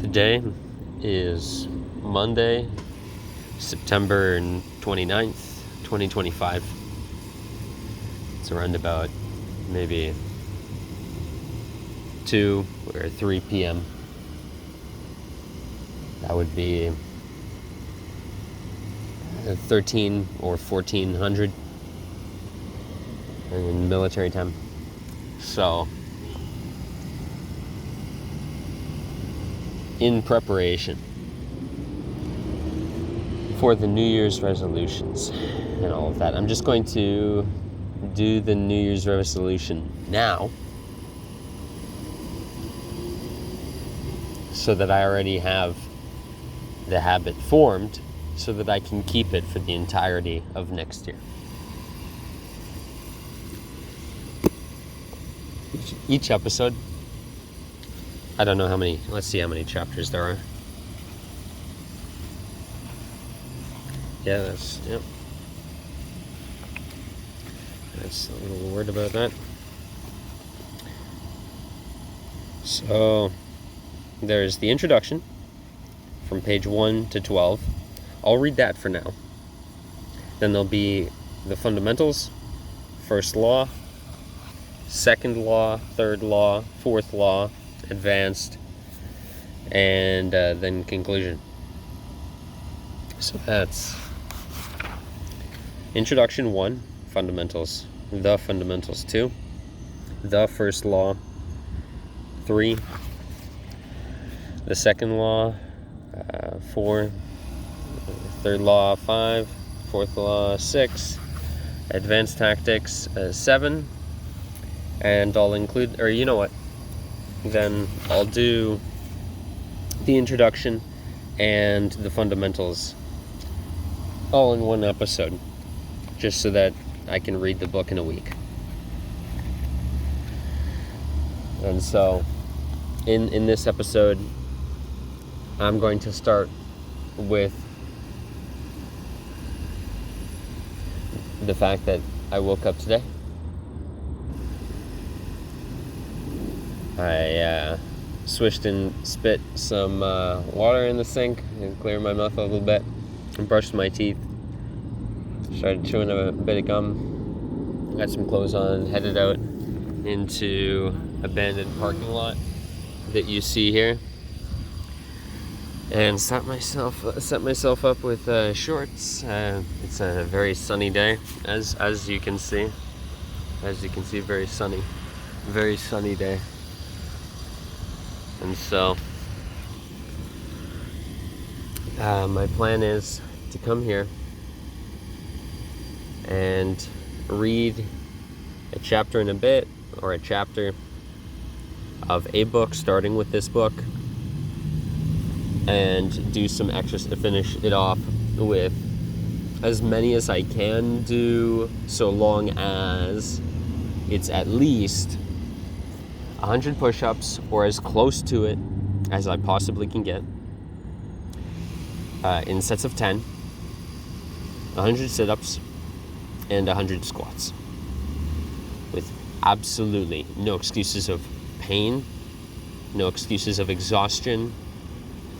Today is Monday, September 29th, 2025. It's around about maybe 2 or 3 p.m. That would be 13 or 1400 in military time. So, in preparation for the New Year's resolutions and all of that, I'm just going to do the New Year's resolution now so that I already have the habit formed so that I can keep it for the entirety of next year. Each episode, I don't know how many, let's see how many chapters there are. That's a little word about that. So, there's the introduction from page 1 to 12. I'll read that for now. Then there'll be the fundamentals, first law, second law, third law, fourth law, advanced, and then conclusion. So that's introduction 1, fundamentals, the fundamentals 2, the first law 3, the second law 4, third law 5, fourth law 6, advanced tactics 7, and I'll include, or you know what, then I'll do the introduction and the fundamentals all in one episode, just so that I can read the book in a week. And so in this episode, I'm going to start with the fact that I woke up today. I swished and spit some water in the sink and cleared my mouth a little bit and brushed my teeth. Started chewing a bit of gum. Got some clothes on, headed out into abandoned parking lot that you see here. And set myself up with shorts. It's a very sunny day, as you can see. As you can see, very sunny day. And so, my plan is to come here and read a chapter and a bit, or a chapter of a book, starting with this book, and do some extras to finish it off with as many as I can do, so long as it's at least 100 push-ups, or as close to it as I possibly can get, in sets of 10, 100 sit-ups, and 100 squats, with absolutely no excuses of pain, no excuses of exhaustion,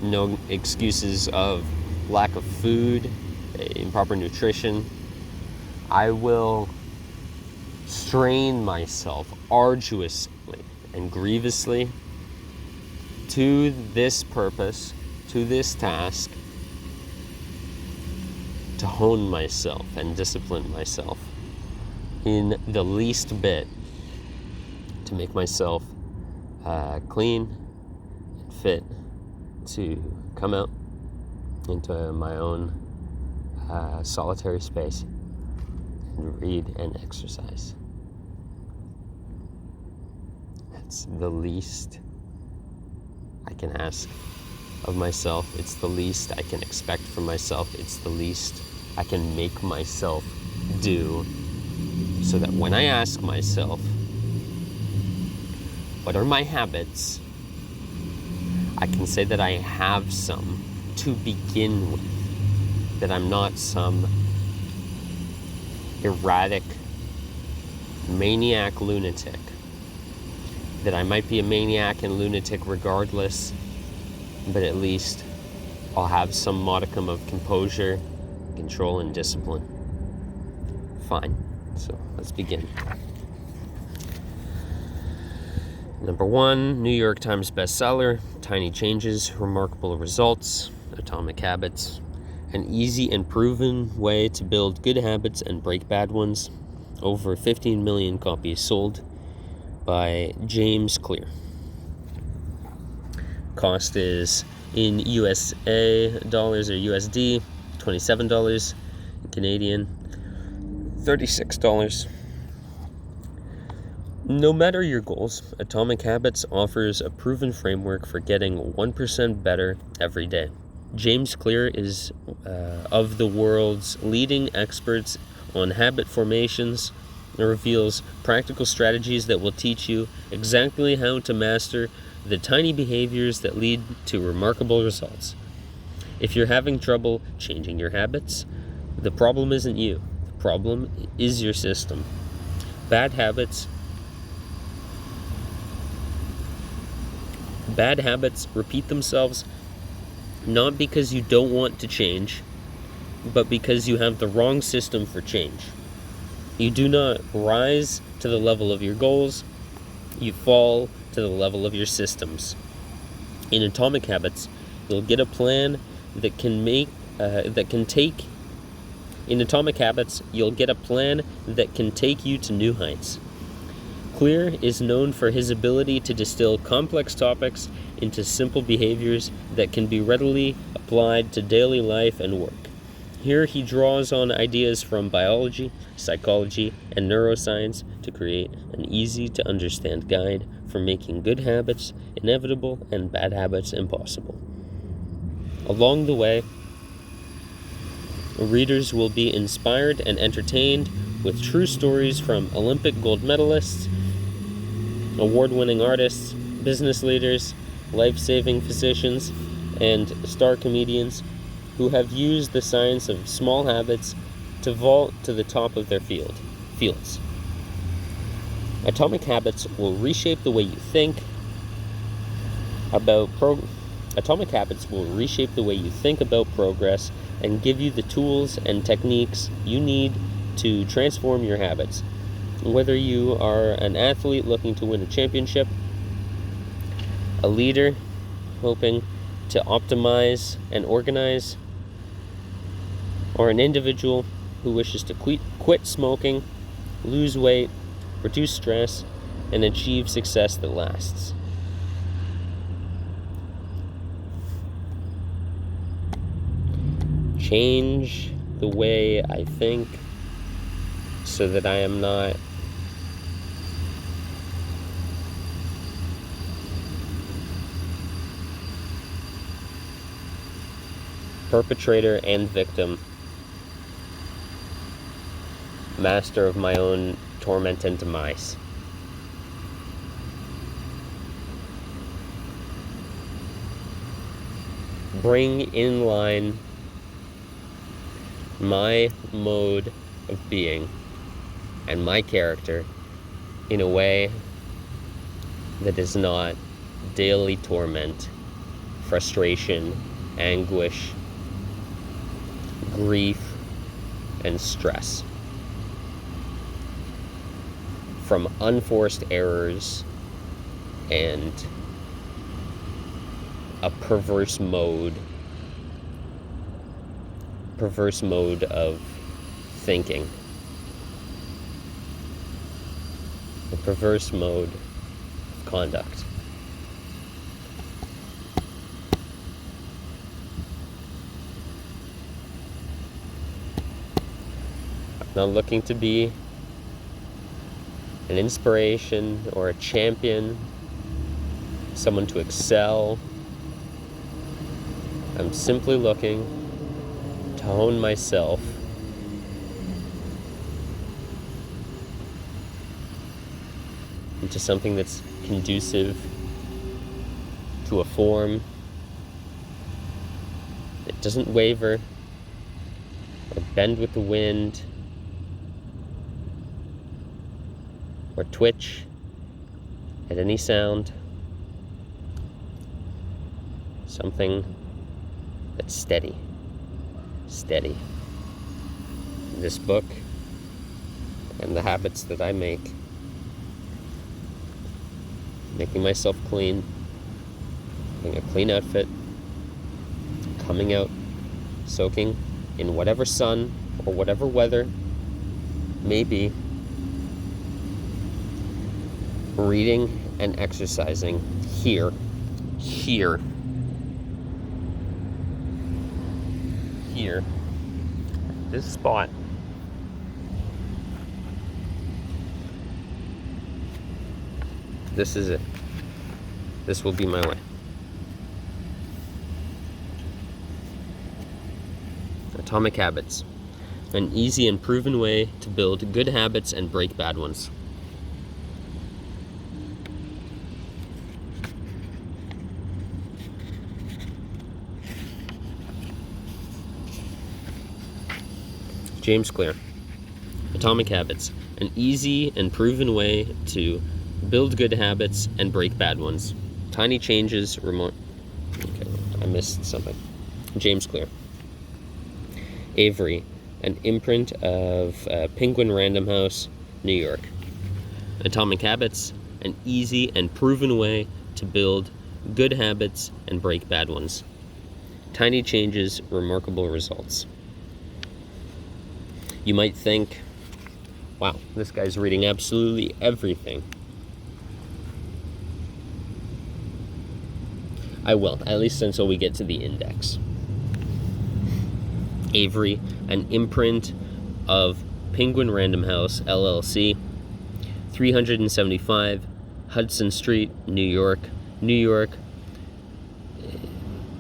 no excuses of lack of food, improper nutrition. I will strain myself arduously and grievously to this purpose, to this task, to hone myself and discipline myself in the least bit, to make myself clean and fit to come out into my own solitary space and read and exercise. It's the least I can ask of myself. It's the least I can expect from myself. It's the least I can make myself do, so that when I ask myself, what are my habits, I can say that I have some to begin with, that I'm not some erratic maniac lunatic, that I might be a maniac and lunatic regardless, but at least I'll have some modicum of composure, control, and discipline. Fine. So let's begin. Number 1, New York Times bestseller, Tiny Changes, Remarkable Results, Atomic Habits. An easy and proven way to build good habits and break bad ones. Over 15 million copies sold, by James Clear. Cost is in USA dollars or USD, $27, Canadian, $36. No matter your goals, Atomic Habits offers a proven framework for getting 1% better every day. James Clear is of the world's leading experts on habit formations and reveals practical strategies that will teach you exactly how to master the tiny behaviors that lead to remarkable results. If you're having trouble changing your habits, the problem isn't you. The problem is your system. Bad habits repeat themselves not because you don't want to change, but because you have the wrong system for change. You do not rise to the level of your goals, you fall to the level of your systems. In Atomic Habits, you'll get a plan that can take you to new heights. Clear is known for his ability to distill complex topics into simple behaviors that can be readily applied to daily life and work. Here he draws on ideas from biology, psychology, and neuroscience to create an easy-to-understand guide for making good habits inevitable and bad habits impossible. Along the way, readers will be inspired and entertained with true stories from Olympic gold medalists, award-winning artists, business leaders, life-saving physicians, and star comedians who have used the science of small habits to vault to the top of their fields. Atomic Habits will reshape the way you think about progress and give you the tools and techniques you need to transform your habits. Whether you are an athlete looking to win a championship, a leader hoping to optimize and organize, or an individual who wishes to quit smoking, lose weight, reduce stress, and achieve success that lasts. Change the way I think so that I am not perpetrator and victim, master of my own torment and demise. Bring in line my mode of being and my character in a way that is not daily torment, frustration, anguish, grief, and stress from unforced errors and a perverse mode of thinking, a perverse mode of conduct. I'm not looking to be an inspiration or a champion, someone to excel. I'm simply looking to hone myself into something that's conducive to a form that doesn't waver or bend with the wind or twitch at any sound. something that's steady. This book and the habits that I make, making myself clean, having a clean outfit, coming out, soaking in whatever sun or whatever weather may be, reading and exercising here, this spot. This is it. This will be my way. Atomic Habits. An easy and proven way to build good habits and break bad ones. James Clear. Atomic Habits. An easy and proven way to build good habits and break bad ones. Tiny changes, Okay, I missed something. James Clear. Avery. An imprint of Penguin Random House, New York. Atomic Habits. An easy and proven way to build good habits and break bad ones. Tiny changes, remarkable results. You might think, wow, this guy's reading absolutely everything. I will, at least until we get to the index. Avery, an imprint of Penguin Random House, LLC, 375 Hudson Street, New York,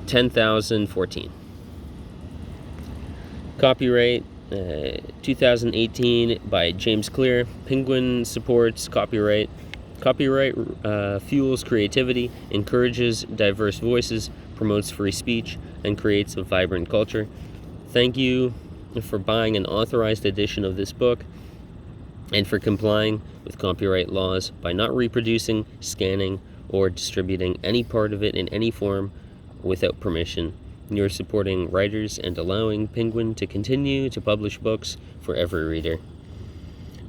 10,014. Copyright 2018 by James Clear. Penguin supports copyright. Copyright fuels creativity, encourages diverse voices, promotes free speech, and creates a vibrant culture. Thank you for buying an authorized edition of this book and for complying with copyright laws by not reproducing, scanning, or distributing any part of it in any form without permission. You're supporting writers and allowing Penguin to continue to publish books for every reader.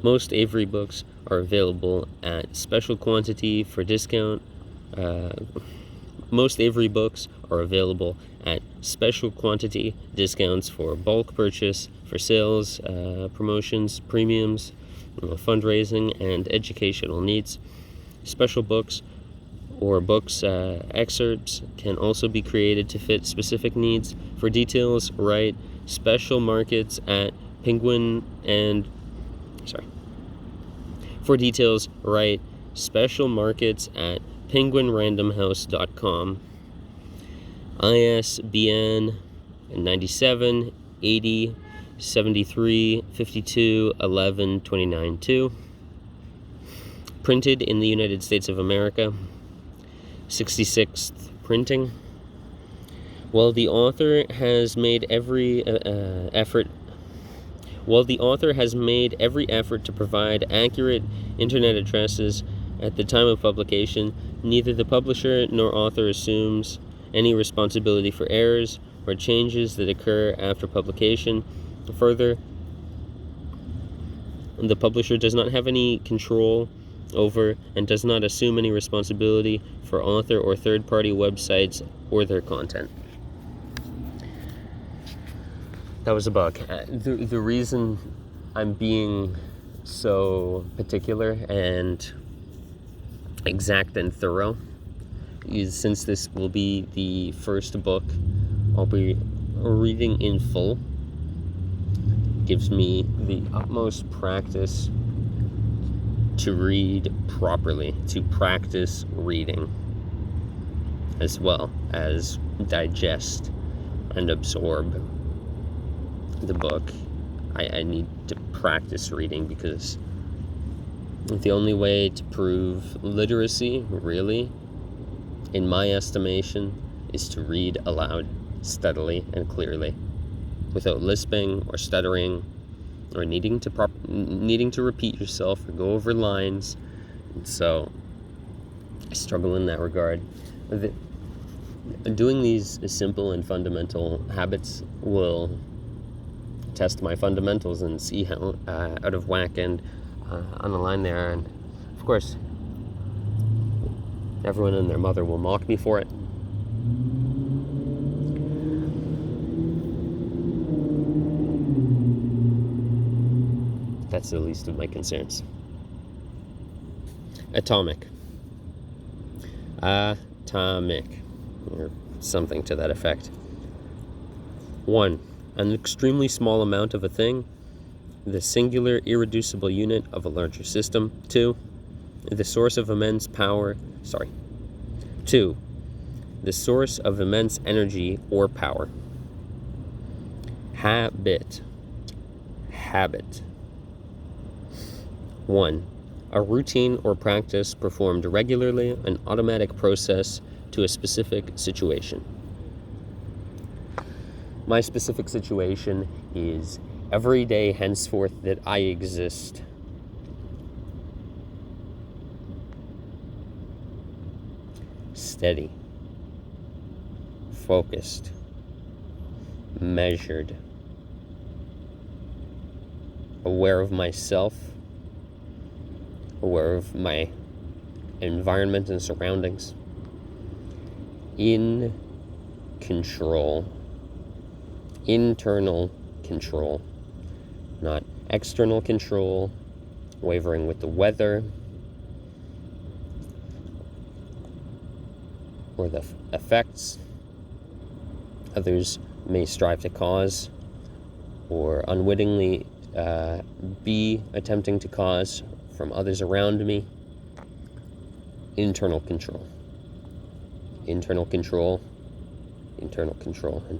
Most Avery books are available at special quantity for discount. Most Avery books are available at special quantity discounts for bulk purchase, for sales, promotions, premiums, fundraising, and educational needs. Special books or books excerpts can also be created to fit specific needs. For details, write special markets at Penguin and For details, write special markets at penguinrandomhouse.com. ISBN 97 80 73 52 11 29 2. Printed in the United States of America. 66th printing. While the author has made every effort to provide accurate internet addresses at the time of publication, neither the publisher nor author assumes any responsibility for errors or changes that occur after publication. Further, the publisher does not have any control over and does not assume any responsibility for author or third-party websites or their content. That was a bug. The reason I'm being so particular and exact and thorough is since this will be the first book I'll be reading in full. Gives me the utmost practice to read properly, to practice reading, as well as digest and absorb the book. I need to practice reading because the only way to prove literacy, really, in my estimation, is to read aloud steadily and clearly, without lisping or stuttering or needing to repeat yourself or go over lines. And so I struggle in that regard. doing these simple and fundamental habits will test my fundamentals and see how out of whack and on the line there. And of course, everyone and their mother will mock me for it. That's the least of my concerns. Atomic, or something to that effect. 1. An extremely small amount of a thing, the singular irreducible unit of a larger system. 2. The source of immense power. 2. The source of immense energy or power. Habit. 1. A routine or practice performed regularly, an automatic process to a specific situation. My specific situation is every day henceforth that I exist. Steady, focused, measured, aware of myself, aware of my environment and surroundings, in control, internal control, not external control, wavering with the weather or the effects others may strive to cause or unwittingly be attempting to cause from others around me. Internal control, and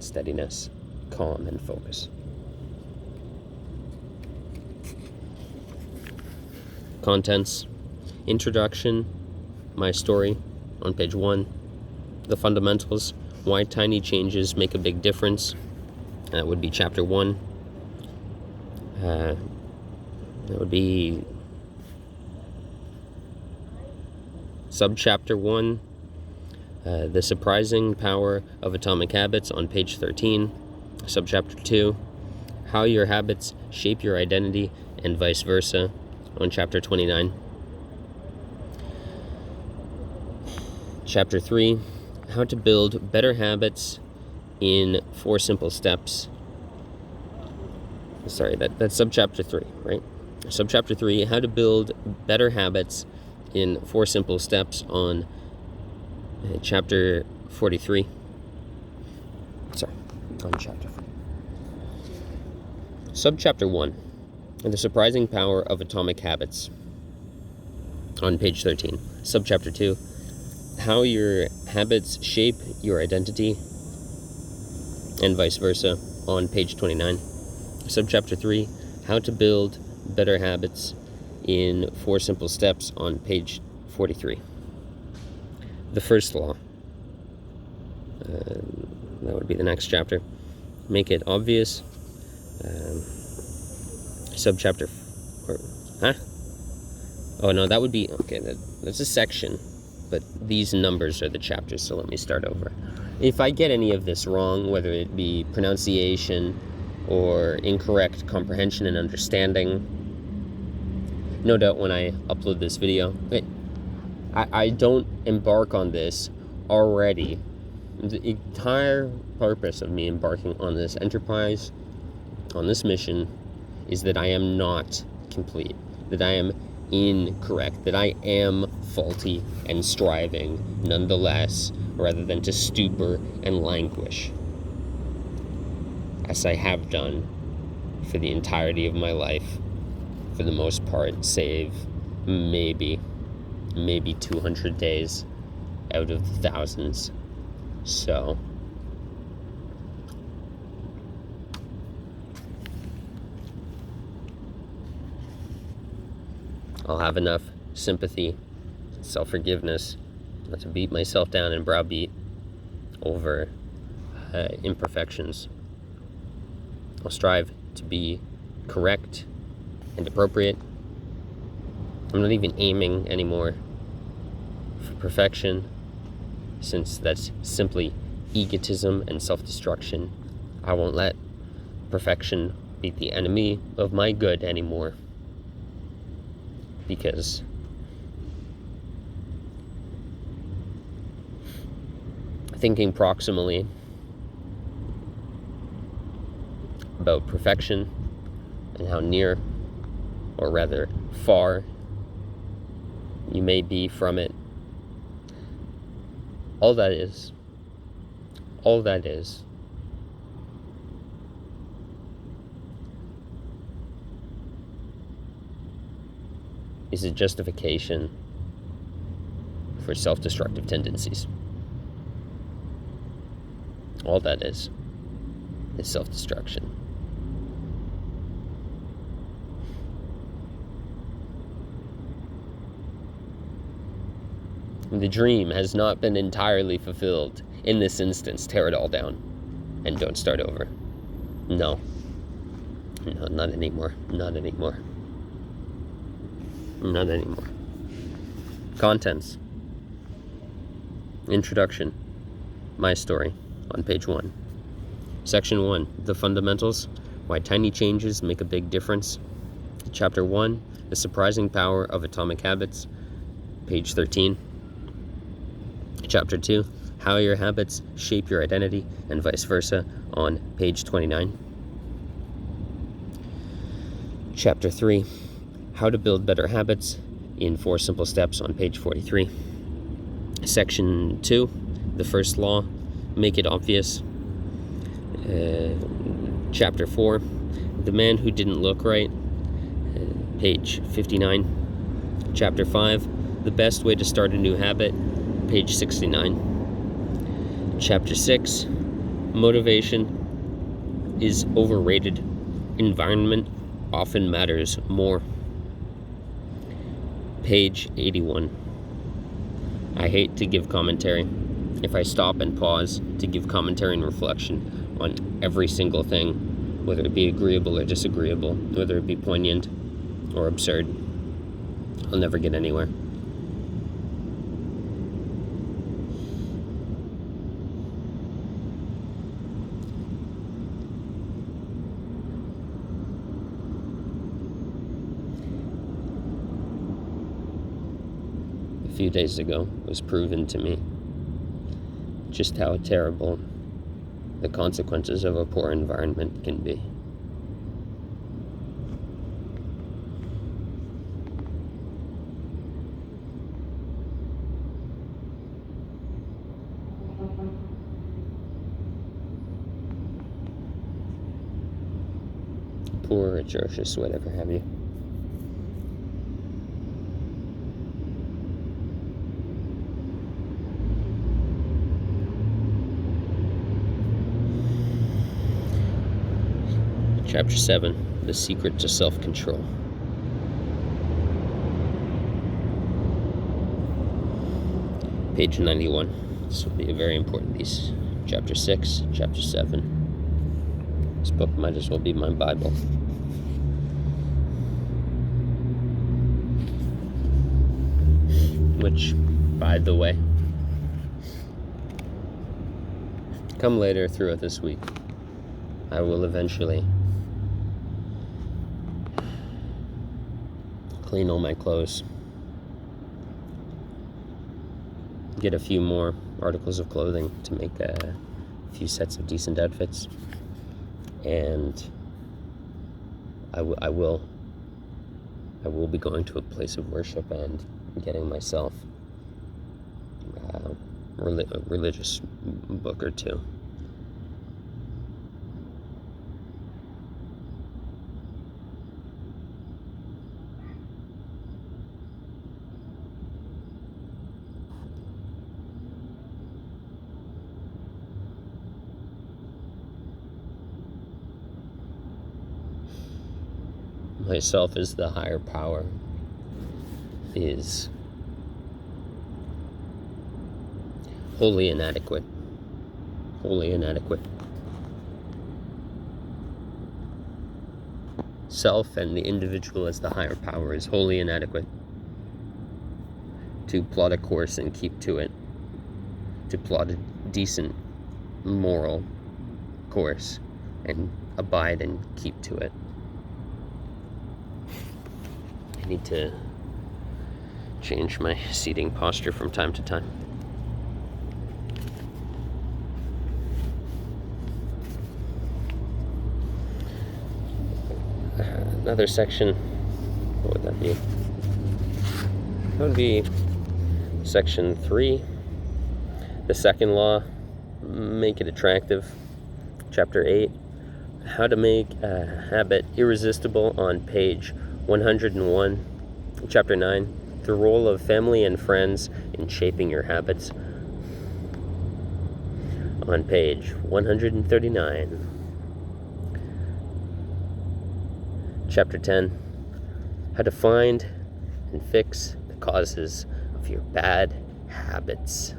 steadiness, calm and focus. Contents: introduction, my story on page 1. The fundamentals, why tiny changes make a big difference. That would be chapter 1. That would be subchapter 1, the surprising power of atomic habits on page 13. Subchapter 2, how your habits shape your identity and vice versa on chapter 29. Chapter 3, how to build better habits in 4 simple steps. Sorry, that's subchapter 3, right? Subchapter 3, how to build better habits in 4 simple steps on chapter 43. On chapter 4. Subchapter 1, the surprising power of atomic habits on page 13. Subchapter 2, how your habits shape your identity and vice versa on page 29. Subchapter 3, how to build better habits in 4 simple steps on page 43. The first law, that would be the next chapter. Make it obvious. Subchapter, oh no, that would be, okay, that's a section, but these numbers are the chapters, so let me start over. If I get any of this wrong, whether it be pronunciation or incorrect comprehension and understanding, no doubt when I upload this video, I don't embark on this already. The entire purpose of me embarking on this enterprise, on this mission, is that I am not complete, that I am incorrect, that I am faulty and striving nonetheless, rather than to stupor and languish, as I have done for the entirety of my life, for the most part, save maybe 200 days out of the thousands. So I'll have enough sympathy, self-forgiveness, not to beat myself down and browbeat over imperfections. I'll strive to be correct and appropriate. I'm not even aiming anymore for perfection. since that's simply egotism and self-destruction, I won't let perfection be the enemy of my good anymore. Because thinking proximally about perfection and how near, or rather far, you may be from it, all that is a justification for self-destructive tendencies. All that is self-destruction. The dream has not been entirely fulfilled. In this instance, tear it all down and don't start over. No, not anymore. Not anymore. Not anymore. Contents. Introduction. My story on page 1. Section 1. The fundamentals. Why tiny changes make a big difference. Chapter 1. The surprising power of atomic habits. Page 13. Chapter 2. How your habits shape your identity and vice versa on page 29. Chapter 3. How to build better habits in 4 simple steps on page 43. Section 2. The first law. Make it obvious. Chapter 4. The man who didn't look right. Page 59. Chapter 5. The best way to start a new habit. Page 69. Chapter 6. Motivation is overrated. Environment often matters more. Page 81. I hate to give commentary. If I stop and pause to give commentary and reflection on every single thing, whether it be agreeable or disagreeable, whether it be poignant or absurd, I'll never get anywhere. A few days ago was proven to me just how terrible the consequences of a poor environment can be. Poor, atrocious, whatever have you. Chapter 7, The Secret to Self-Control. Page 91. This will be a very important piece. Chapter 6, Chapter 7. This book might as well be my Bible. Which, by the way, come later throughout this week, I will eventually clean all my clothes, get a few more articles of clothing to make a few sets of decent outfits, and I will be going to a place of worship and getting myself a religious book or two. Myself as the higher power is wholly inadequate. Wholly inadequate. Self and the individual as the higher power is wholly inadequate to plot a course and keep to it to plot a decent moral course and abide and keep to it. I need to change my seating posture from time to time. Another section, what would that be? That would be section 3, the second law, make it attractive. Chapter 8, how to make a habit irresistible, on page 101. Chapter 9, the role of family and friends in shaping your habits, on page 139. Chapter 10, how to find and fix the causes of your bad habits,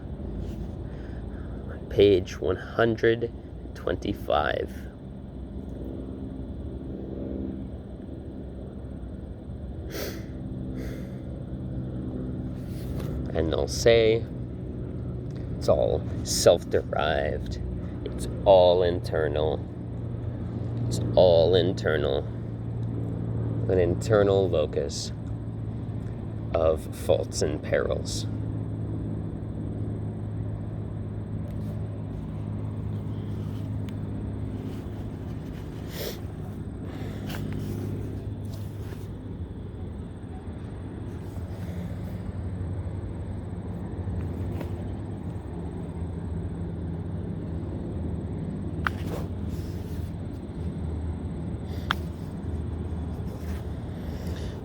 on page 125. And they'll say it's all self-derived, it's all internal, it's all internal. An internal locus of faults and perils.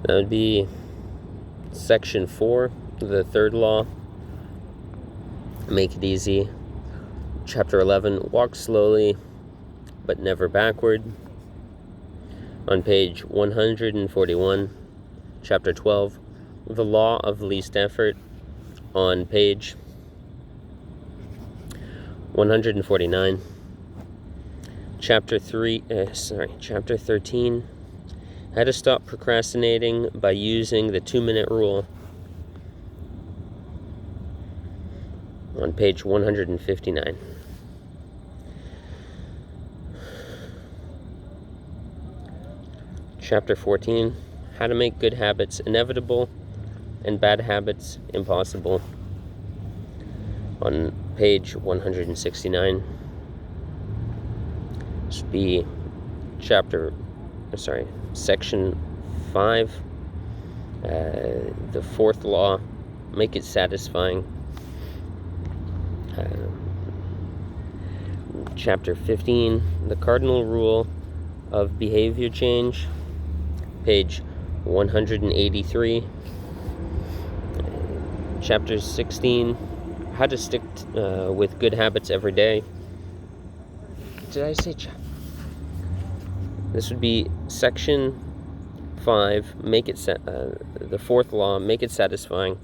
That would be section 4, the third law, make it easy. Chapter 11, walk slowly but never backward, on page 141. Chapter 12, the law of least effort, on page 149. Chapter 13, how to stop procrastinating by using the 2-minute rule, on page 159. Chapter 14, how to make good habits inevitable and bad habits impossible, on page 169. This would be section 5, the fourth law, make it satisfying. Chapter 15, the cardinal rule of behavior change, page 183. Chapter 16, how to stick with good habits every day. Did I say This would be section 5, make it the fourth law, make it satisfying.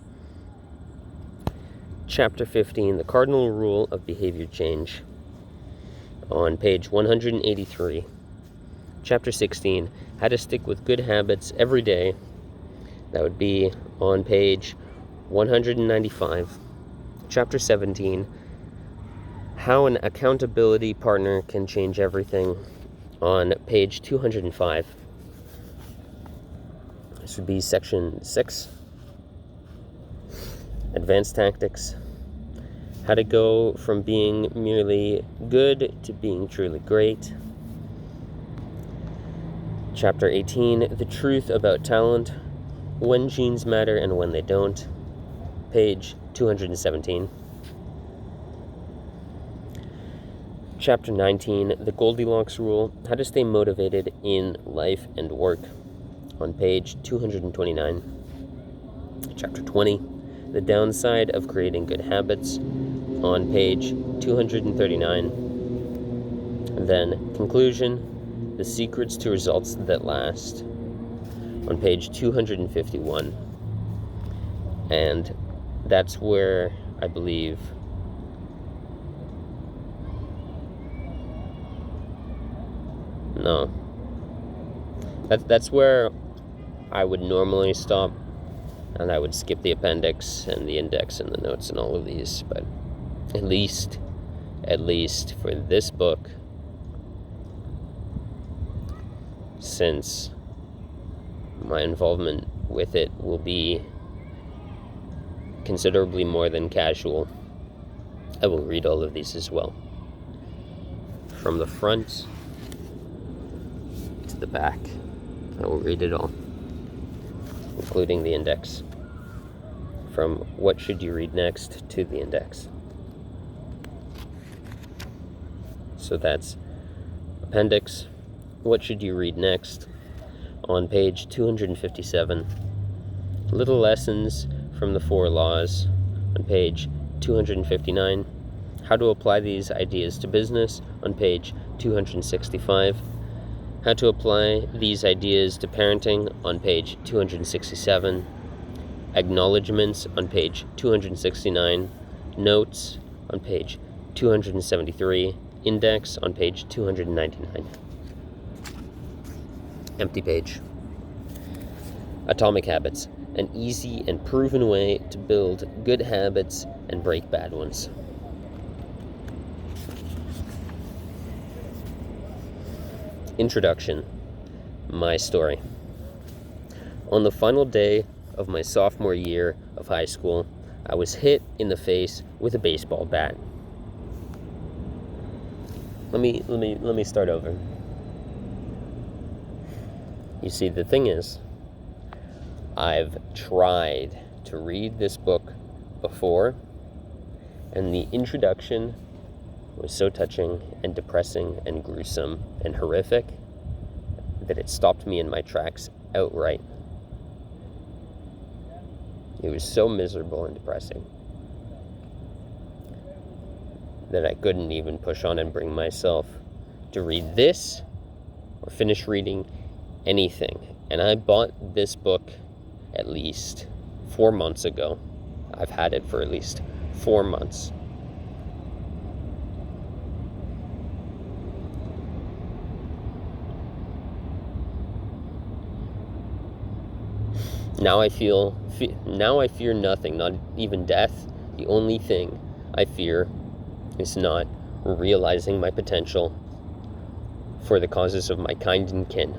Chapter 15, the cardinal rule of behavior change, on page 183. Chapter 16, how to stick with good habits every day. That would be on page 195. Chapter 17, how an accountability partner can change everything, on page 205. This would be section 6, advanced tactics, how to go from being merely good to being truly great. Chapter 18, the truth about talent, when genes matter and when they don't, page 217. Chapter 19, the Goldilocks rule, how to stay motivated in life and work, on page 229. Chapter 20, the downside of creating good habits, on page 239. And then conclusion, the secrets to results that last, on page 251. And that's where I believe that's where I would normally stop, and I would skip the appendix and the index and the notes and all of these, but At least for this book, since my involvement with it will be considerably more than casual, I will read all of these as well. From the front to the back, I will read it all, including the index. From what should you read next to the index. So that's appendix, what should you read next, on page 257. Little lessons from the 4 laws on page 259. How to apply these ideas to business on page 265. How to apply these ideas to parenting on page 267. Acknowledgements on page 269. Notes on page 273. Index on page 299. Empty page. Atomic habits. An easy and proven way to build good habits and break bad ones. Introduction. My story. On the final day of my sophomore year of high school, I was hit in the face with a baseball bat. Let me start over. You see, the thing is, I've tried to read this book before, and the introduction was so touching and depressing and gruesome and horrific that it stopped me in my tracks outright. It was so miserable and depressing that I couldn't even push on and bring myself to read this or finish reading anything. And I bought this book at least 4 months ago. I've had it for at least 4 months. Now I fear nothing, not even death. The only thing I fear is not realizing my potential for the causes of my kind and kin.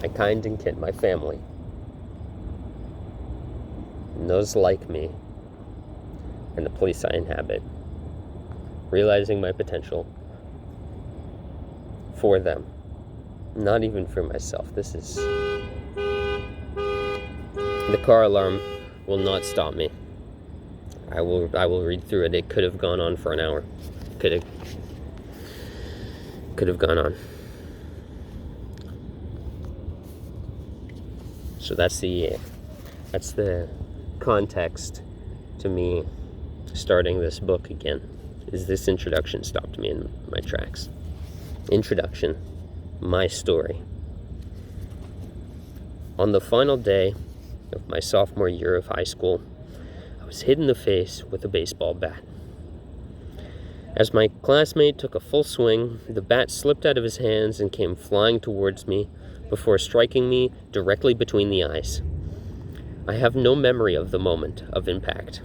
My kind and kin, my family, and those like me, and the place I inhabit. Realizing my potential for them, not even for myself. The car alarm will not stop me. I will read through it. It could have gone on for an hour. Could have gone on. So that's the context to me starting this book again. Is this introduction stopped me in my tracks. Introduction. My story. On the final day of my sophomore year of high school, I was hit in the face with a baseball bat. As my classmate took a full swing, the bat slipped out of his hands and came flying towards me before striking me directly between the eyes. I have no memory of the moment of impact.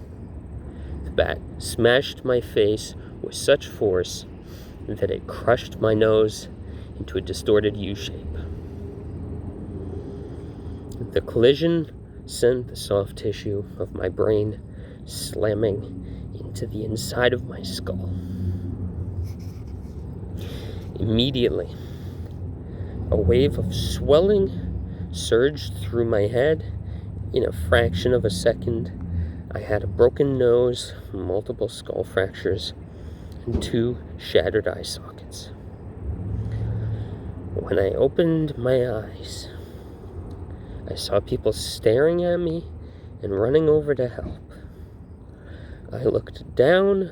The bat smashed my face with such force that it crushed my nose into a distorted U-shape. The collision sent the soft tissue of my brain slamming into the inside of my skull. Immediately, a wave of swelling surged through my head. In a fraction of a second, I had a broken nose, multiple skull fractures, and 2 shattered eye sockets. When I opened my eyes, I saw people staring at me and running over to help. I looked down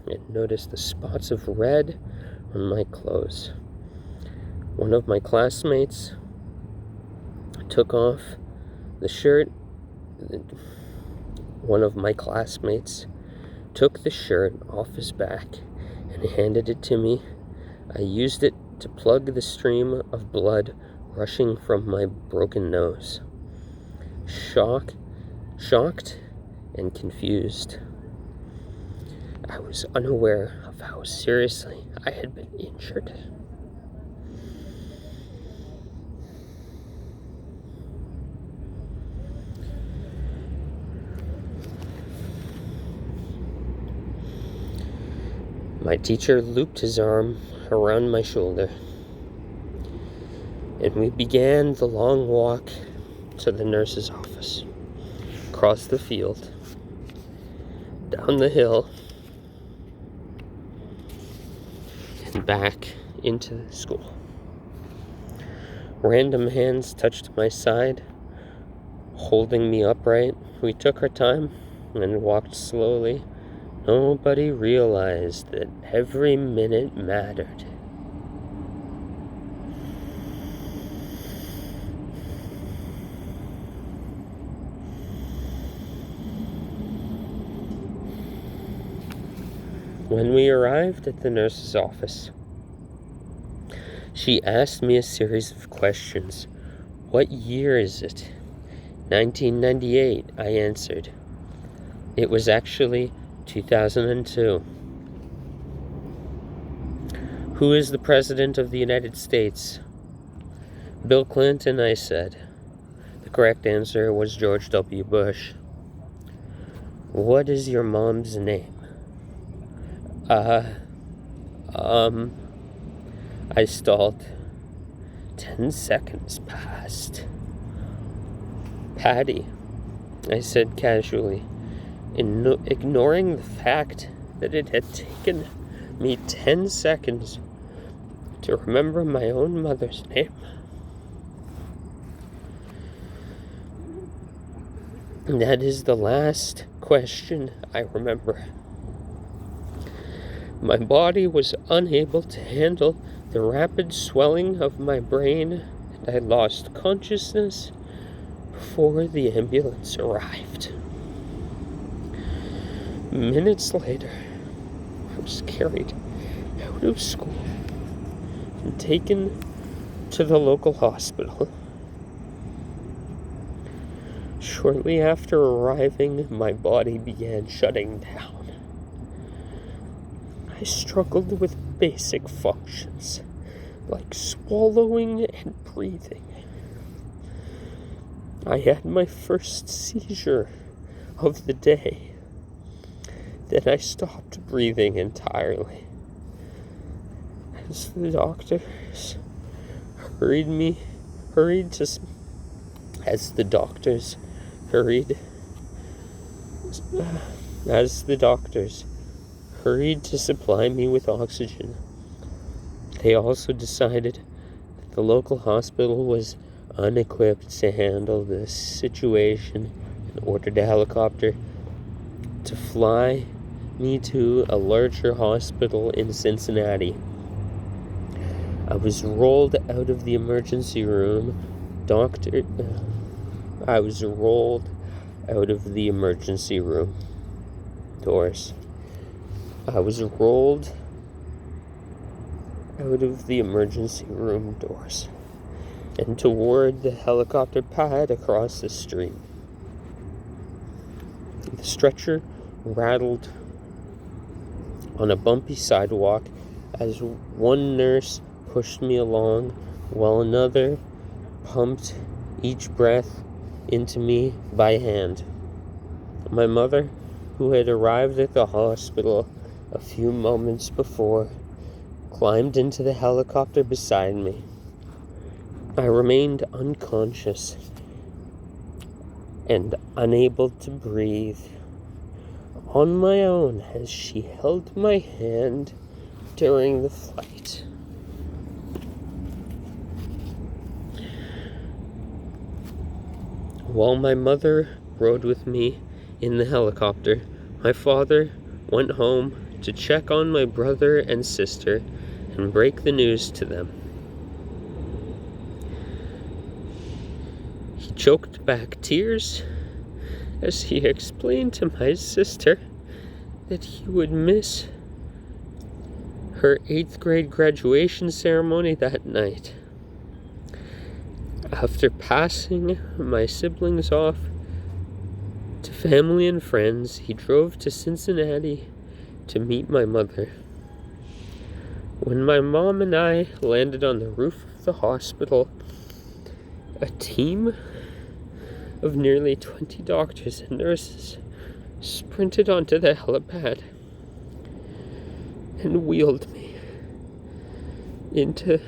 and noticed the spots of red on my clothes. One of my classmates took off the shirt. One of my classmates took the shirt off his back and handed it to me. I used it to plug the stream of blood rushing from my broken nose. Shocked and confused. I was unaware of how seriously I had been injured. My teacher looped his arm around my shoulder, and we began the long walk to the nurse's office, across the field, down the hill, and back into the school. Random hands touched my side, holding me upright. We took our time and walked slowly. Nobody realized that every minute mattered. When we arrived at the nurse's office, she asked me a series of questions. "What year is it?" 1998, I answered. It was actually 2002. "Who is the President of the United States?" "Bill Clinton," I said. The correct answer was George W. Bush. "What is your mom's name?" I stalled. 10 seconds passed. "Patty," I said casually, ignoring the fact that it had taken me 10 seconds to remember my own mother's name. That is the last question I remember. My body was unable to handle the rapid swelling of my brain, and I lost consciousness before the ambulance arrived. Minutes later, I was carried out of school and taken to the local hospital. Shortly after arriving, my body began shutting down. I struggled with basic functions, like swallowing and breathing. I had my first seizure of the day. Then I stopped breathing entirely. As the doctors hurried to supply me with oxygen, they also decided that the local hospital was unequipped to handle this situation and ordered a helicopter to fly me to a larger hospital in Cincinnati. I was rolled out of the emergency room. I was rolled out of the emergency room doors. I was rolled out of the emergency room doors and toward the helicopter pad across the street. The stretcher rattled on a bumpy sidewalk as one nurse pushed me along while another pumped each breath into me by hand. My mother, who had arrived at the hospital a few moments before, climbed into the helicopter beside me. I remained unconscious and unable to breathe on my own as she held my hand during the flight. While my mother rode with me in the helicopter, my father went home to check on my brother and sister and break the news to them. He choked back tears as he explained to my sister that he would miss her 8th grade graduation ceremony that night. After passing my siblings off To family and friends, he drove to Cincinnati to meet my mother. When my mom and I landed on the roof of the hospital, a team of nearly 20 doctors and nurses sprinted onto the helipad and wheeled me into...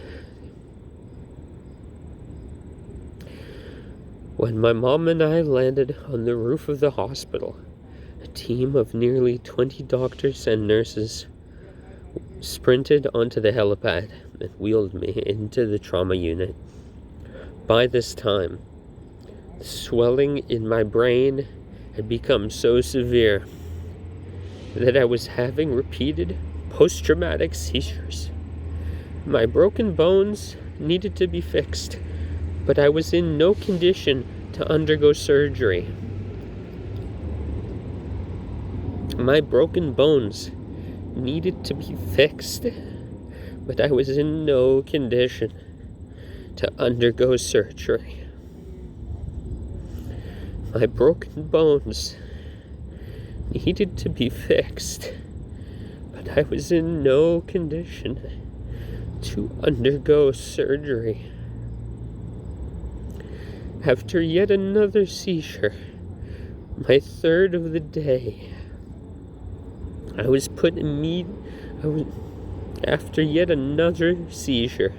When my mom and I landed on the roof of the hospital, a team of nearly 20 doctors and nurses sprinted onto the helipad and wheeled me into the trauma unit. By this time, the swelling in my brain had become so severe that I was having repeated post-traumatic seizures. My broken bones needed to be fixed, but I was in no condition to undergo surgery. My broken bones needed to be fixed, but I was in no condition to undergo surgery. My broken bones needed to be fixed, but I was in no condition to undergo surgery. After yet another seizure, my third of the day, after yet another seizure,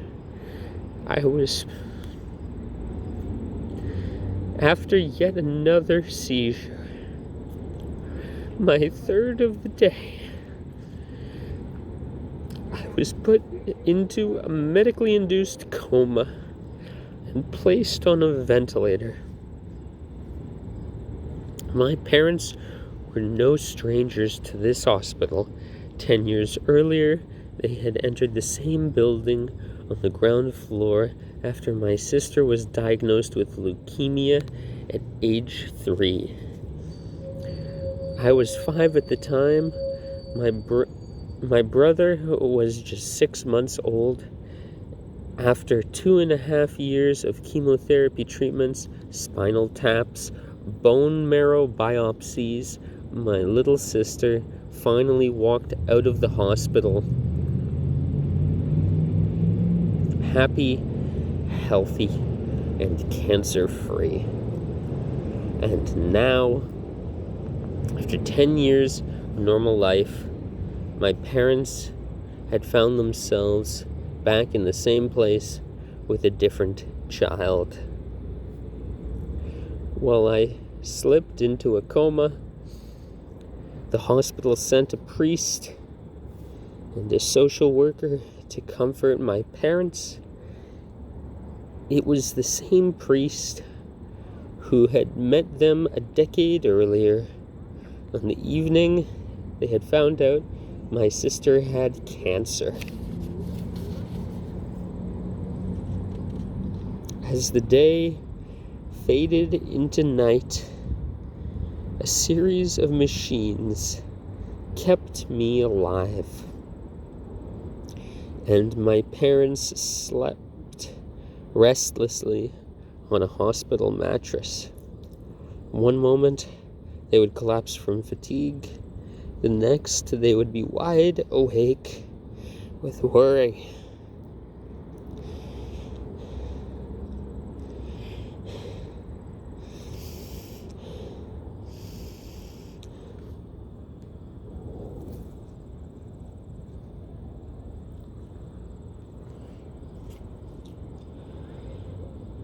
my third of the day, I was put into a medically induced coma and placed on a ventilator. My parents were no strangers to this hospital. 10 years earlier, they had entered the same building on the ground floor after my sister was diagnosed with leukemia at age 3. I was 5 at the time. My brother was just 6 months old. After 2.5 years of chemotherapy treatments, spinal taps, bone marrow biopsies, my little sister finally walked out of the hospital happy, healthy, and cancer-free. And now, after 10 years of normal life, my parents had found themselves back in the same place with a different child. While I slipped into a coma, the hospital sent a priest and a social worker to comfort my parents. It was the same priest who had met them a decade earlier on the evening they had found out my sister had cancer. As the day faded into night, a series of machines kept me alive, and my parents slept restlessly on a hospital mattress. One moment, they would collapse from fatigue. The next, they would be wide awake with worry.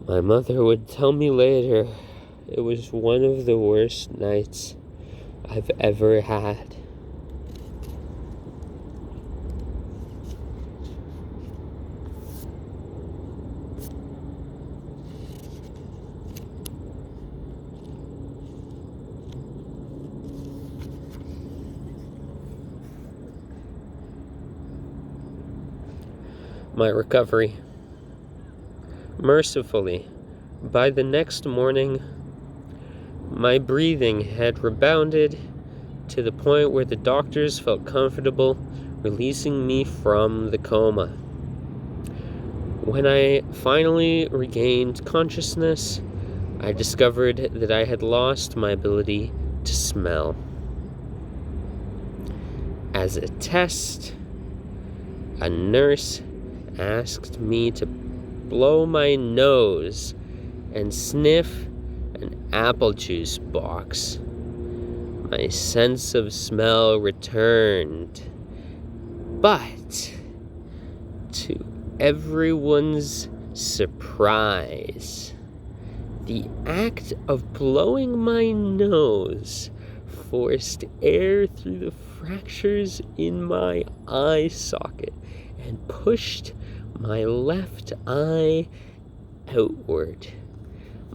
My mother would tell me later it was one of the worst nights I've ever had. My recovery. Mercifully, by the next morning, my breathing had rebounded to the point where the doctors felt comfortable releasing me from the coma. When I finally regained consciousness, I discovered that I had lost my ability to smell. As a test, a nurse asked me to blow my nose and sniff an apple juice box. My sense of smell returned, but to everyone's surprise, the act of blowing my nose forced air through the fractures in my eye socket and pushed my left eye outward.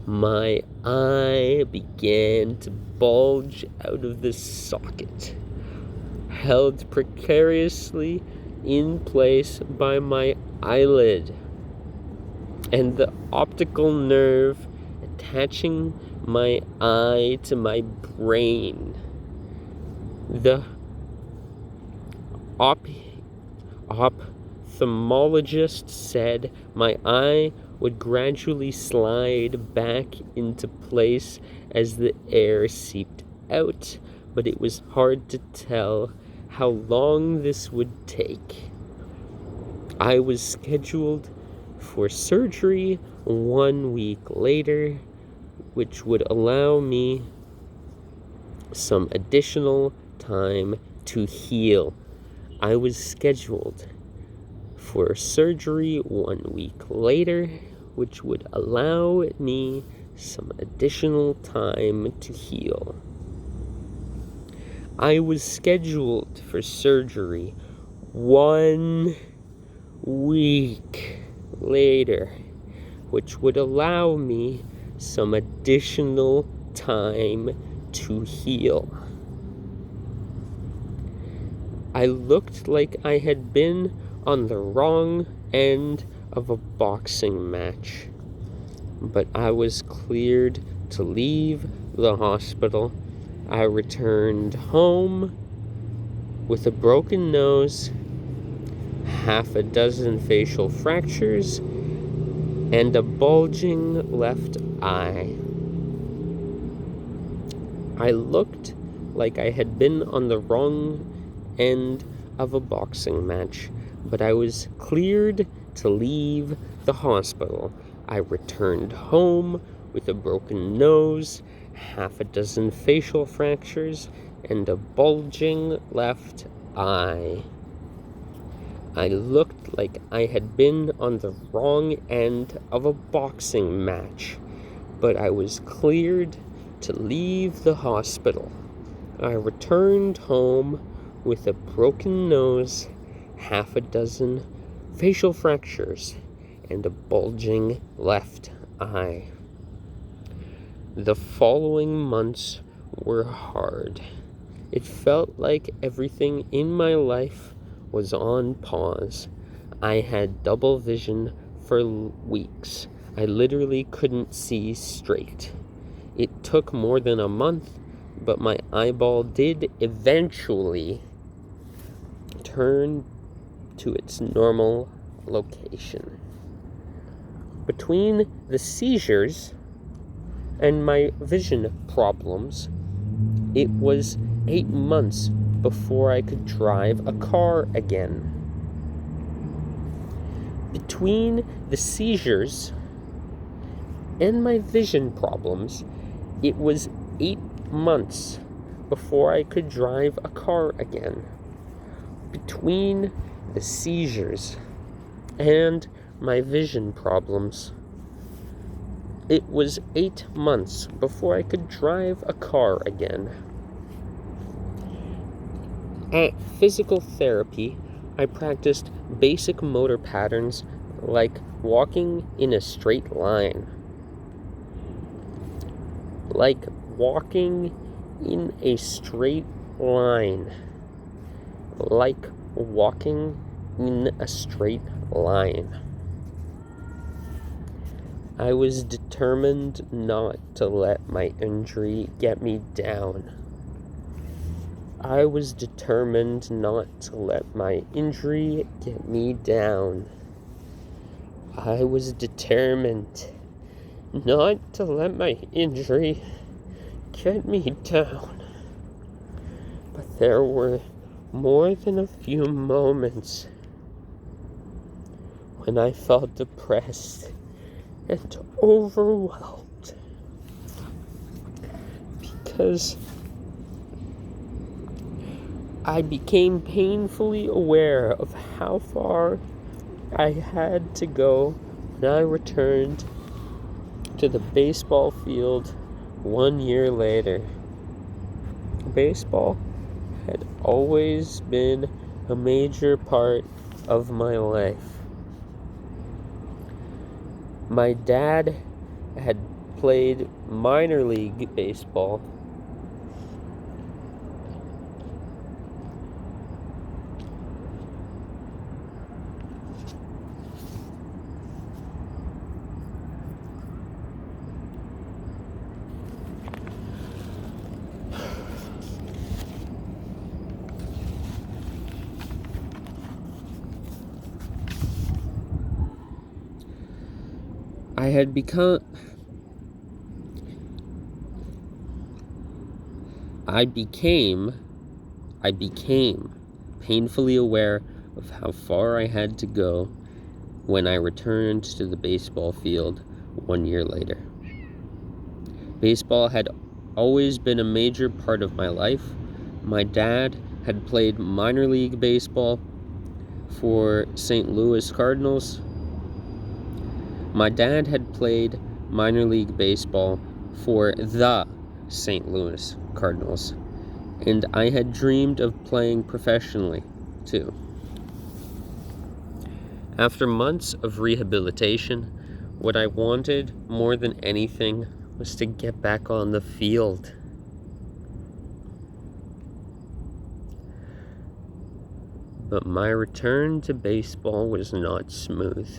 My eye began to bulge out of the socket, held precariously in place by my eyelid, and the optical nerve attaching my eye to my brain. The ophthalmologist said my eye would gradually slide back into place as the air seeped out, but it was hard to tell how long this would take. I was scheduled for surgery 1 week later, which would allow me some additional time to heal. I was scheduled for surgery 1 week later, which would allow me some additional time to heal. I was scheduled for surgery 1 week later, which would allow me some additional time to heal. I looked like I had been on the wrong end of a boxing match, but I was cleared to leave the hospital. I returned home with a broken nose, half a dozen facial fractures, and a bulging left eye. I looked like I had been on the wrong end of a boxing match, but I was cleared to leave the hospital. I returned home with a broken nose, half a dozen facial fractures, and a bulging left eye. I looked like I had been on the wrong end of a boxing match, but I was cleared to leave the hospital. I returned home with a broken nose, half a dozen facial fractures, and a bulging left eye. The following months were hard. It felt like everything in my life was on pause. I had double vision for weeks. I literally couldn't see straight. It took more than a month, but my eyeball did eventually turn to its normal location. Between the seizures and my vision problems, it was 8 months before I could drive a car again. Between the seizures and my vision problems, it was 8 months before I could drive a car again. Between the seizures and my vision problems, it was 8 months before I could drive a car again. At physical therapy, I practiced basic motor patterns like walking in a straight line. Like walking in a straight line. Like walking in a straight line. I was determined not to let my injury get me down. I was determined not to let my injury get me down. I was determined not to let my injury get me down. But there were more than a few moments when I felt depressed and overwhelmed because I became painfully aware of how far I had to go when I returned to the baseball field 1 year later. Baseball had always been a major part of my life. My dad had played minor league baseball. I became painfully aware of how far I had to go when I returned to the baseball field 1 year later. Baseball had always been a major part of my life. My dad had played minor league baseball for St. Louis Cardinals. My dad had played minor league baseball for the St. Louis Cardinals, and I had dreamed of playing professionally, too. After months of rehabilitation, what I wanted more than anything was to get back on the field. But my return to baseball was not smooth.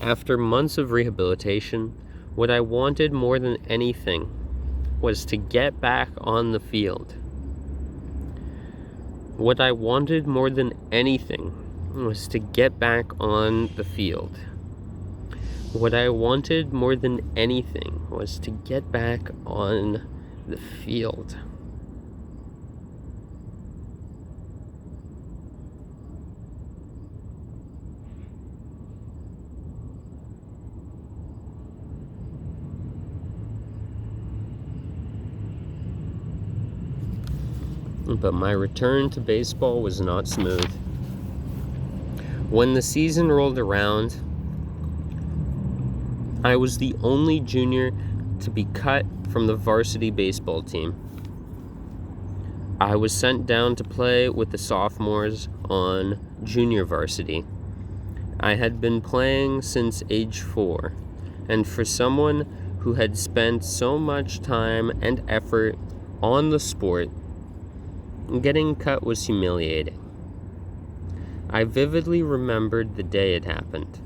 After months of rehabilitation, what I wanted more than anything was to get back on the field. What I wanted more than anything was to get back on the field. What I wanted more than anything was to get back on the field. But my return to baseball was not smooth. When the season rolled around, I was the only junior to be cut from the varsity baseball team. I was sent down to play with the sophomores on junior varsity. I had been playing since age 4, and for someone who had spent so much time and effort on the sport, getting cut was humiliating. I vividly remembered the day it happened.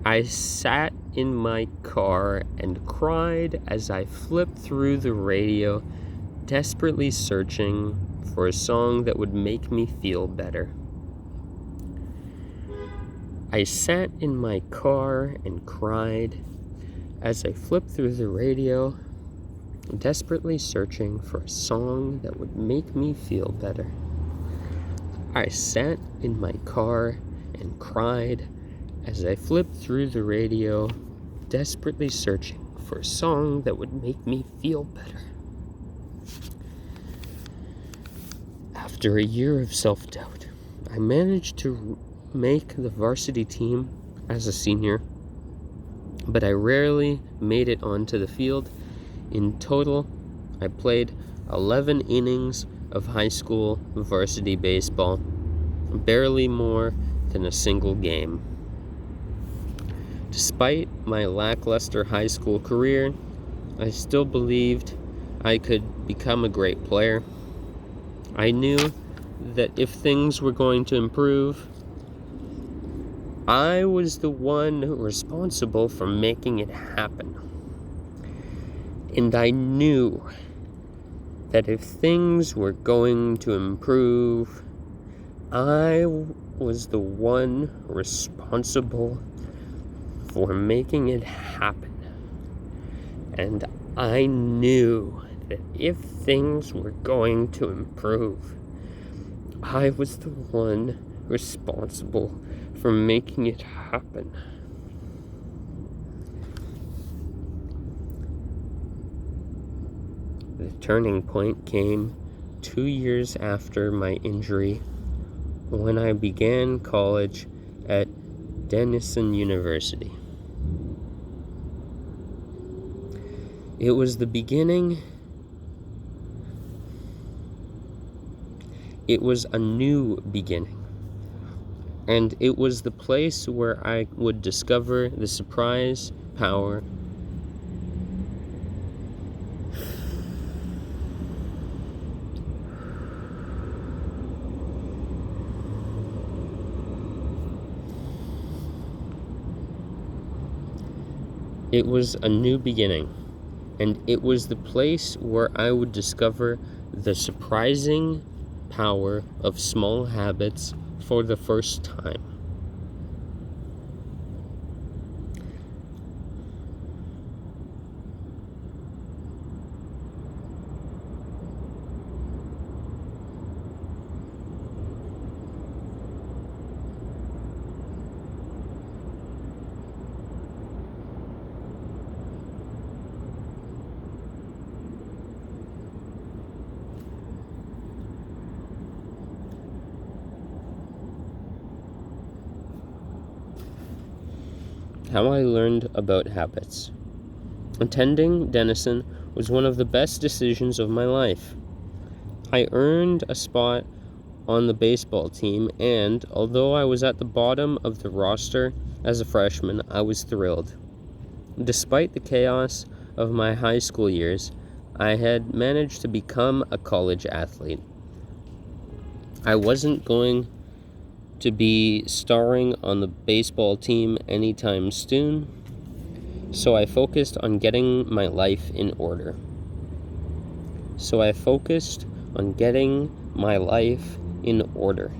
I sat in my car and cried as I flipped through the radio, desperately searching for a song that would make me feel better. I sat in my car and cried as I flipped through the radio, desperately searching for a song that would make me feel better. I sat in my car and cried as I flipped through the radio, desperately searching for a song that would make me feel better. After a year of self-doubt, I managed to make the varsity team as a senior, but I rarely made it onto the field. In total, I played 11 innings of high school varsity baseball, barely more than a single game. Despite my lackluster high school career, I still believed I could become a great player. I knew that if things were going to improve, I was the one responsible for making it happen. And I knew that if things were going to improve, I was the one responsible for making it happen. And I knew that if things were going to improve, I was the one responsible for making it happen. The turning point came 2 years after my injury, when I began college at Denison University. It was the beginning. It was a new beginning. And it was the place where I would discover the surprise power It was a new beginning, and it was the place where I would discover the surprising power of small habits for the first time. How I learned about habits. Attending Denison was one of the best decisions of my life. I earned a spot on the baseball team, and although I was at the bottom of the roster as a freshman, I was thrilled. Despite the chaos of my high school years, I had managed to become a college athlete. I wasn't going to be starring on the baseball team anytime soon, so I focused on getting my life in order. So I focused on getting my life in order.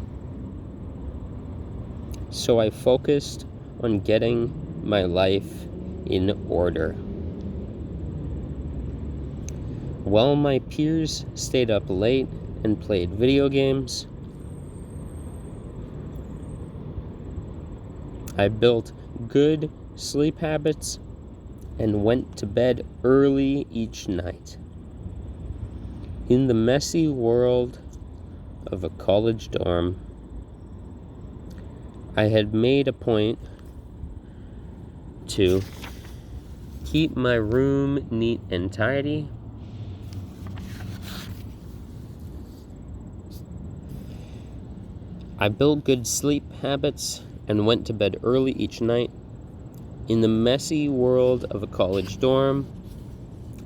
While my peers stayed up late and played video games, I built good sleep habits and went to bed early each night. In the messy world of a college dorm, I had made a point to keep my room neat and tidy, I built good sleep habits and went to bed early each night. In the messy world of a college dorm,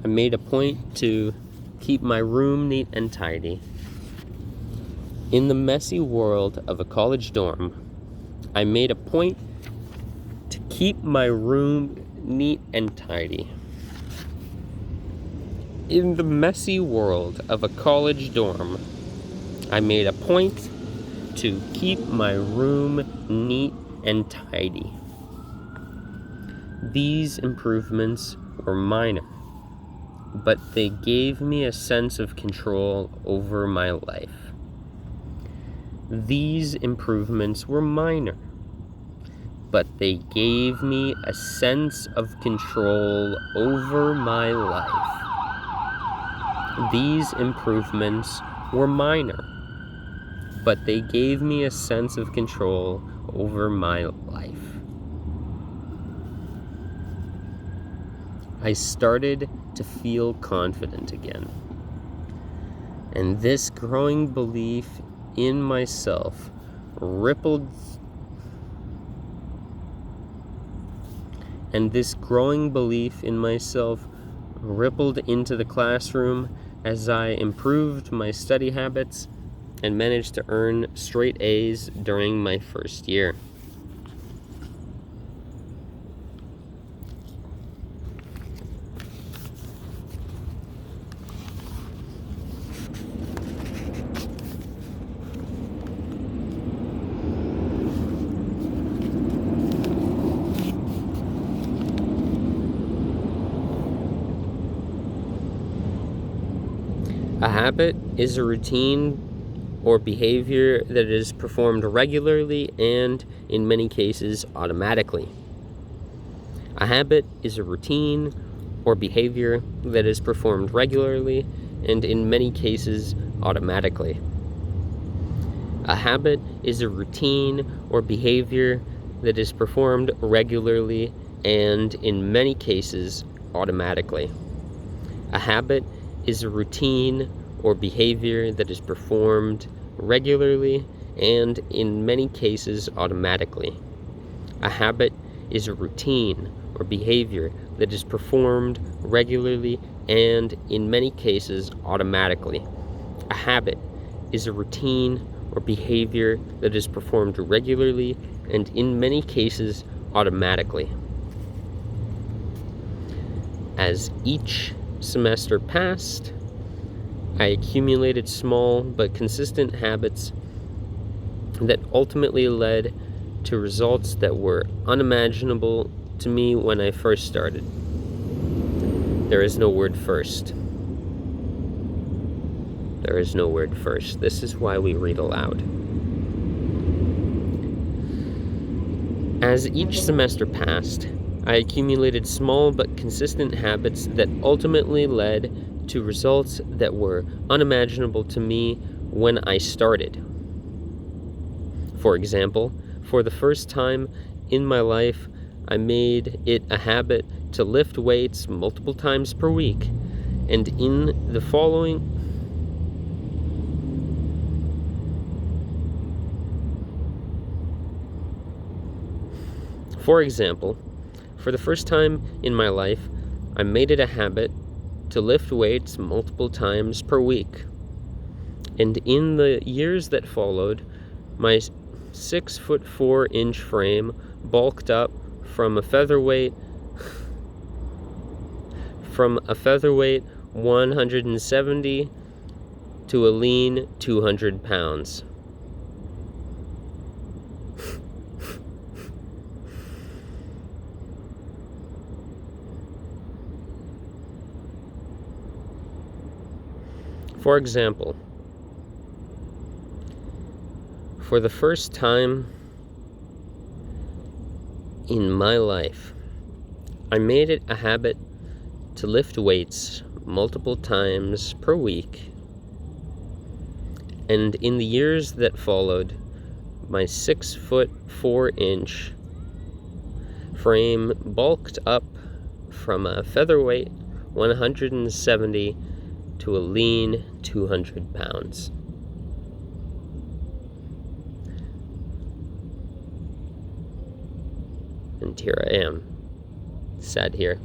I made a point to keep my room neat and tidy. In the messy world of a college dorm, I made a point to keep my room neat and tidy. In the messy world of a college dorm, I made a point to keep my room neat and tidy. These improvements were minor, but they gave me a sense of control over my life. These improvements were minor, but they gave me a sense of control over my life. These improvements were minor, but they gave me a sense of control over my life. I started to feel confident again. And this growing belief in myself rippled rippled into the classroom as I improved my study habits and managed to earn straight A's during my first year. A habit is a routine or behavior that is performed regularly and, in many cases, automatically. A habit is a routine or behavior that is performed regularly and, in many cases, automatically. A habit is a routine or behavior that is performed regularly and, in many cases, automatically. A habit is a routine or behavior that is performed regularly and, in many cases, automatically. A habit is a routine or behavior that is performed regularly and, in many cases, automatically. A habit is a routine or behavior that is performed regularly and, in many cases, automatically. As each semester passed, I accumulated small but consistent habits that ultimately led to results that were unimaginable to me when I first started. There is no word first. There is no word first. This is why we read aloud. As each semester passed, I accumulated small but consistent habits that ultimately led to results that were unimaginable to me when I started. For example, for the first time in my life, I made it a habit to lift weights multiple times per week, and in the following For example, for the first time in my life, I made it a habit to lift weights multiple times per week. And in the years that followed, my 6'4" frame bulked up from a featherweight 170 to a lean 200 pounds. For example, for the first time in my life, I made it a habit to lift weights multiple times per week. And in the years that followed, my 6'4" frame bulked up from a featherweight 170 to a lean 200 pounds. And here I am, sat here,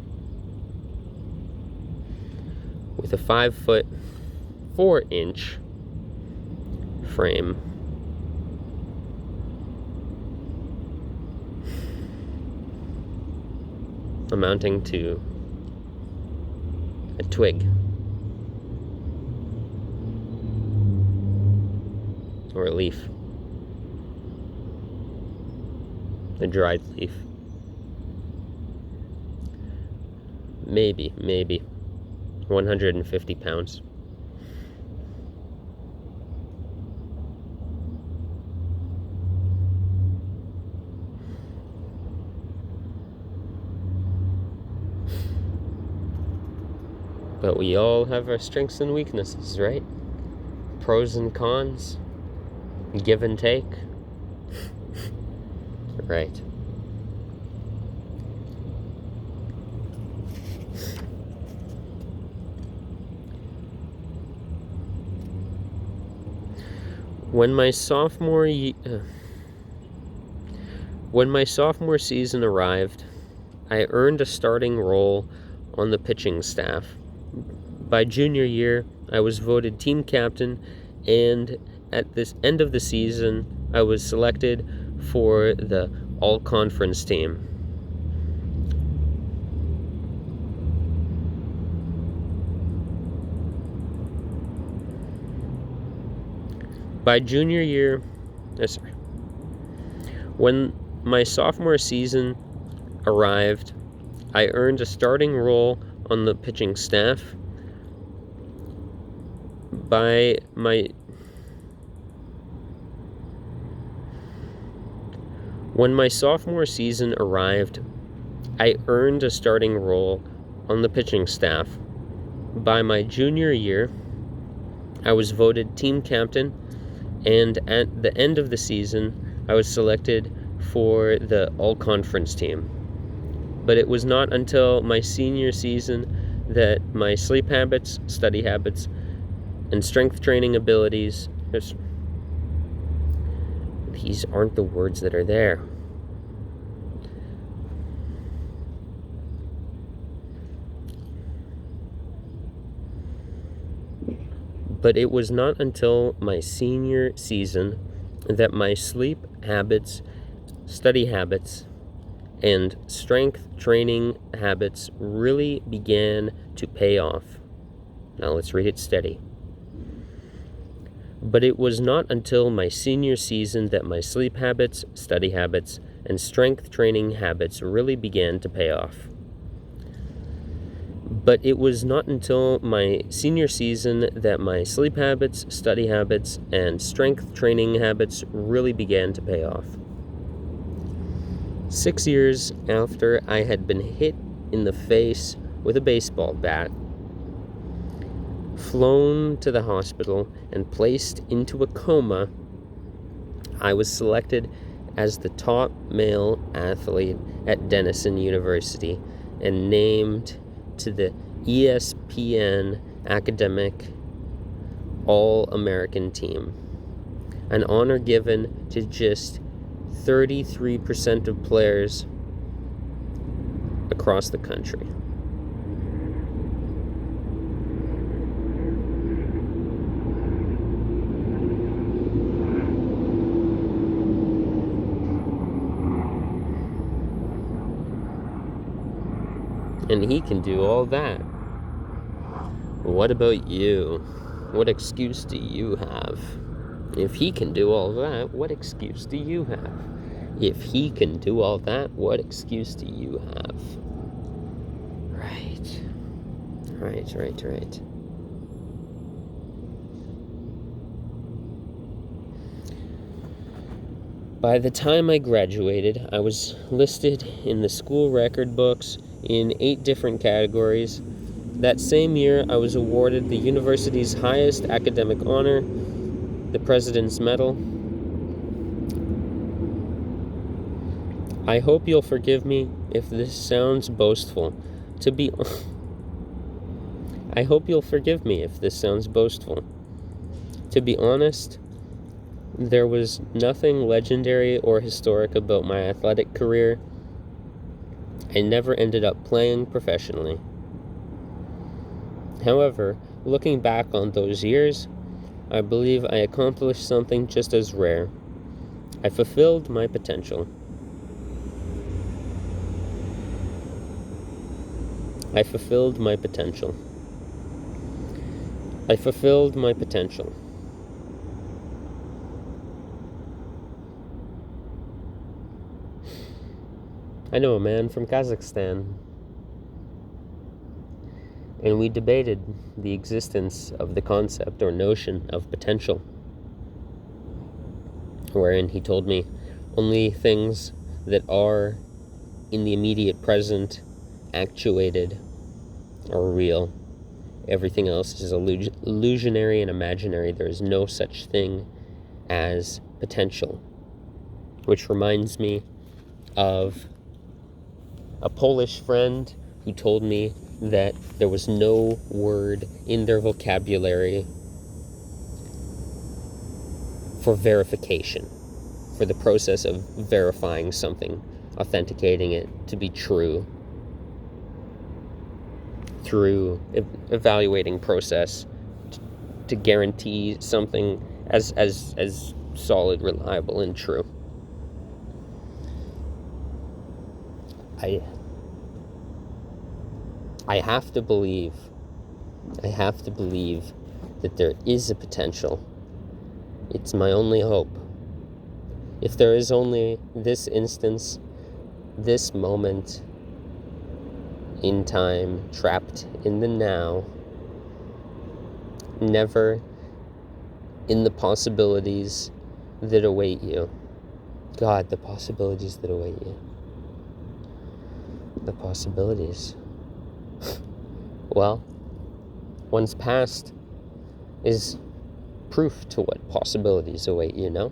with a 5'4" frame. Amounting to a twig. Or a leaf. A dried leaf. Maybe 150 pounds. But we all have our strengths and weaknesses, right? Pros and cons. Give and take. Right. When my sophomore season arrived, I earned a starting role on the pitching staff. By junior year, I was voted team captain, and at this end of the season, I was selected for the all-conference team. By junior year, when my sophomore season arrived, I earned a starting role on the pitching staff. When my sophomore season arrived, I earned a starting role on the pitching staff. By my junior year, I was voted team captain, and at the end of the season, I was selected for the all-conference team. But it was not until my senior season that my sleep habits, study habits, and strength training abilities... These aren't the words that are there. But it was not until my senior season that my sleep habits, study habits, and strength training habits really began to pay off. Now let's read it steady. But it was not until my senior season that my sleep habits, study habits, and strength training habits really began to pay off. But it was not until my senior season that my sleep habits, study habits, and strength training habits really began to pay off. 6 years after I had been hit in the face with a baseball bat, flown to the hospital, and placed into a coma, I was selected as the top male athlete at Denison University and named to the ESPN Academic All-American team, an honor given to just 33% of players across the country. And he can do all that. What about you? What excuse do you have? If he can do all that, what excuse do you have? If he can do all that, what excuse do you have? Right. By the time I graduated, I was listed in the school record books in 8 different categories. That same year, I was awarded the university's highest academic honor, the President's Medal. I hope you'll forgive me if this sounds boastful. I hope you'll forgive me if this sounds boastful. To be honest, there was nothing legendary or historic about my athletic career. I never ended up playing professionally. However, looking back on those years, I believe I accomplished something just as rare. I fulfilled my potential. I fulfilled my potential. I know a man from Kazakhstan, and we debated the existence of the concept or notion of potential, wherein he told me only things that are in the immediate present actuated are real. Everything else is illusionary and imaginary. There is no such thing as potential, which reminds me of a Polish friend who told me that there was no word in their vocabulary for verification, for the process of verifying something, authenticating it to be true. through evaluating process to guarantee something as solid, reliable, and true. I have to believe that there is a potential. It's my only hope. If there is only this instance, this moment in time, trapped in the now, never in the possibilities that await you. God, the possibilities that await you. The possibilities. Well, one's past is proof to what possibilities await you, no?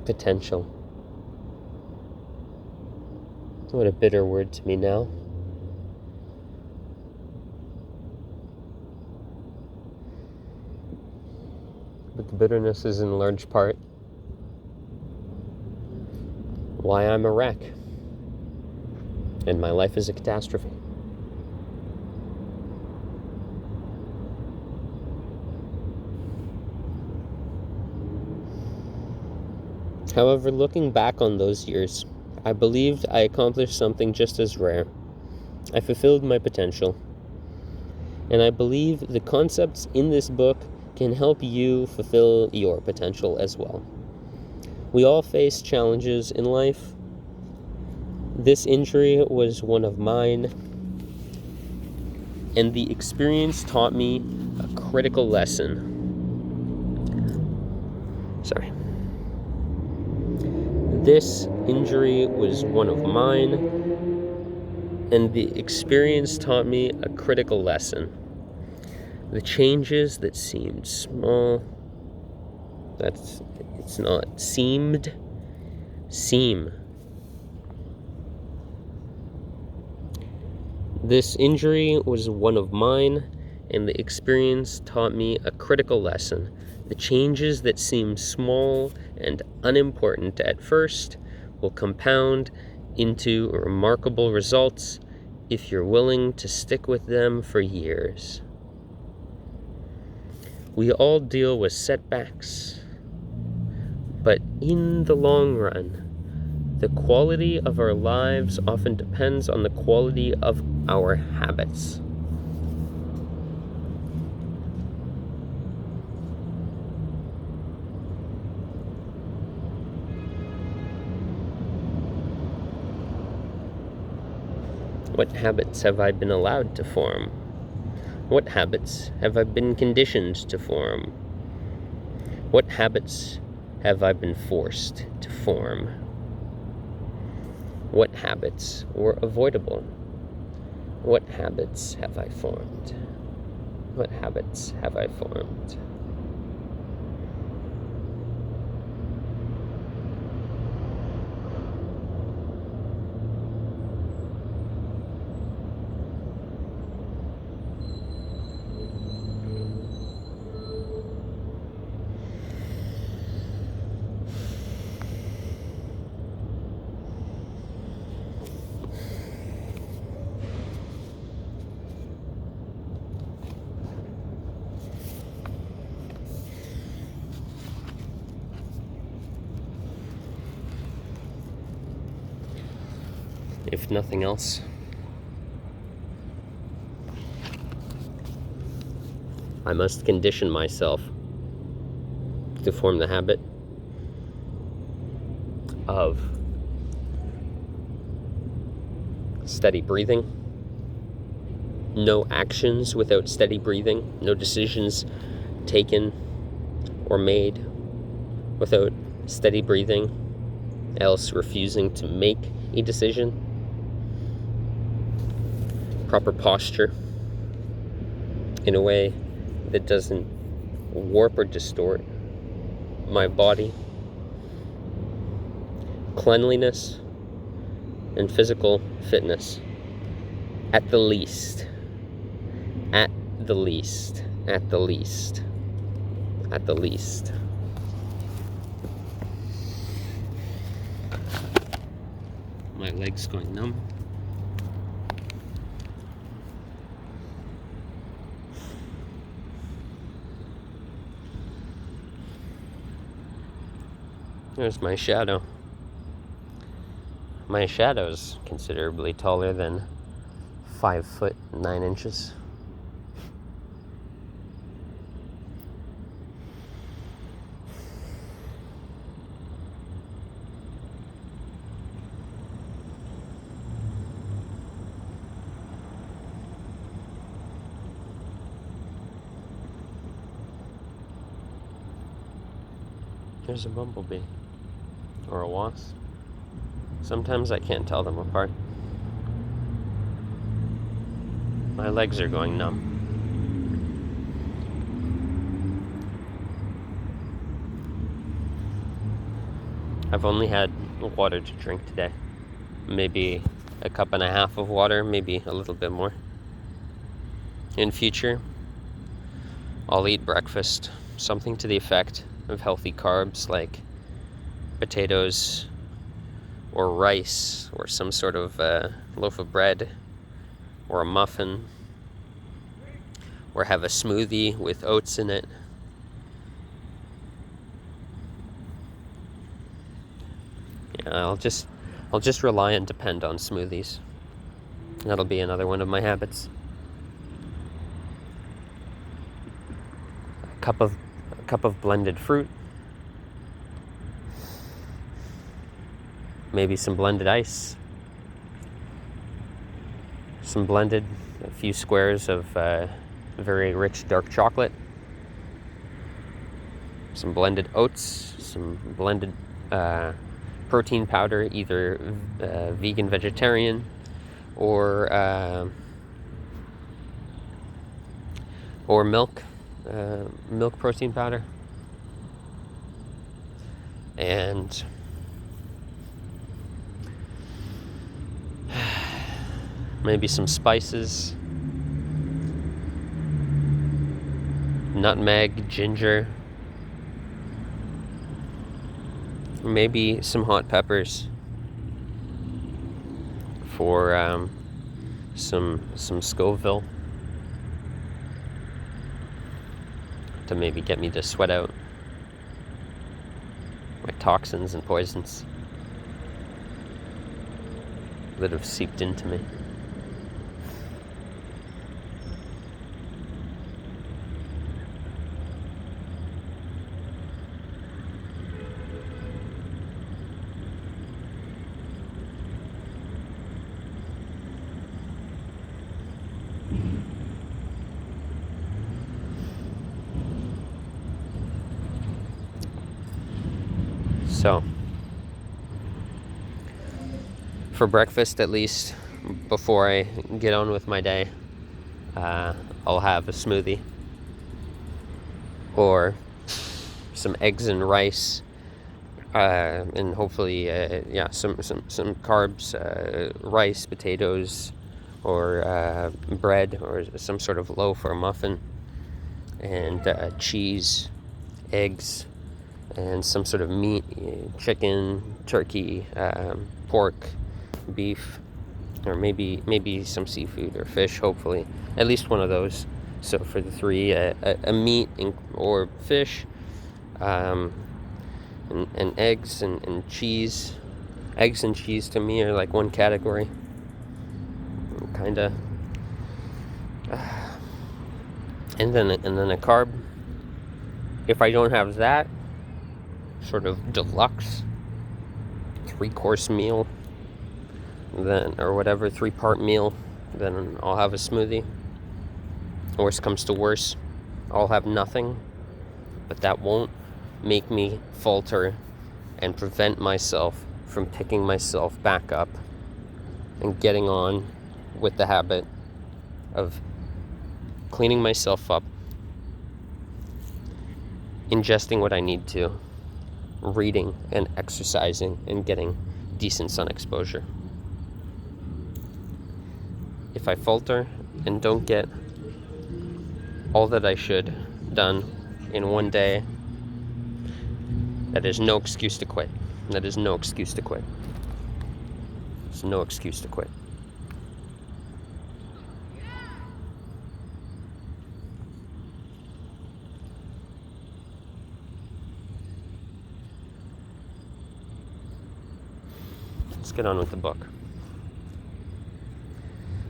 Potential. What a bitter word to me now. But the bitterness is in large part why I'm a wreck and my life is a catastrophe. However, looking back on those years, I believed I accomplished something just as rare. I fulfilled my potential. And I believe the concepts in this book can help you fulfill your potential as well. We all face challenges in life. This injury was one of mine, and the experience taught me a critical lesson. Sorry. This injury was one of mine, and the experience taught me a critical lesson. The changes that seemed small, seem. This injury was one of mine, and the experience taught me a critical lesson. The changes that seem small and unimportant at first will compound into remarkable results if you're willing to stick with them for years. We all deal with setbacks, but in the long run, the quality of our lives often depends on the quality of our habits. What habits have I been allowed to form? What habits have I been conditioned to form? What habits have I been forced to form? What habits were avoidable? What habits have I formed? What habits have I formed? If nothing else, I must condition myself to form the habit of steady breathing. No actions without steady breathing. No decisions taken or made without steady breathing, else refusing to make a decision. Proper posture in a way that doesn't warp or distort my body. Cleanliness and physical fitness. At the least. At the least. At the least. At the least. my legs going numb. There's my shadow. My shadow's considerably taller than 5 foot 9 inches. There's a bumblebee. Or a wasp. Sometimes I can't tell them apart. My legs are going numb. I've only had water to drink today. Maybe a cup and a half of water, maybe a little bit more. In future, I'll eat breakfast, something to the effect of healthy carbs like potatoes or rice or some sort of loaf of bread or a muffin, or have a smoothie with oats in it. Yeah, I'll just rely and depend on smoothies. That'll be another one of my habits. A cup of blended fruit. Maybe some blended ice. A few squares of very rich dark chocolate. Some blended oats, some blended protein powder, either vegan, vegetarian, or milk protein powder, and maybe some spices, nutmeg, ginger, maybe some hot peppers for some Scoville to maybe get me to sweat out my toxins and poisons that have seeped into me. So, for breakfast at least, before I get on with my day, I'll have a smoothie or some eggs and rice, and hopefully, some carbs, rice, potatoes, or bread, or some sort of loaf or muffin, and cheese, eggs, and some sort of meat, chicken, turkey, pork, beef, or maybe some seafood or fish, hopefully. At least one of those. So for the three, a meat or fish, and eggs and cheese. Eggs and cheese to me are like one category. Kind of. And then a carb. If I don't have that sort of deluxe 3-course meal, then, or whatever, 3-part meal, then I'll have a smoothie. Worst comes to worst, I'll have nothing, but that won't make me falter and prevent myself from picking myself back up and getting on with the habit of cleaning myself up, ingesting what I need to, reading and exercising, and getting decent sun exposure. If I falter and don't get all that I should done in one day, that is no excuse to quit. So There's no excuse to quit. Let's get on with the book.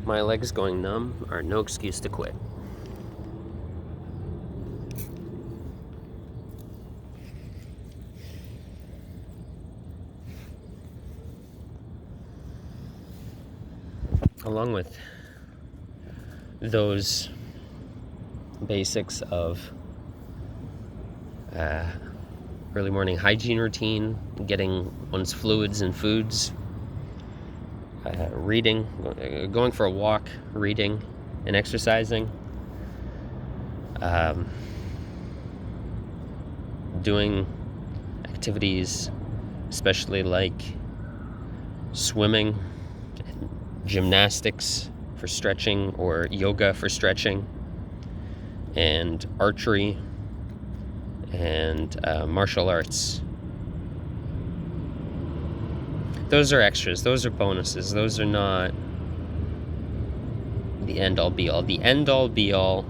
My legs going numb are no excuse to quit. Along with those basics of early morning hygiene routine, getting one's fluids and foods, reading, going for a walk, reading, and exercising, doing activities, especially like swimming, gymnastics for stretching, or yoga for stretching, and archery, and martial arts. Those are extras. Those are bonuses. Those are not the end-all be-all. The end-all be-all...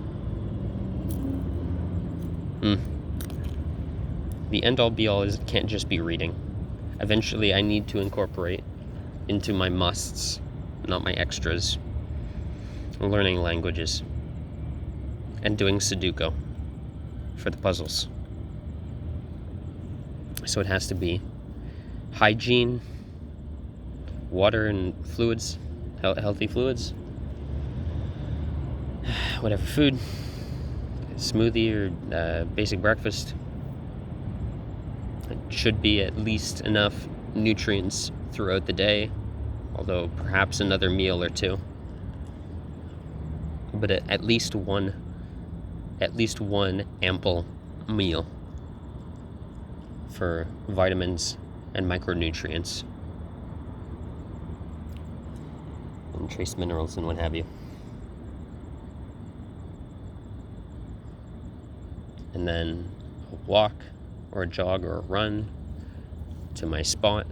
The end-all be-all can't just be reading. Eventually, I need to incorporate into my musts, not my extras, learning languages, and doing Sudoku for the puzzles. So it has to be hygiene, water and fluids, healthy fluids, whatever food, smoothie or basic breakfast. It should be at least enough nutrients throughout the day, although perhaps another meal or two. But at least one ample meal for vitamins and micronutrients and trace minerals and what have you. And then a walk or a jog or a run to my spot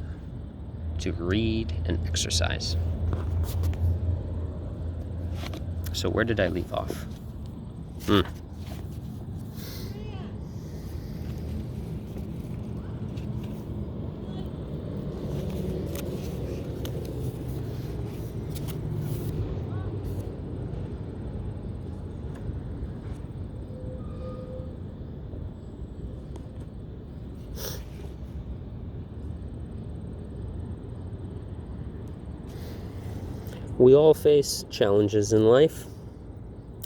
to read and exercise. So where did I leave off? We all face challenges in life.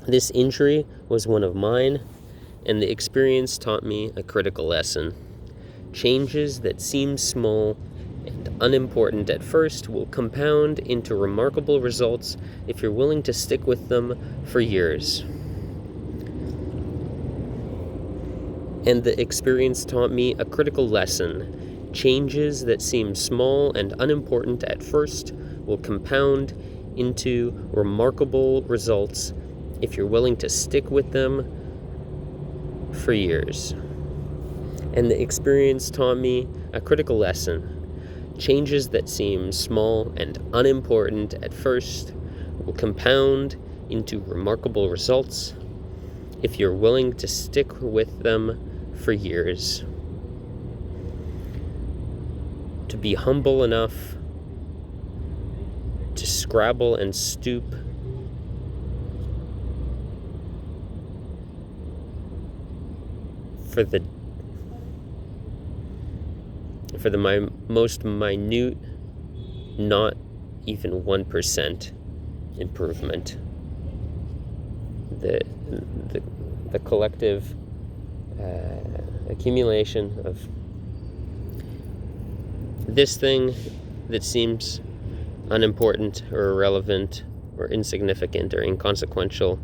This injury was one of mine, and the experience taught me a critical lesson. Changes that seem small and unimportant at first will compound into remarkable results if you're willing to stick with them for years. And the experience taught me a critical lesson. Changes that seem small and unimportant at first will compound into remarkable results if you're willing to stick with them for years. And the experience taught me a critical lesson. Changes that seem small and unimportant at first will compound into remarkable results if you're willing to stick with them for years. To be humble enough to scrabble and stoop for the most minute, not even 1% improvement. The collective accumulation of this thing that seems unimportant or irrelevant or insignificant or inconsequential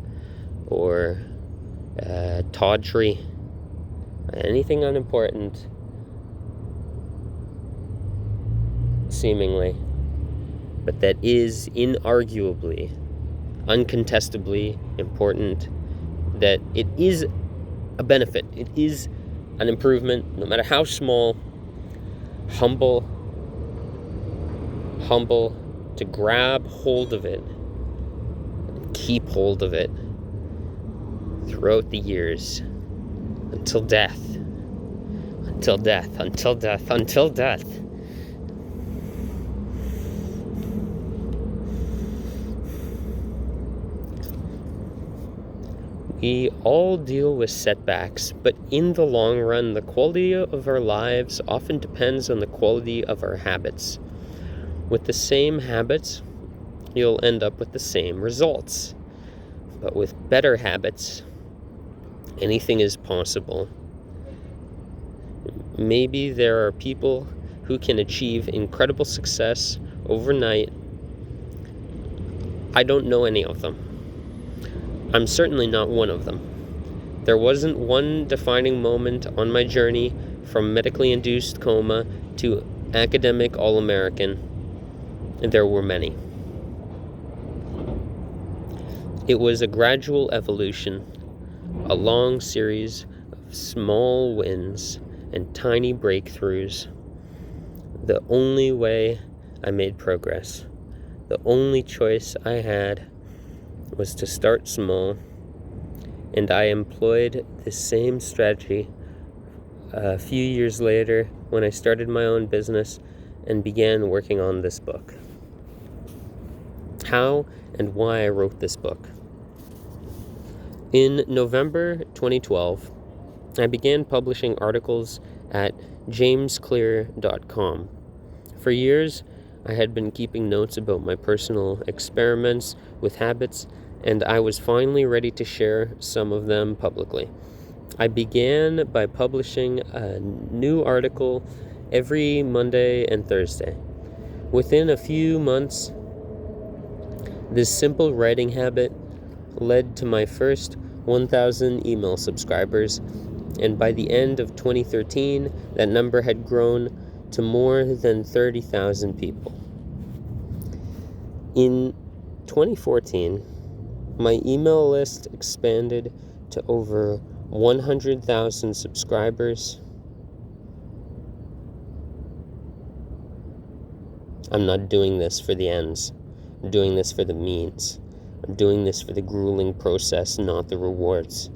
or tawdry, anything unimportant seemingly, but that is inarguably, uncontestably important, that it is a benefit, it is an improvement, no matter how small. Humble to grab hold of it and keep hold of it throughout the years until death. Until death, until death, until death. We all deal with setbacks, but in the long run, the quality of our lives often depends on the quality of our habits. With the same habits, you'll end up with the same results. But with better habits, anything is possible. Maybe there are people who can achieve incredible success overnight. I don't know any of them. I'm certainly not one of them. There wasn't one defining moment on my journey from medically induced coma to academic All-American, and there were many. It was a gradual evolution, a long series of small wins and tiny breakthroughs. The only way I made progress, the only choice I had, was to start small, and I employed the same strategy a few years later when I started my own business and began working on this book. How and why I wrote this book. In November 2012, I began publishing articles at jamesclear.com. For years, I had been keeping notes about my personal experiments with habits, and I was finally ready to share some of them publicly. I began by publishing a new article every Monday and Thursday. Within a few months, this simple writing habit led to my first 1,000 email subscribers, and by the end of 2013, that number had grown to more than 30,000 people. In 2014, my email list expanded to over 100,000 subscribers. I'm not doing this for the ends. I'm doing this for the means. I'm doing this for the grueling process, not the rewards.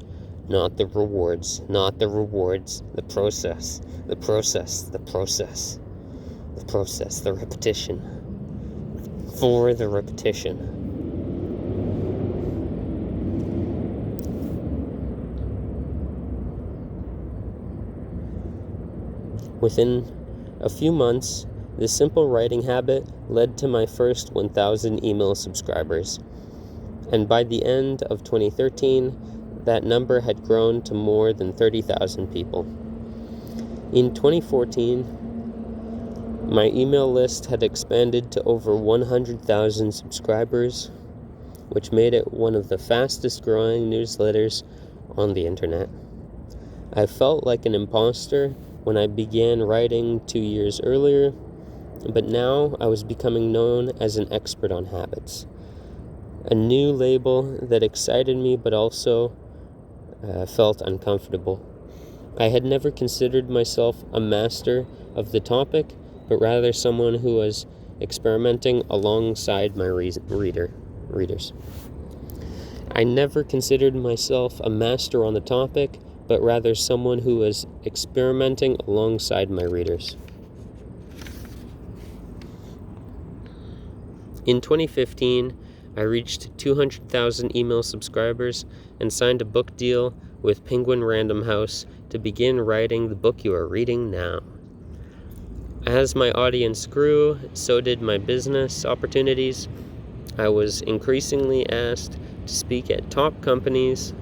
Not the rewards, not the rewards, the process, the process, the process, the process, the repetition. For the repetition. Within a few months, this simple writing habit led to my first 1,000 email subscribers. And by the end of 2013, that number had grown to more than 30,000 people. In 2014, my email list had expanded to over 100,000 subscribers, which made it one of the fastest growing newsletters on the internet. I felt like an imposter when I began writing 2 years earlier, but now I was becoming known as an expert on habits. A new label that excited me but also felt uncomfortable. I had never considered myself a master of the topic, but rather someone who was experimenting alongside my readers. I never considered myself a master on the topic, but rather someone who was experimenting alongside my readers. In 2015, I reached 200,000 email subscribers and signed a book deal with Penguin Random House to begin writing the book you are reading now. As my audience grew, so did my business opportunities. I was increasingly asked to speak at top companies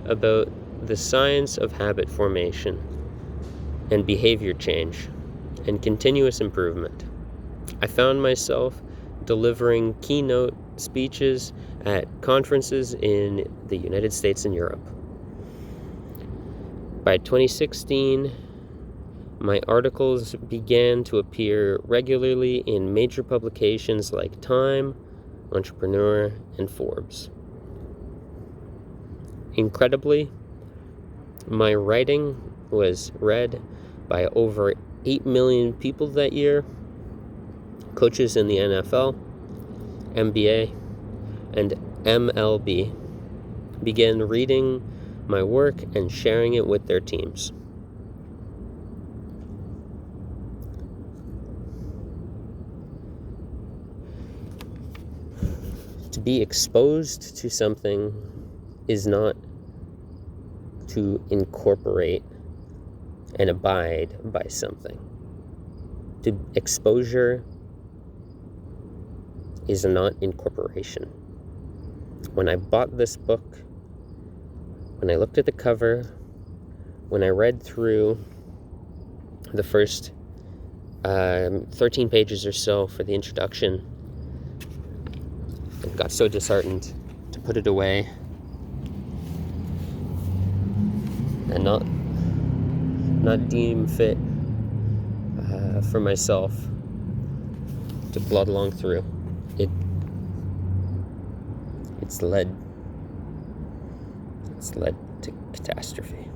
about the science of habit formation and behavior change and continuous improvement. I found myself delivering keynote speeches at conferences in the United States and Europe. By 2016, my articles began to appear regularly in major publications like Time, Entrepreneur, and Forbes. Incredibly, my writing was read by over 8 million people that year, coaches in the NFL, MBA, and MLB began reading my work and sharing it with their teams. To be exposed to something is not to incorporate and abide by something. Exposure is not incorporation. When I bought this book, when I looked at the cover, when I read through the first 13 pages or so for the introduction, I got so disheartened to put it away and not deem fit for myself to plod along through. It's led to catastrophe.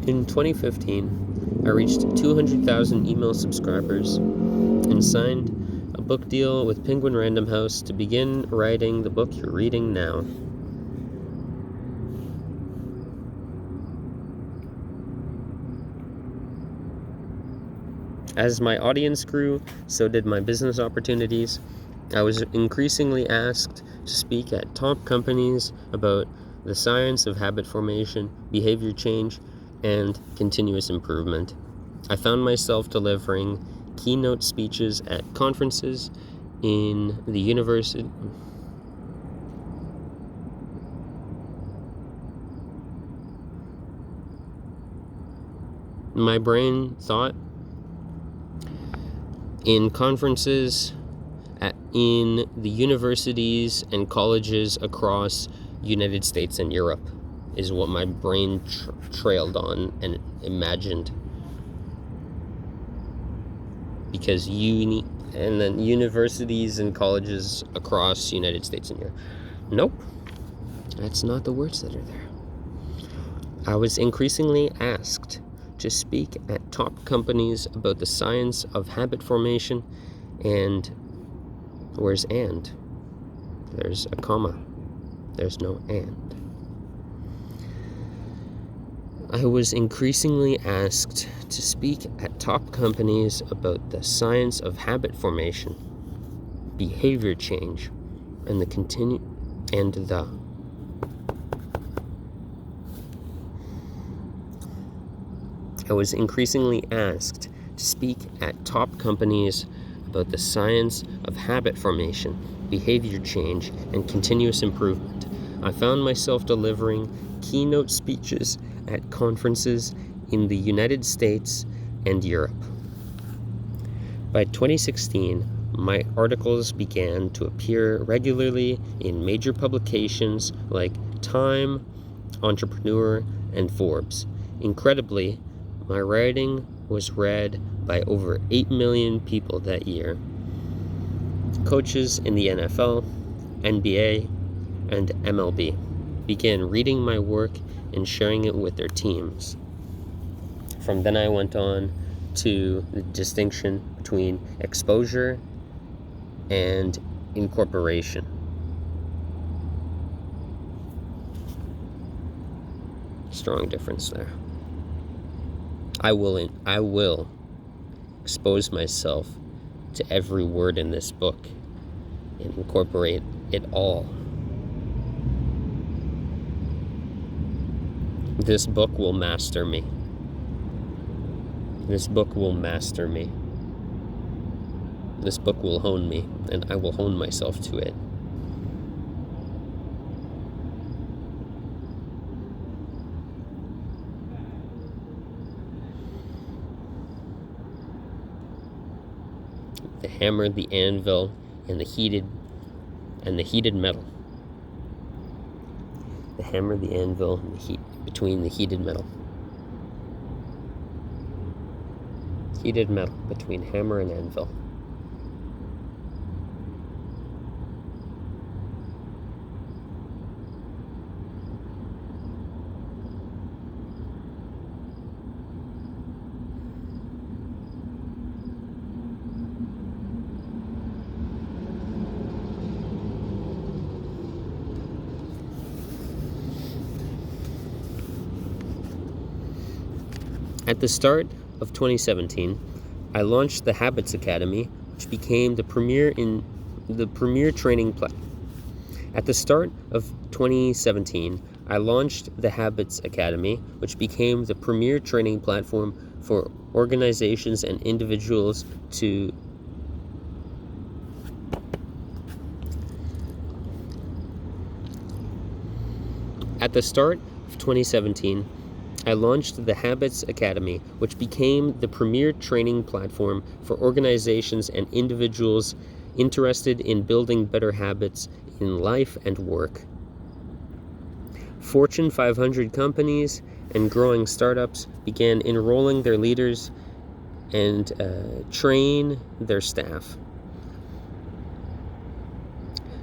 In 2015, I reached 200,000 email subscribers and signed a book deal with Penguin Random House to begin writing the book you're reading now. As my audience grew, so did my business opportunities. I was increasingly asked to speak at top companies about the science of habit formation, behavior change, and continuous improvement. I found myself delivering keynote speeches at conferences in the university. My brain thought in conferences in the universities and colleges across United States and Europe is what my brain trailed on and imagined. Because and then universities and colleges across United States and Europe. Nope, that's not the words that are there. I was increasingly asked to speak at top companies about the science of habit formation and where's and? There's a comma. There's no and. I was increasingly asked to speak at top companies about the science of habit formation, behavior change, and I was increasingly asked to speak at top companies about the science of habit formation, behavior change, and continuous improvement. I found myself delivering keynote speeches at conferences in the United States and Europe. By 2016, my articles began to appear regularly in major publications like Time, Entrepreneur, and Forbes. Incredibly, my writing was read by over 8 million people that year. Coaches in the NFL, NBA, and MLB began reading my work and sharing it with their teams. From then I went on to the distinction between exposure and incorporation. strong difference there. I will expose myself to every word in this book and incorporate it all. This book will master me. This book will master me. This book will hone me, and I will hone myself to it. The hammer, the anvil, and the heated metal. The hammer, the anvil, and the heat between the heated metal. Heated metal between hammer and anvil. At the start of 2017, I launched the Habits Academy, which became the premier training platform. At the start of 2017, I launched the Habits Academy, which became the premier training platform for organizations and individuals to At the start of 2017, I launched the Habits Academy, which became the premier training platform for organizations and individuals interested in building better habits in life and work. Fortune 500 companies and growing startups began enrolling their leaders and train their staff.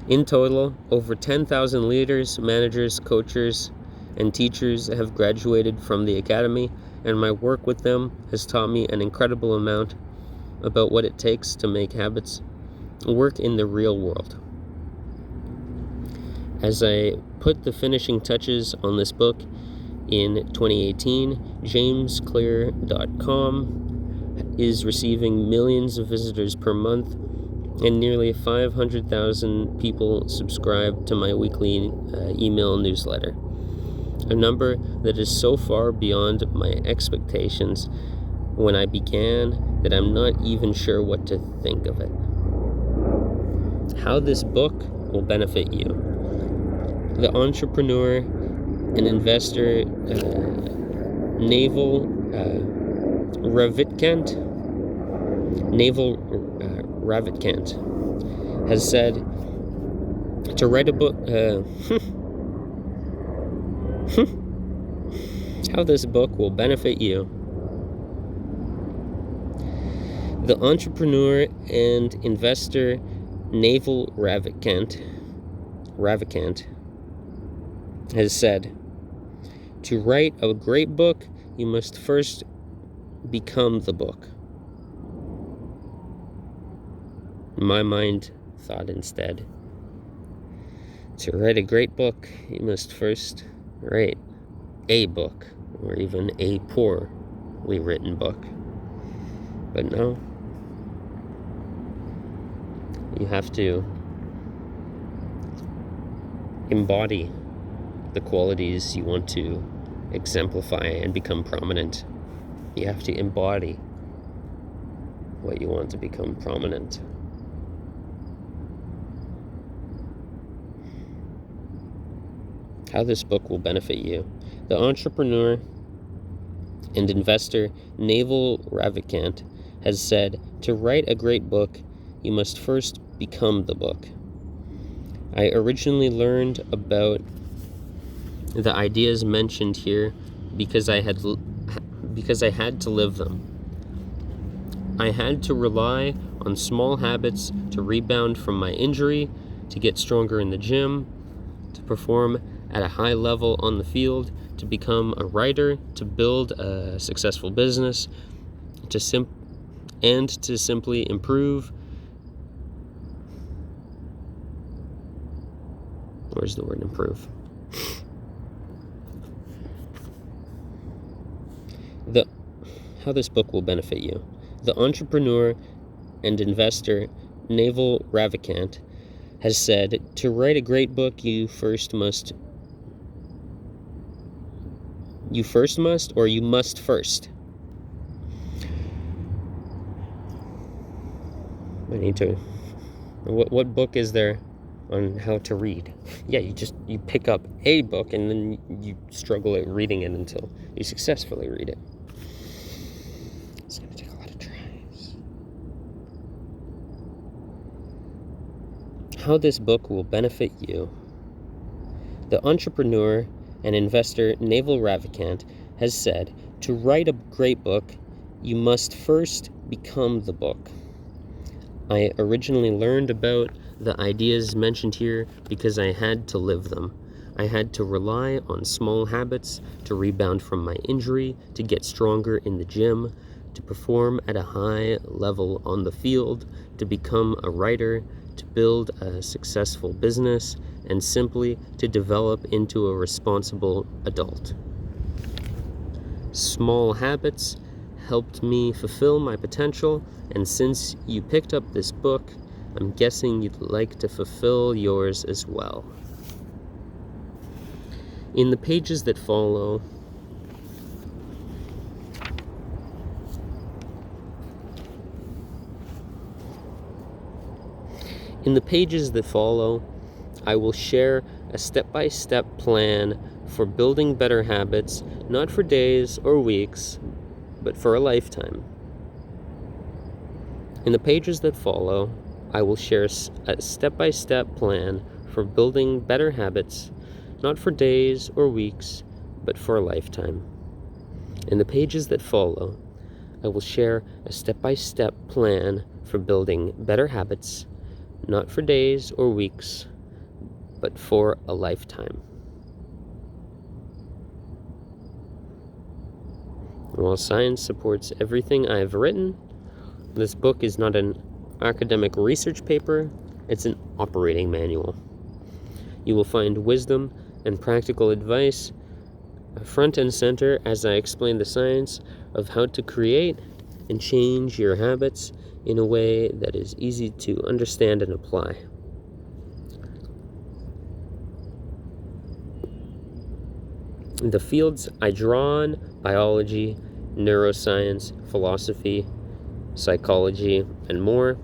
In total, over 10,000 leaders, managers, coaches, and teachers have graduated from the Academy, and my work with them has taught me an incredible amount about what it takes to make habits work in the real world. As I put the finishing touches on this book in 2018, jamesclear.com is receiving millions of visitors per month, and nearly 500,000 people subscribe to my weekly email newsletter. A number that is so far beyond my expectations when I began that I'm not even sure what to think of it. How this book will benefit you. The entrepreneur and investor Naval Ravikant has said to write a book. How this book will benefit you. The entrepreneur and investor Naval Ravikant has said, to write a great book, you must first become the book. My mind thought instead, to write a great book, you must first write a book, or even a poorly written book. But no, you have to embody the qualities you want to exemplify and become prominent. You have to embody what you want to become prominent. How this book will benefit you. The entrepreneur and investor Naval Ravikant has said, to write a great book, you must first become the book. I originally learned about the ideas mentioned here because I had to live them. I had to rely on small habits to rebound from my injury, to get stronger in the gym, to perform at a high level on the field, to become a writer, to build a successful business, to simply improve. Where's the word improve? How this book will benefit you. The entrepreneur and investor Naval Ravikant has said, to write a great book, you must first. I need to. What book is there on how to read? Yeah, you pick up a book and then you struggle at reading it until you successfully read it. It's going to take a lot of tries. How this book will benefit you. The entrepreneur and investor Naval Ravikant has said, to write a great book, you must first become the book. I originally learned about the ideas mentioned here because I had to live them. I had to rely on small habits to rebound from my injury, to get stronger in the gym, to perform at a high level on the field, to become a writer, to build a successful business, and simply to develop into a responsible adult. Small habits helped me fulfill my potential, and since you picked up this book, I'm guessing you'd like to fulfill yours as well. In the pages that follow, I will share a step-by-step plan for building better habits, not for days or weeks, but for a lifetime. In the pages that follow, I will share a step-by-step plan for building better habits, not for days or weeks, but for a lifetime. In the pages that follow, I will share a step-by-step plan for building better habits, not for days or weeks, but for a lifetime. While science supports everything I have written, this book is not an academic research paper, it's an operating manual. You will find wisdom and practical advice front and center as I explain the science of how to create and change your habits in a way that is easy to understand and apply. The fields I draw on, biology, neuroscience, philosophy, psychology, and more,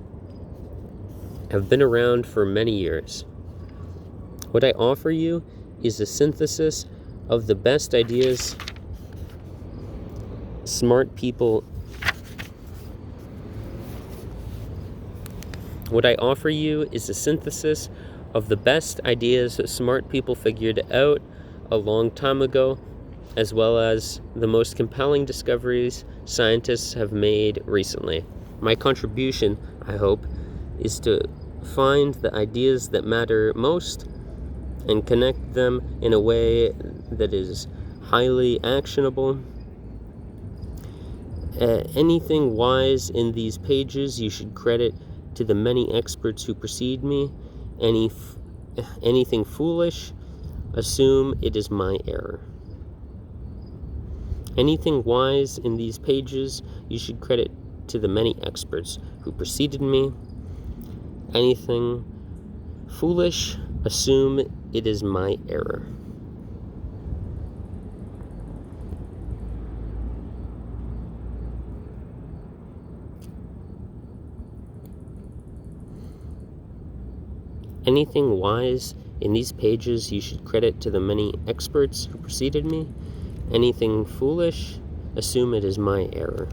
have been around for many years. What I offer you is a synthesis of the best ideas smart people figured out a long time ago, as well as the most compelling discoveries scientists have made recently. My contribution, I hope, is to find the ideas that matter most and connect them in a way that is highly actionable. Anything wise in these pages you should credit to the many experts who precede me. Anything foolish, assume it is my error. Anything wise in these pages you should credit to the many experts who preceded me. Anything foolish, assume it is my error. Anything wise in these pages you should credit to the many experts who preceded me. Anything foolish, assume it is my error.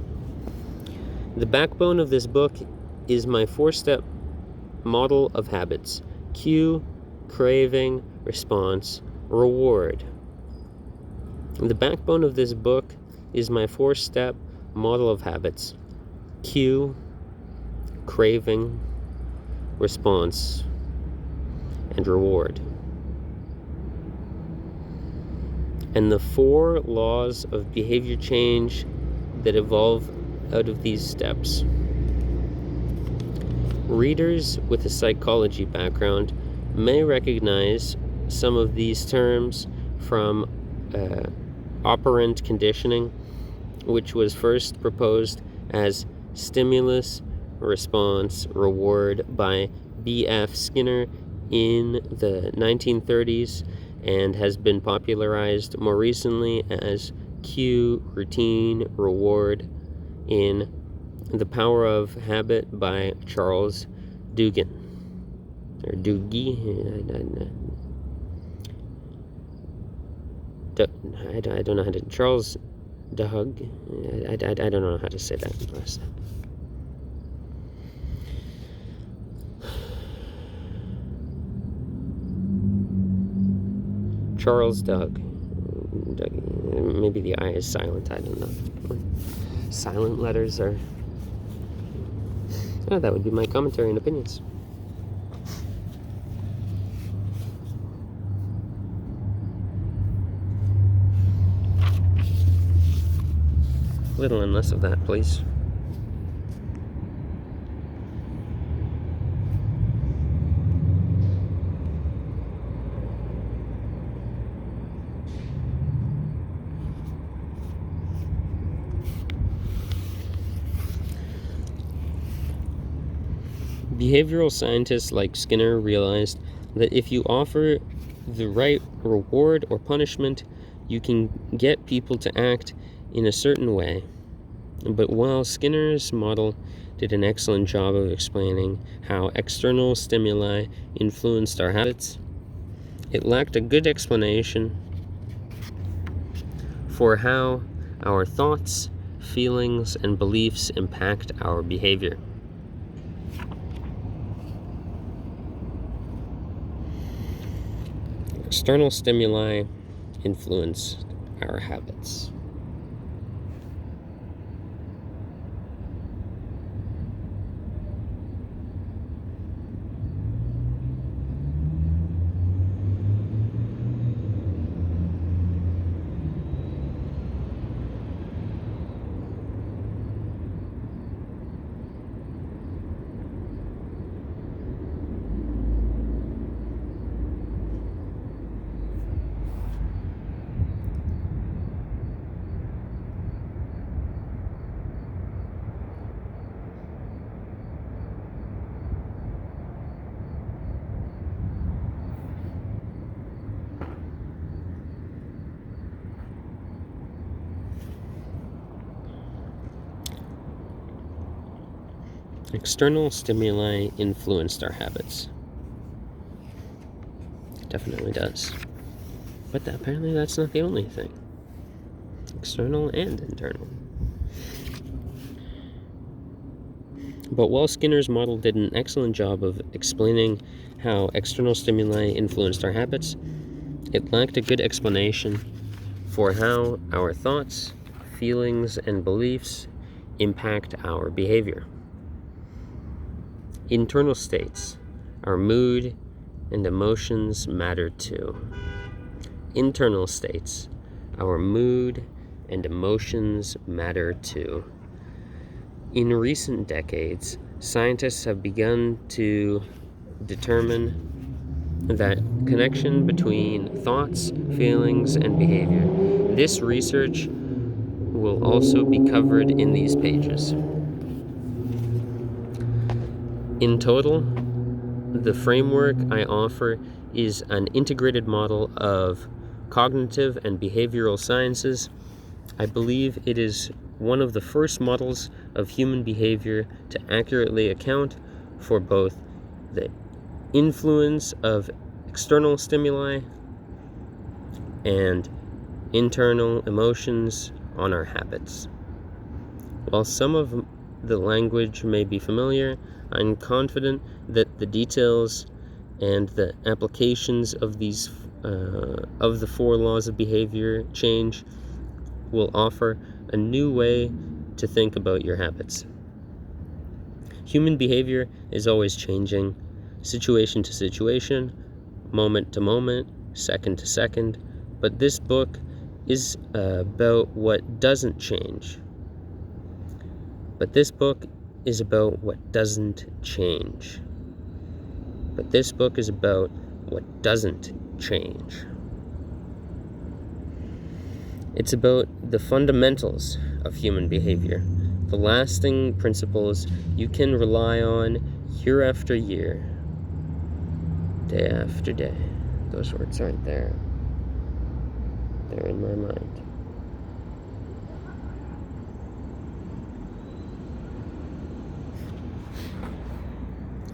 The backbone of this book is my 4-step model of habits: cue, craving, response, reward. The backbone of this book is my 4-step model of habits: cue, craving, response, and reward. And the 4 laws of behavior change that evolve out of these steps. Readers with a psychology background may recognize some of these terms from operant conditioning which was first proposed as stimulus, response, reward by B.F. Skinner in the 1930s and has been popularized more recently as cue, routine, reward in The Power of Habit by Charles Duhigg. Or Duhigg. I don't know how to... Charles Duhigg. I don't know how to say that last name. Charles Duhigg. Maybe the I is silent, I don't know. Silent letters are... Oh, that would be my commentary and opinions. Little and less of that, please. Behavioral scientists like Skinner realized that if you offer the right reward or punishment, you can get people to act in a certain way. But while Skinner's model did an excellent job of explaining how external stimuli influenced our habits, it lacked a good explanation for how our thoughts, feelings, and beliefs impact our behavior. External stimuli influence our habits. External stimuli influenced our habits. It definitely does. But apparently that's not the only thing. External and internal. But while Skinner's model did an excellent job of explaining how external stimuli influenced our habits, it lacked a good explanation for how our thoughts, feelings, and beliefs impact our behavior. Internal states, our mood and emotions matter too. Internal states, our mood and emotions matter too. In recent decades, scientists have begun to determine that connection between thoughts, feelings, and behavior. This research will also be covered in these pages. In total, the framework I offer is an integrated model of cognitive and behavioral sciences. I believe it is one of the first models of human behavior to accurately account for both the influence of external stimuli and internal emotions on our habits. While some of the language may be familiar, I'm confident that the details and the applications of these of the 4 laws of behavior change will offer a new way to think about your habits. Human behavior is always changing, situation to situation, moment to moment, second to second, but this book is about what doesn't change. But this book is about what doesn't change. But this book is about what doesn't change. It's about the fundamentals of human behavior. The lasting principles you can rely on year after year, day after day. Those words aren't there. They're in my mind.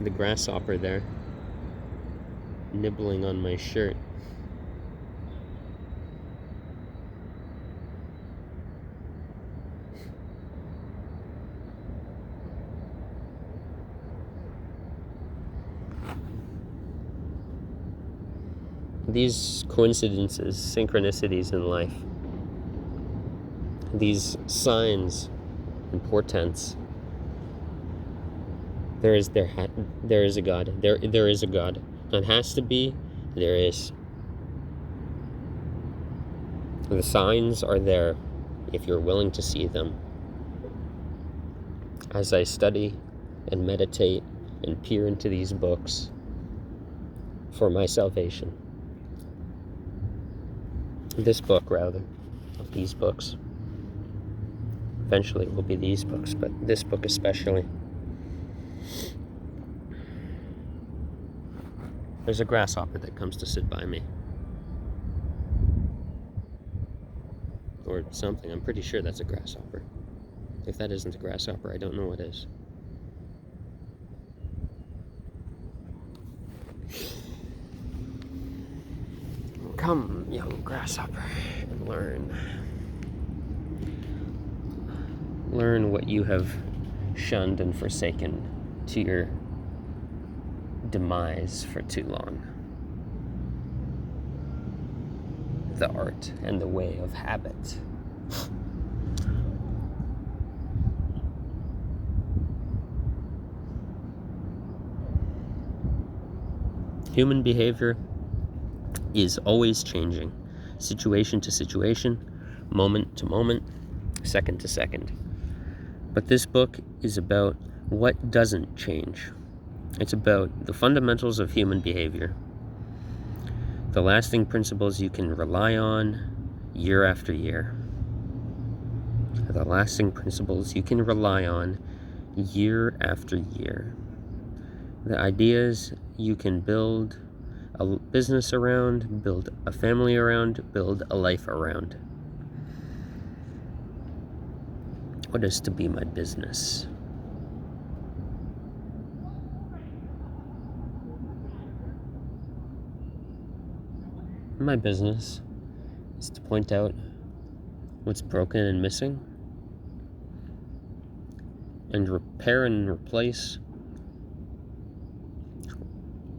The grasshopper there, nibbling on my shirt. These coincidences, synchronicities in life, these signs and portents. There is a God. There is a God. It has to be. There is. The signs are there if you're willing to see them. As I study and meditate and peer into these books for my salvation. This book, rather, of these books. Eventually it will be these books, but this book especially. There's a grasshopper that comes to sit by me. Or something. I'm pretty sure that's a grasshopper. If that isn't a grasshopper, I don't know what is. Come, young grasshopper, and learn. Learn what you have shunned and forsaken to your demise for too long. The art and the way of habit. Human behavior is always changing, situation to situation, moment to moment, second to second. But this book is about what doesn't change. It's about the fundamentals of human behavior, the lasting principles you can rely on year after year. The lasting principles you can rely on year after year. The ideas you can build a business around, build a family around, build a life around. What is to be my business? My business is to point out what's broken and missing and repair and replace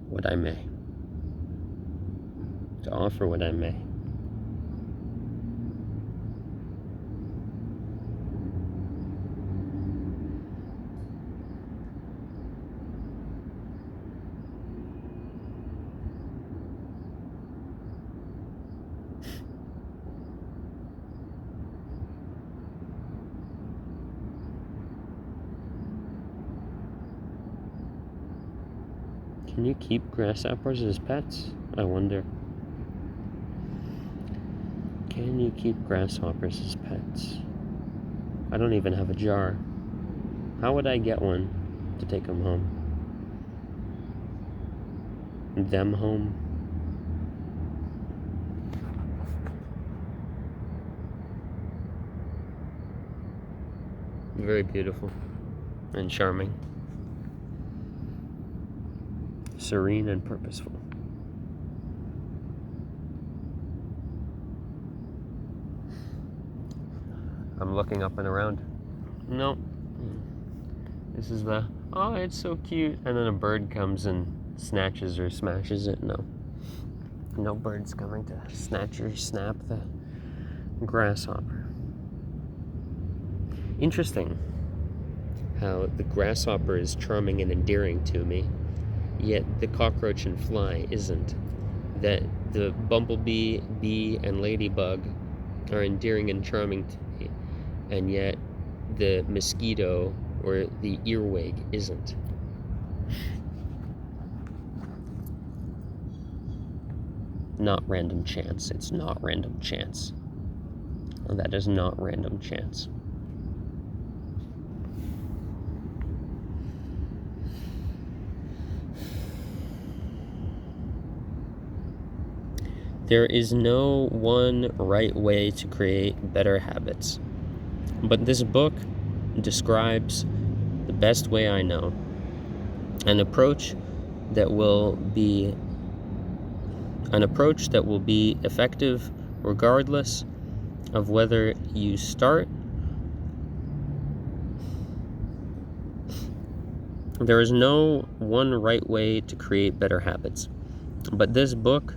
what I may. To offer what I may. Can you keep grasshoppers as pets? I wonder. Can you keep grasshoppers as pets? I don't even have a jar. How would I get one to take them home? Them home? Very beautiful and charming. Serene and purposeful. I'm looking up and around. Nope. This is the, oh, it's so cute. And then a bird comes and snatches or smashes it. No. No bird's coming to snatch or snap the grasshopper. Interesting how the grasshopper is charming and endearing to me, yet the cockroach and fly isn't. That the bumblebee, bee, and ladybug are endearing and charming to me, and yet the mosquito or the earwig isn't. Not random chance. It's not random chance. That is not random chance. There is no one right way to create better habits, but this book describes the best way I know, an approach that will be effective regardless of whether you start. There is no one right way to create better habits, but this book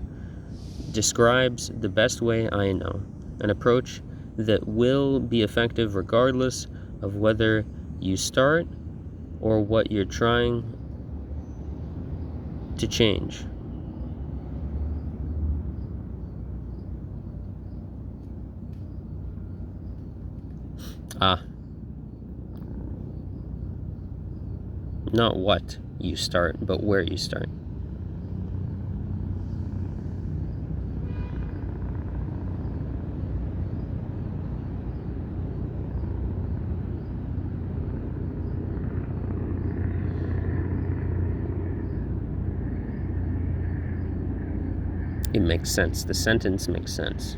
describes the best way I know, an approach that will be effective regardless of whether you start or what you're trying to change. Not what you start, but where you start. It makes sense. The sentence makes sense.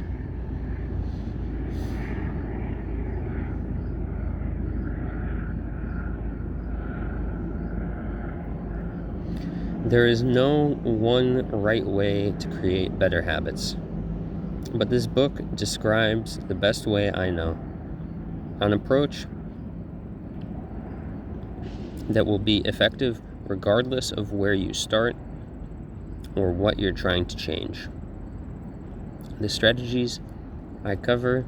There is no one right way to create better habits, but this book describes the best way I know, an approach that will be effective regardless of where you start or what you're trying to change. The strategies I cover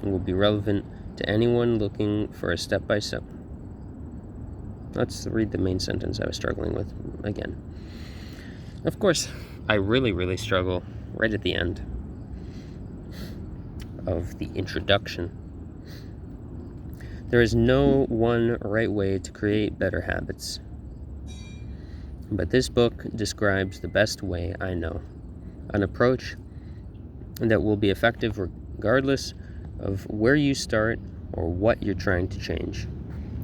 will be relevant to anyone looking for a step-by-step. Let's read the main sentence I was struggling with again. Of course, I really struggle right at the end of the introduction. There is no one right way to create better habits, but this book describes the best way I know, an approach that will be effective regardless of where you start or what you're trying to change.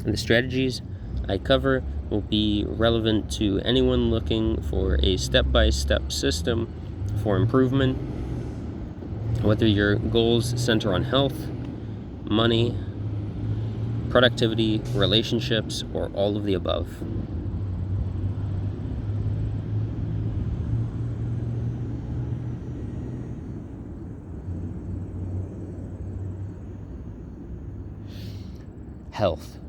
And the strategies I cover will be relevant to anyone looking for a step-by-step system for improvement, whether your goals center on health, money, productivity, relationships, or all of the above. Health.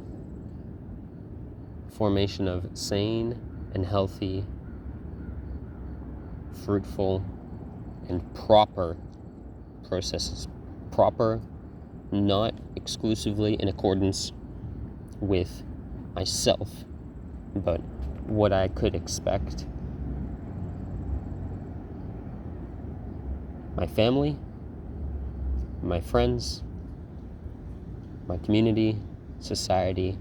Formation of sane and healthy, fruitful, and proper processes. Proper, not exclusively in accordance with myself, but what I could expect. My family, my friends, my community, society,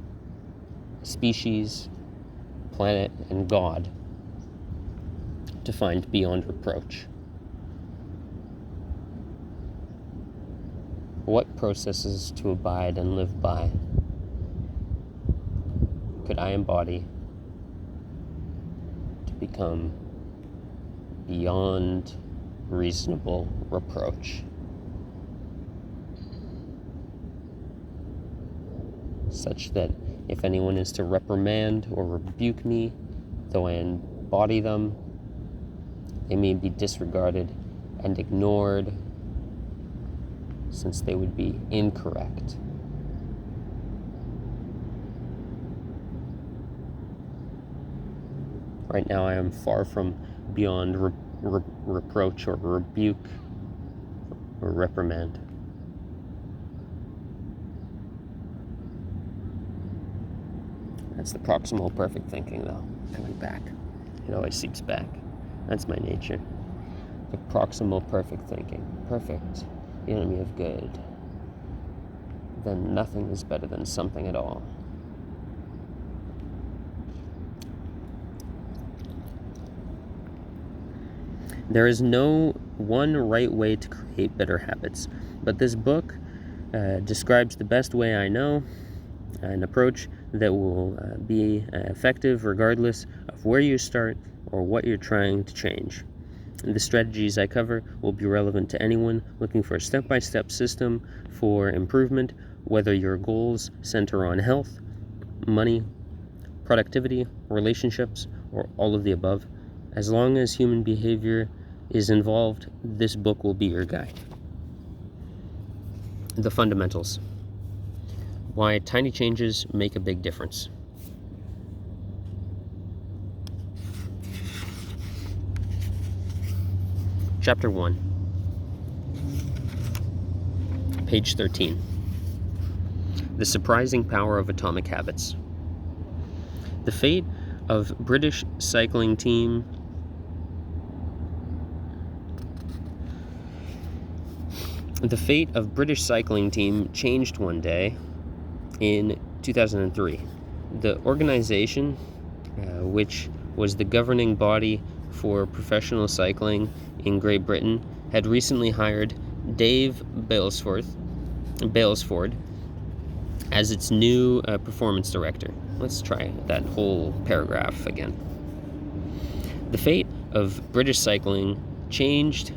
species, planet, and God to find beyond reproach. What processes to abide and live by could I embody to become beyond reasonable reproach? Such that if anyone is to reprimand or rebuke me, though I embody them, they may be disregarded and ignored, since they would be incorrect. Right now I am far from beyond reproach or rebuke or reprimand. That's the proximal perfect thinking, though. Coming back. It always seeps back. That's my nature. The proximal perfect thinking. Perfect. The enemy of good. Then nothing is better than something at all. There is no one right way to create better habits, but this book describes the best way I know, an approach that will be effective regardless of where you start or what you're trying to change. The strategies I cover will be relevant to anyone looking for a step-by-step system for improvement, whether your goals center on health, money, productivity, relationships, or all of the above. As long as human behavior is involved, this book will be your guide. The fundamentals. Why tiny changes make a big difference. Chapter 1, page 13. The surprising power of atomic habits. The fate of British cycling team changed one day in 2003. The organization, which was the governing body for professional cycling in Great Britain, had recently hired Dave Brailsford as its new performance director. Let's try that whole paragraph again. The fate of British cycling changed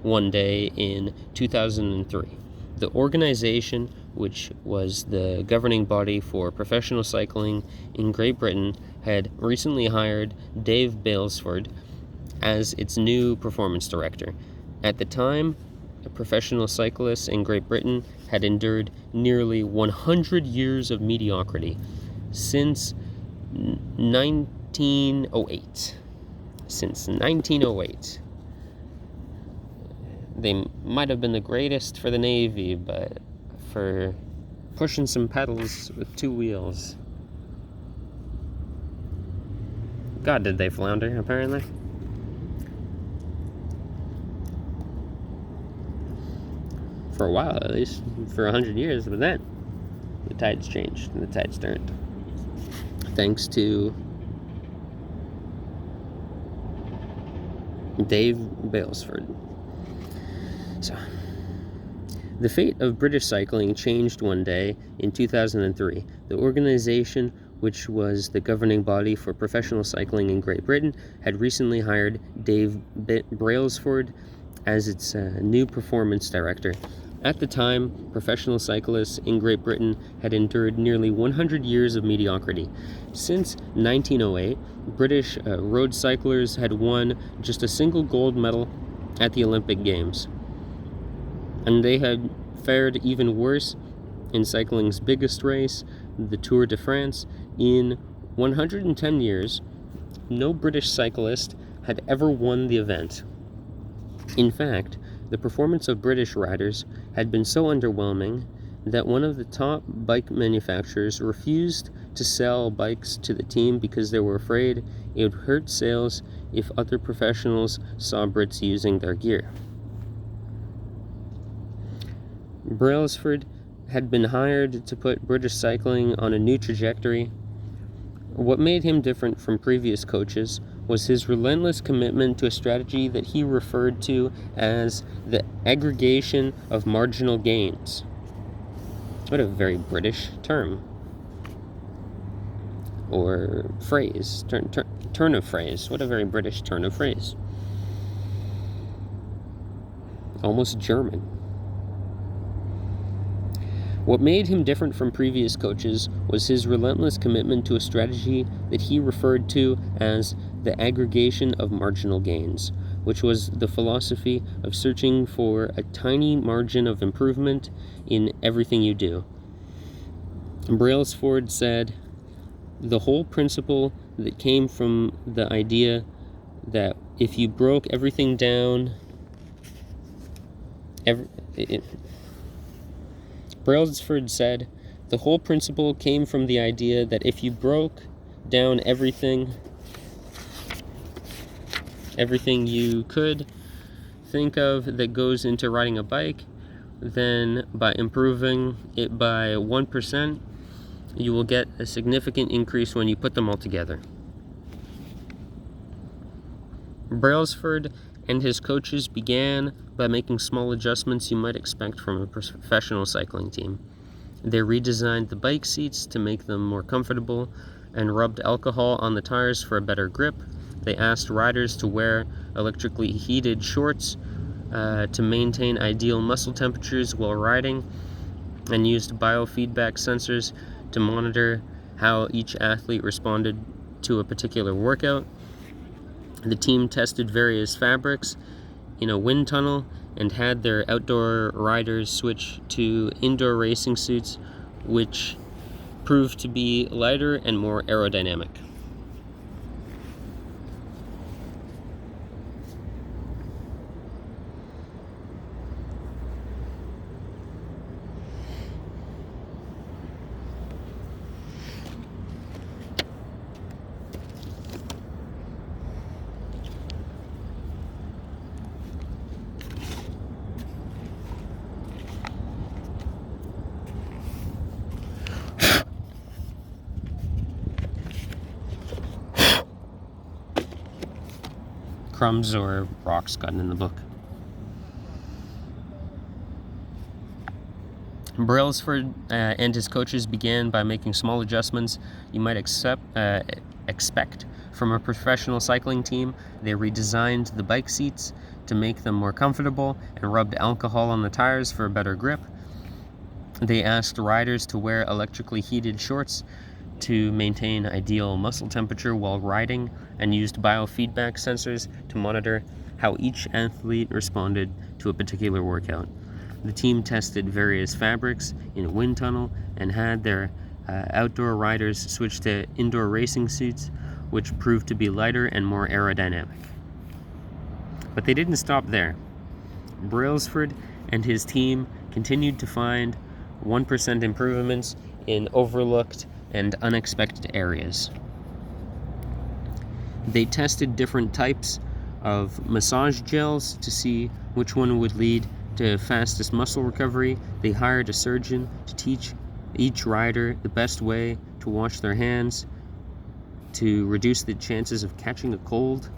one day in 2003. The organization, which was the governing body for professional cycling in Great Britain, had recently hired Dave Brailsford as its new performance director. At the time, professional cyclists in Great Britain had endured nearly 100 years of mediocrity since 1908. Since 1908. They might have been the greatest for the Navy, but for pushing some pedals with two wheels, God, did they flounder, apparently. For a while, at least. For 100 years, but then the tides changed and the tides turned. Thanks to Dave Brailsford. So, the fate of British cycling changed one day in 2003. The organization, which was the governing body for professional cycling in Great Britain, had recently hired Dave Brailsford as its new performance director. At the time, professional cyclists in Great Britain had endured nearly 100 years of mediocrity. Since 1908, British road cyclers had won just a single gold medal at the Olympic Games. And they had fared even worse in cycling's biggest race, the Tour de France. In 110 years, no British cyclist had ever won the event. In fact, the performance of British riders had been so underwhelming that one of the top bike manufacturers refused to sell bikes to the team because they were afraid it would hurt sales if other professionals saw Brits using their gear. Brailsford had been hired to put British cycling on a new trajectory. What made him different from previous coaches was his relentless commitment to a strategy that he referred to as the aggregation of marginal gains. What a very British term. Or phrase. Turn of phrase. What a very British turn of phrase. Almost German. What made him different from previous coaches was his relentless commitment to a strategy that he referred to as the aggregation of marginal gains, which was the philosophy of searching for a tiny margin of improvement in everything you do. Brailsford said, "The whole principle that came from the idea that if you broke everything down, Brailsford said, the whole principle came from the idea that if you broke down everything you could think of that goes into riding a bike, then by improving it by 1%, you will get a significant increase when you put them all together." Brailsford and his coaches began by making small adjustments you might expect from a professional cycling team. They redesigned the bike seats to make them more comfortable, and rubbed alcohol on the tires for a better grip. They asked riders to wear electrically heated shorts to maintain ideal muscle temperatures while riding, and used biofeedback sensors to monitor how each athlete responded to a particular workout. The team tested various fabrics in a wind tunnel and had their outdoor riders switch to indoor racing suits, which proved to be lighter and more aerodynamic. Crumbs or rocks gotten in the book. Brailsford and his coaches began by making small adjustments you might expect from a professional cycling team. They redesigned the bike seats to make them more comfortable and rubbed alcohol on the tires for a better grip. They asked riders to wear electrically heated shorts to maintain ideal muscle temperature while riding, and used biofeedback sensors to monitor how each athlete responded to a particular workout. The team tested various fabrics in a wind tunnel and had their outdoor riders switch to indoor racing suits, which proved to be lighter and more aerodynamic. But they didn't stop there. Brailsford and his team continued to find 1% improvements in overlooked and unexpected areas. They tested different types of massage gels to see which one would lead to fastest muscle recovery. They hired a surgeon to teach each rider the best way to wash their hands to reduce the chances of catching a cold.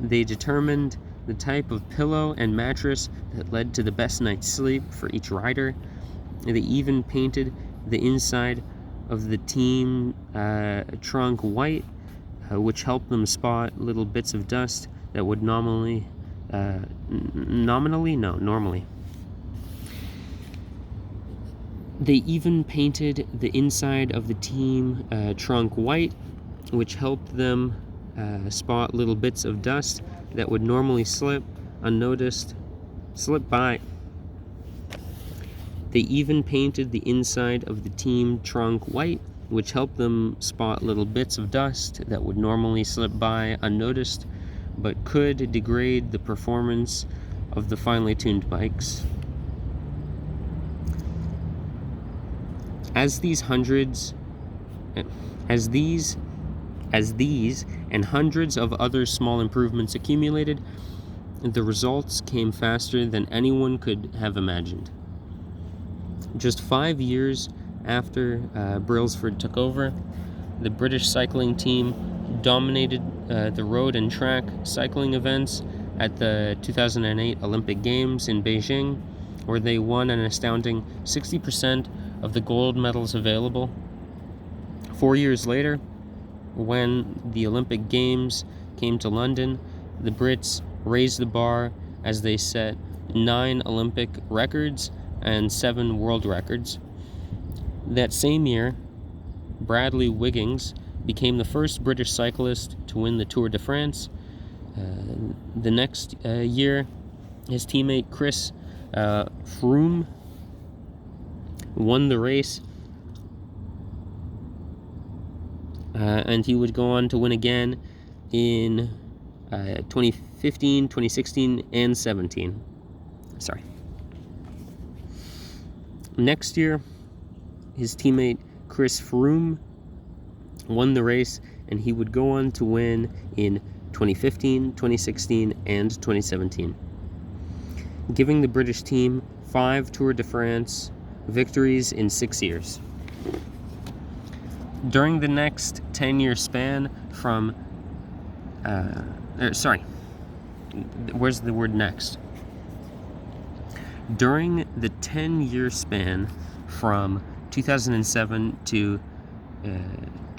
They determined the type of pillow and mattress that led to the best night's sleep for each rider. They even painted the inside of the team trunk white, which helped them spot little bits of dust that would normally. They even painted the inside of the team trunk white, which helped them spot little bits of dust that would normally slip by. They even painted the inside of the team trunk white, which helped them spot little bits of dust that would normally slip by unnoticed, but could degrade the performance of the finely tuned bikes. As these and hundreds of other small improvements accumulated, the results came faster than anyone could have imagined. Just 5 years after Brailsford took over, the British cycling team dominated the road and track cycling events at the 2008 Olympic Games in Beijing, where they won an astounding 60% of the gold medals available. 4 years later, when the Olympic Games came to London, the Brits raised the bar as they set 9 Olympic records and 7 world records. That same year, Bradley Wiggins became the first British cyclist to win the Tour de France. The next year, his teammate Chris Froome won the race, and he would go on to win again in 2015, 2016, and 17. Next year, his teammate Chris Froome won the race, and he would go on to win in 2015, 2016, and 2017, giving the British team 5 Tour de France victories in 6 years. During the next 10-year span from... where's the word next? During the 10-year span from 2007 to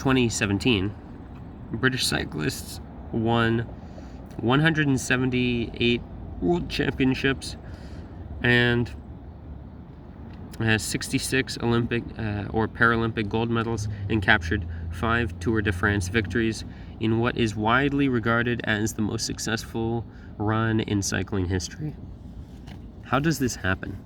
2017, British cyclists won 178 world championships and 66 Olympic or Paralympic gold medals, and captured 5 Tour de France victories in what is widely regarded as the most successful run in cycling history. How does this happen?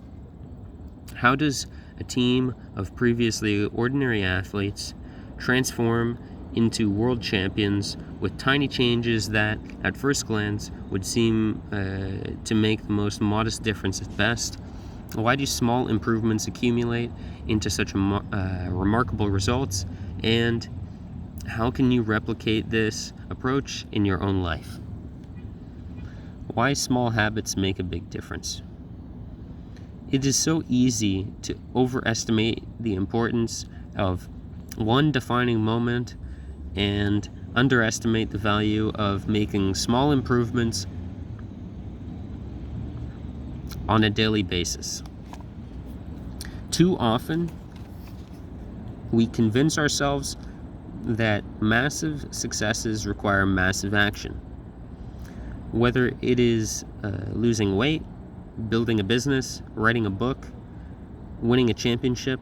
How does a team of previously ordinary athletes transform into world champions with tiny changes that, at first glance, would seem to make the most modest difference at best? Why do small improvements accumulate into such remarkable results? And how can you replicate this approach in your own life? Why small habits make a big difference? It is so easy to overestimate the importance of one defining moment and underestimate the value of making small improvements on a daily basis. Too often, we convince ourselves that massive successes require massive action. Whether it is losing weight, building a business, writing a book, winning a championship,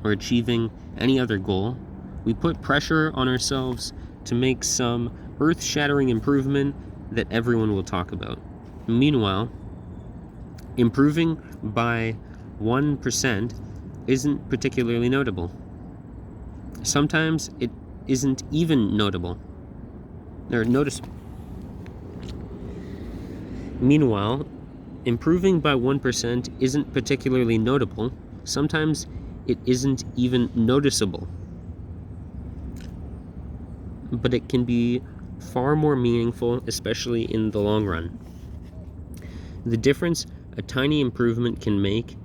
or achieving any other goal, we put pressure on ourselves to make some earth-shattering improvement that everyone will talk about. Meanwhile, improving by 1% isn't particularly notable. Sometimes it isn't even notable or noticeable. Meanwhile, improving by 1% isn't particularly notable. Sometimes it isn't even noticeable. But it can be far more meaningful, especially in the long run. The difference a tiny improvement can make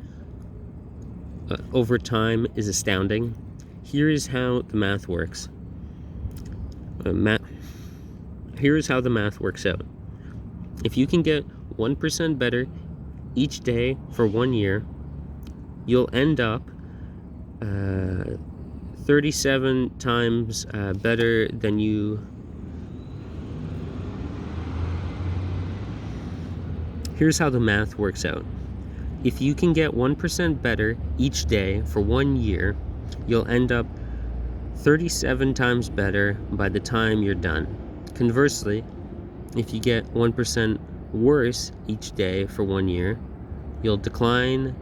over time is astounding. Here is how the math works. Here is how the math works out. If you can get 1% better each day for 1 year, you'll end up 37 times better than you. Here's how the math works out. If you can get 1% better each day for 1 year, you'll end up 37 times better by the time you're done. Conversely, if you get 1% worse each day for 1 year, you'll decline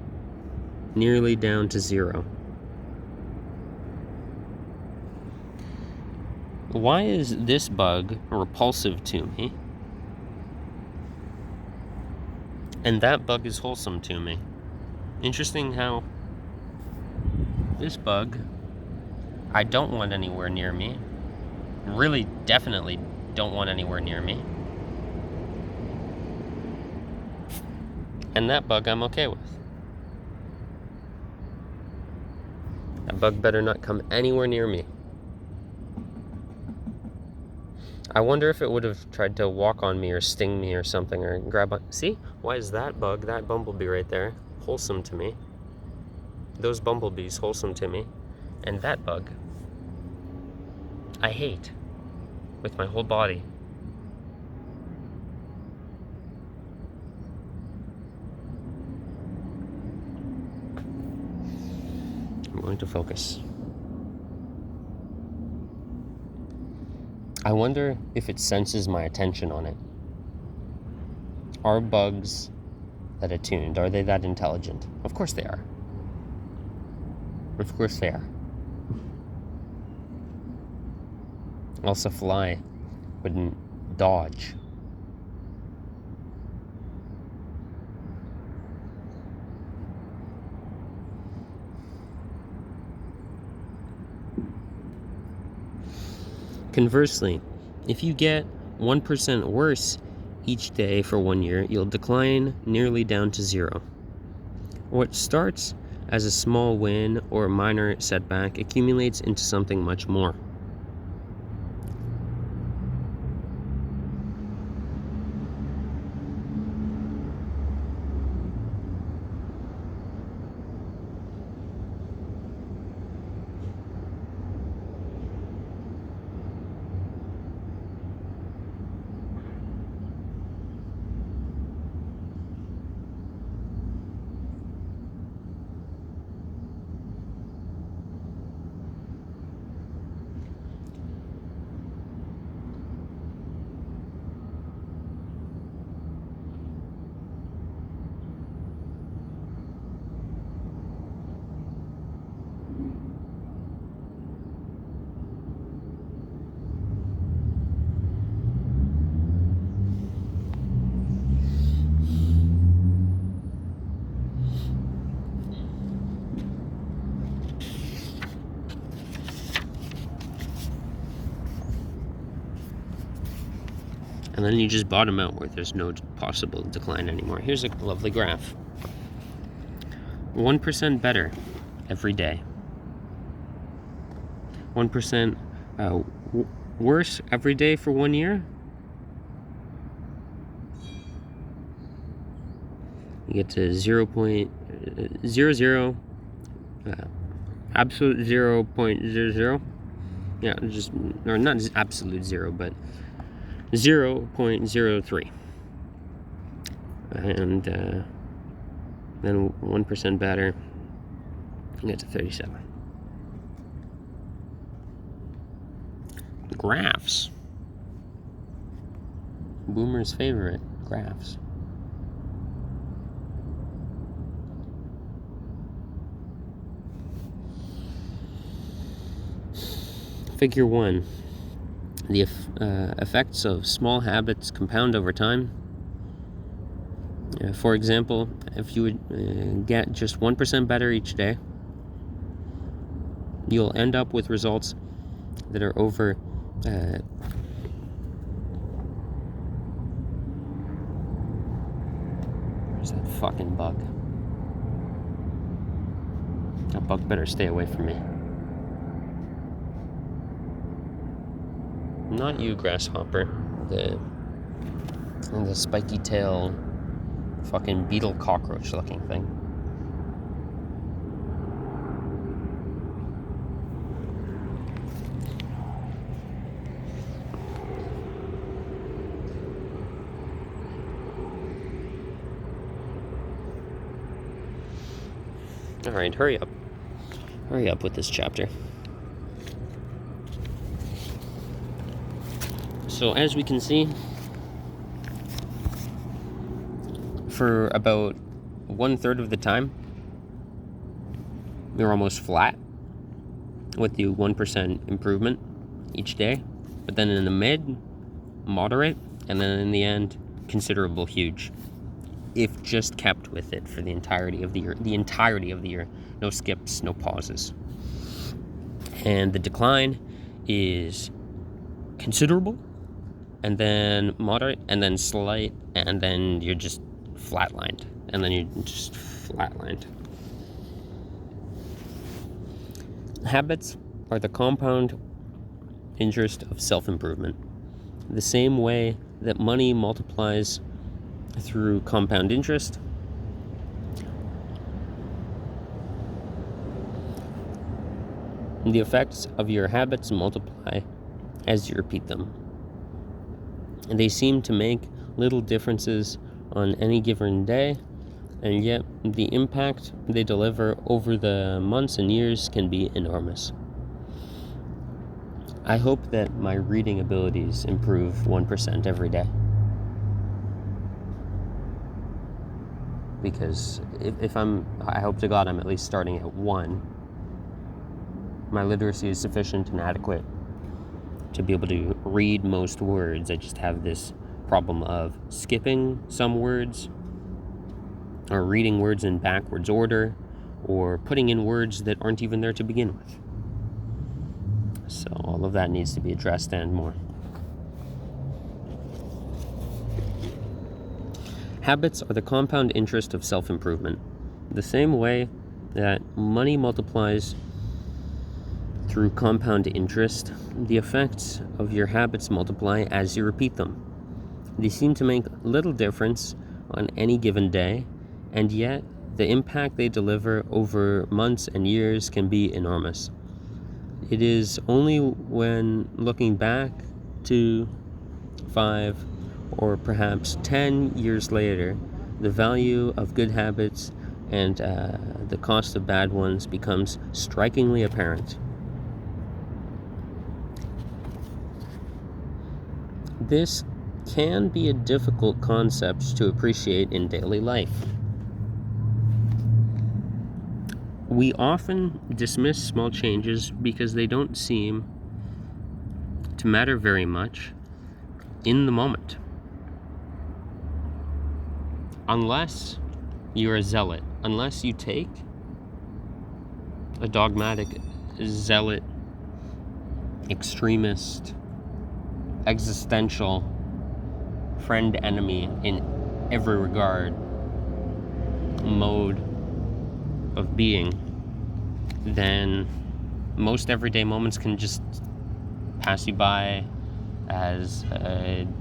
nearly down to 0. Why is this bug repulsive to me? And that bug is wholesome to me. Interesting how this bug I don't want anywhere near me. Really, definitely don't want anywhere near me. And that bug I'm okay with. That bug better not come anywhere near me. I wonder if it would have tried to walk on me or sting me or something or grab on. See? Why is that bug, that bumblebee right there, wholesome to me? Those bumblebees wholesome to me. And that bug, I hate with my whole body. I'm going to focus. I wonder if it senses my attention on it. Are bugs that attuned? Are they that intelligent? Of course they are. Of course they are. Else a fly wouldn't dodge. Conversely, if you get 1% worse each day for 1 year, you'll decline nearly down to 0. What starts as a small win or a minor setback accumulates into something much more. then you just bottom out where there's no possible decline anymore. Here's a lovely graph. 1% better every day. 1% worse every day for 1 year. You get to 0.00, absolute 0.00. Yeah, just, or not absolute 0, but 0.03. And then 1% better, you get to 37. Graphs. Boomer's favorite, graphs. Figure 1. The effects of small habits compound over time. For example, if you would get just 1% better each day, you'll end up with results that are over where's that fucking bug? That bug better stay away from me. Not you, grasshopper. The spiky tail fucking beetle cockroach looking thing. Alright, hurry up. Hurry up with this chapter. So as we can see, for about 1/3 of the time, you're almost flat with the 1% improvement each day. But then in the mid, moderate, and then in the end, considerable, huge. If just kept with it for the entirety of the year. The entirety of the year. No skips, no pauses. And the decline is considerable, and then moderate, and then slight, and then you're just flatlined. And then you're just flatlined. Habits are the compound interest of self-improvement. The same way that money multiplies through compound interest, the effects of your habits multiply as you repeat them. And they seem to make little differences on any given day, and yet the impact they deliver over the months and years can be enormous. I hope that my reading abilities improve 1% every day. Because I hope to God I'm at least starting at 1. My literacy is sufficient and adequate to be able to read most words. I just have this problem of skipping some words, or reading words in backwards order, or putting in words that aren't even there to begin with. So all of that needs to be addressed and more. Habits are the compound interest of self-improvement. The same way that money multiplies through compound interest, the effects of your habits multiply as you repeat them. They seem to make little difference on any given day, and yet the impact they deliver over months and years can be enormous. It is only when looking back to 5 or perhaps 10 years later, the value of good habits and the cost of bad ones becomes strikingly apparent. This can be a difficult concept to appreciate in daily life. We often dismiss small changes because they don't seem to matter very much in the moment. Unless you're a zealot, unless you take a dogmatic, zealot, extremist, existential friend, enemy in every regard mode of being, then most everyday moments can just pass you by as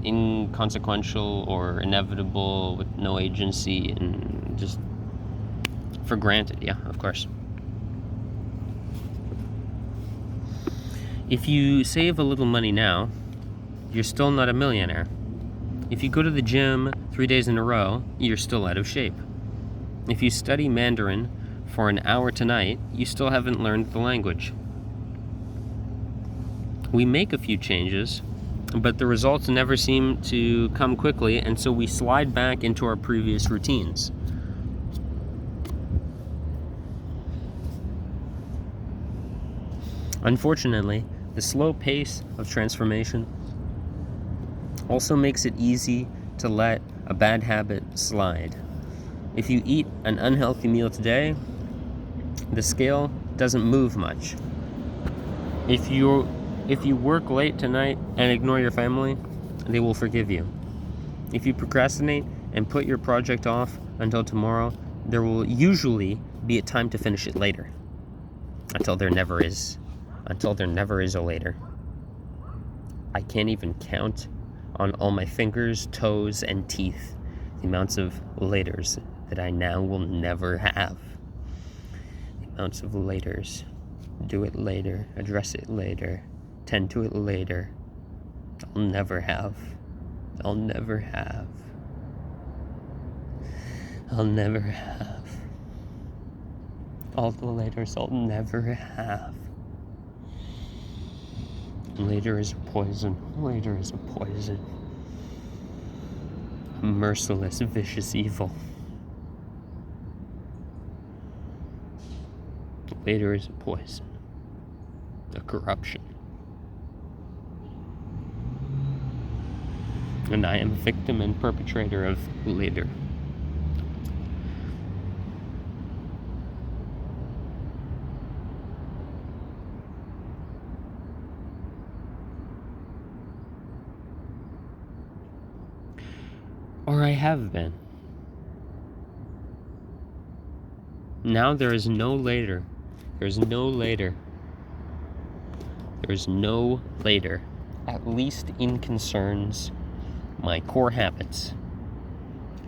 inconsequential or inevitable with no agency and just for granted. Yeah, of course. If you save a little money now, you're still not a millionaire. If you go to the gym 3 days in a row, you're still out of shape. If you study Mandarin for an hour tonight, you still haven't learned the language. We make a few changes, but the results never seem to come quickly, and so we slide back into our previous routines. Unfortunately, the slow pace of transformation also makes it easy to let a bad habit slide. If you eat an unhealthy meal today, the scale doesn't move much. If you work late tonight and ignore your family, they will forgive you. If you procrastinate and put your project off until tomorrow, there will usually be a time to finish it later. Until there never is a later. I can't even count on all my fingers, toes, and teeth the amounts of laters that I now will never have. The amounts of laters. Do it later, address it later, tend to it later. I'll never have. All the laters I'll never have. Later is poison. A merciless, vicious evil. Later is a poison. A corruption. And I am victim and perpetrator of later. Or I have been. Now there is no later. There's no later. At least in concerns my core habits.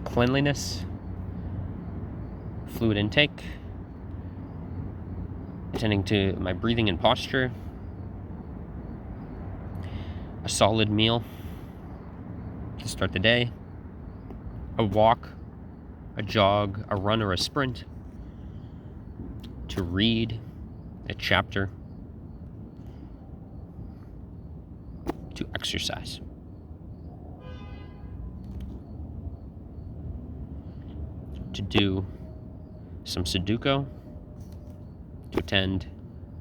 Cleanliness, fluid intake, attending to my breathing and posture, a solid meal to start the day, a walk, a jog, a run, or a sprint, to read a chapter, to exercise. To do some Sudoku, to attend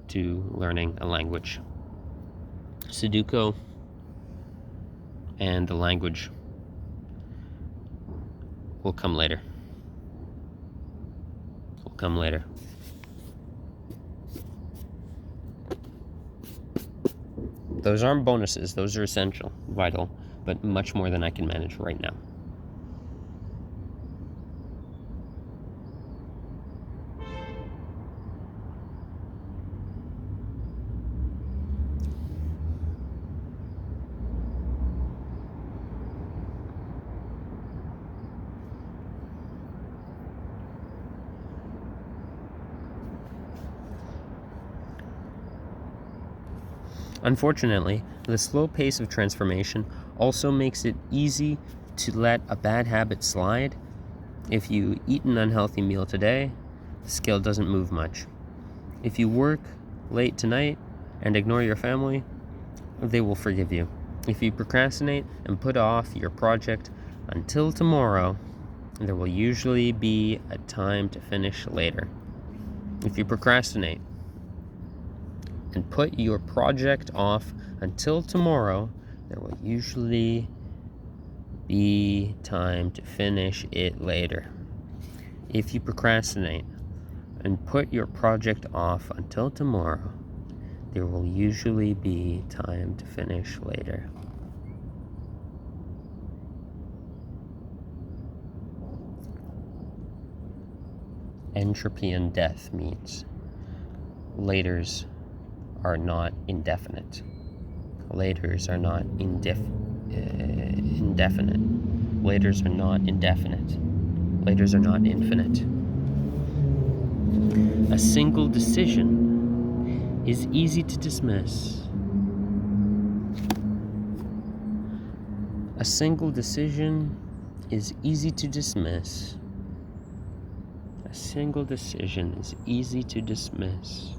to learning a language. Sudoku and the language will come later. Those aren't bonuses, those are essential, vital, but much more than I can manage right now. Unfortunately, the slow pace of transformation also makes it easy to let a bad habit slide. If you eat an unhealthy meal today, the scale doesn't move much. If you work late tonight and ignore your family, they will forgive you. If you procrastinate and put off your project until tomorrow, there will usually be a time to finish later. If you procrastinate and put your project off until tomorrow, there will usually be time to finish it later. If you procrastinate and put your project off until tomorrow, there will usually be time to finish later. entropy and death means laters are not indefinite. Laters are not indefinite. Laters are not indefinite. Laters are not infinite. A single decision is easy to dismiss. A single decision is easy to dismiss. A single decision is easy to dismiss.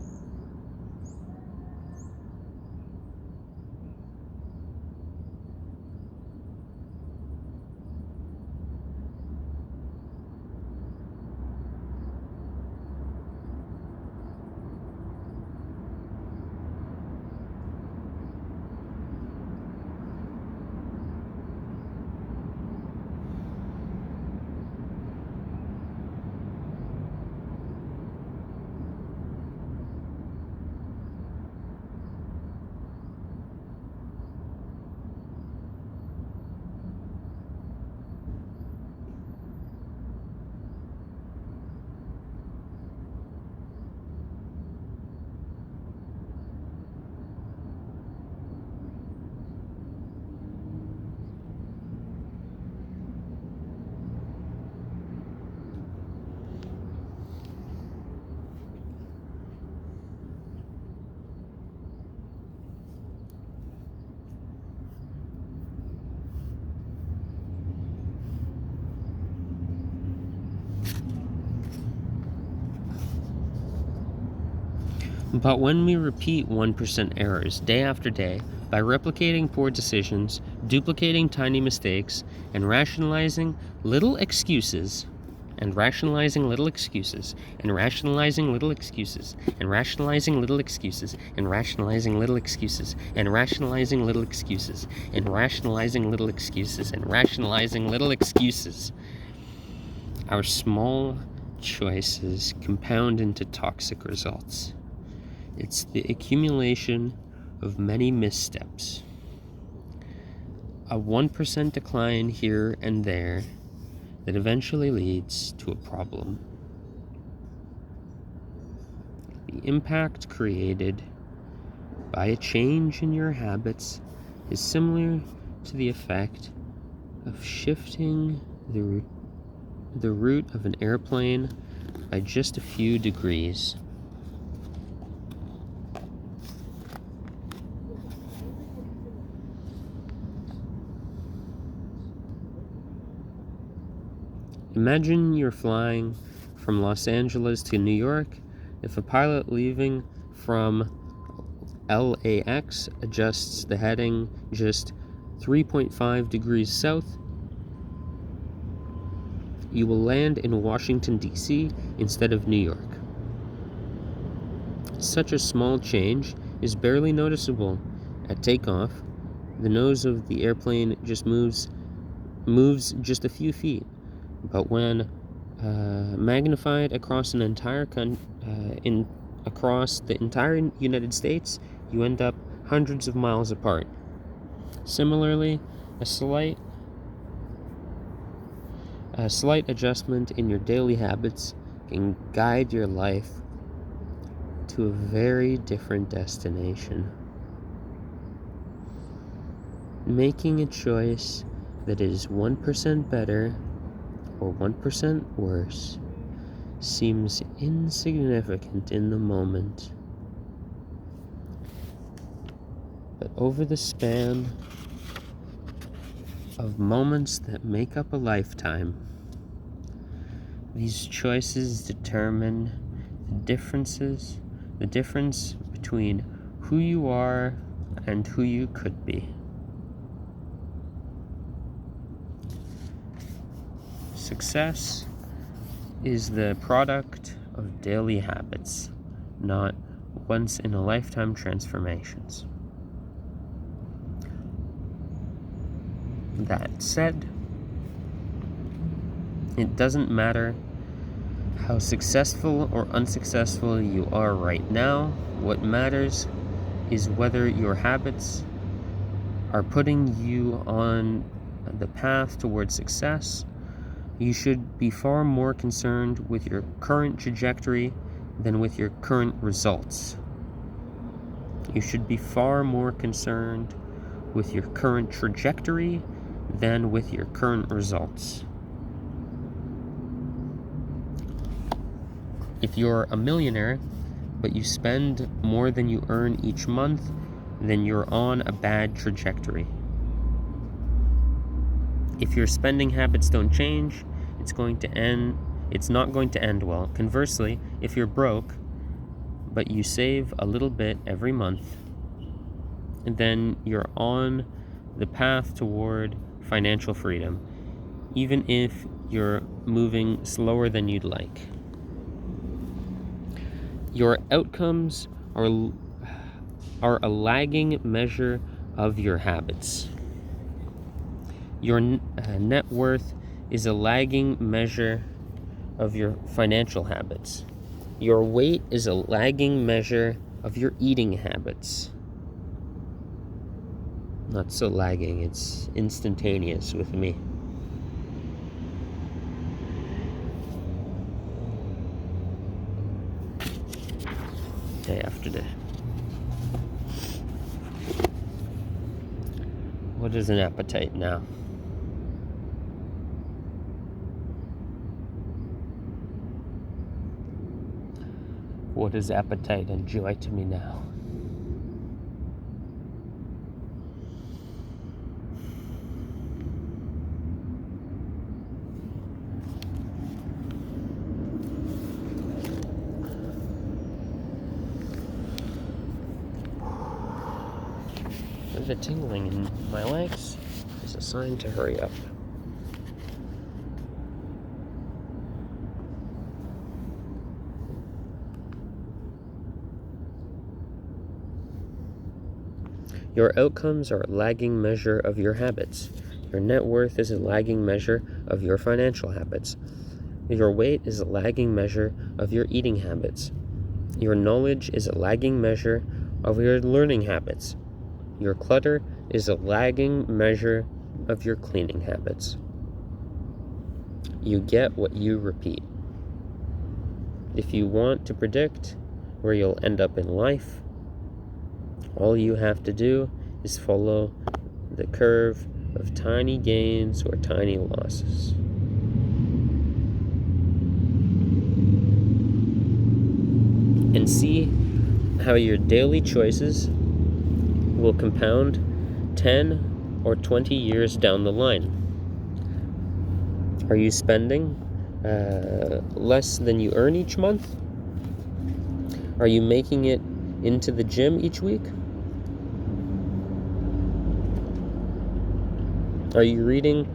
But when we repeat 1% errors day after day, by replicating poor decisions, duplicating tiny mistakes, and rationalizing little excuses, and rationalizing little excuses, and rationalizing little excuses, and rationalizing little excuses, and rationalizing little excuses, and rationalizing little excuses, and rationalizing little excuses, and rationalizing little excuses, our small choices compound into toxic results. It's the accumulation of many missteps. A 1% decline here and there that eventually leads to a problem. The impact created by a change in your habits is similar to the effect of shifting the route of an airplane by just a few degrees. Imagine you're flying from Los Angeles to New York. If a pilot leaving from LAX adjusts the heading just 3.5 degrees south, you will land in Washington, D.C. instead of New York. Such a small change is barely noticeable. At takeoff, the nose of the airplane just moves just a few feet. But when magnified across across the entire United States, you end up hundreds of miles apart. Similarly, a slight adjustment in your daily habits can guide your life to a very different destination. Making a choice that is 1% better or 1% worse seems insignificant in the moment. But over the span of moments that make up a lifetime, these choices determine the difference between who you are and who you could be. Success is the product of daily habits, not once-in-a-lifetime transformations. That said, it doesn't matter how successful or unsuccessful you are right now. What matters is whether your habits are putting you on the path towards success You should be far more concerned with your current trajectory than with your current results. You should be far more concerned with your current trajectory than with your current results. If you're a millionaire, but you spend more than you earn each month, then you're on a bad trajectory. If your spending habits don't change, it's not going to end well. Conversely, if you're broke, but you save a little bit every month, then you're on the path toward financial freedom, even if you're moving slower than you'd like. Your outcomes are a lagging measure of your habits. Your net worth is a lagging measure of your financial habits. Your weight is a lagging measure of your eating habits. Not so lagging, it's instantaneous with me. Day after day. What is an appetite now? What is appetite and joy to me now? The tingling in my legs is a sign to hurry up. Your outcomes are a lagging measure of your habits. Your net worth is a lagging measure of your financial habits. Your weight is a lagging measure of your eating habits. Your knowledge is a lagging measure of your learning habits. Your clutter is a lagging measure of your cleaning habits. You get what you repeat. If you want to predict where you'll end up in life, all you have to do is follow the curve of tiny gains or tiny losses. And see how your daily choices will compound 10 or 20 years down the line. Are you spending less than you earn each month? Are you making it into the gym each week? Are you reading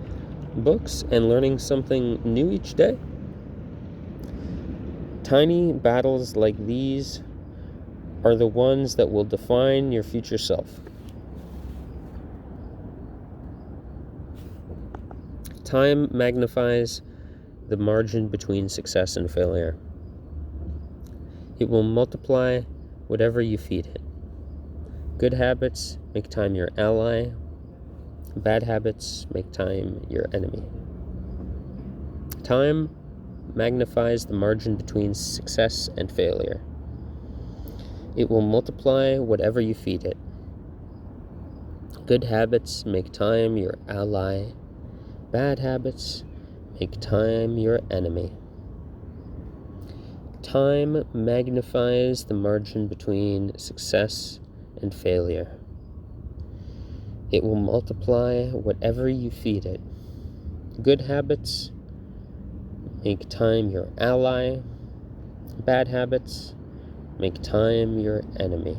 books and learning something new each day? Tiny battles like these are the ones that will define your future self. Time magnifies the margin between success and failure. It will multiply whatever you feed it. Good habits make time your ally. Bad habits make time your enemy. Time magnifies the margin between success and failure. It will multiply whatever you feed it. Good habits make time your ally. Bad habits make time your enemy. Time magnifies the margin between success and failure. It will multiply whatever you feed it. Good habits make time your ally. Bad habits make time your enemy.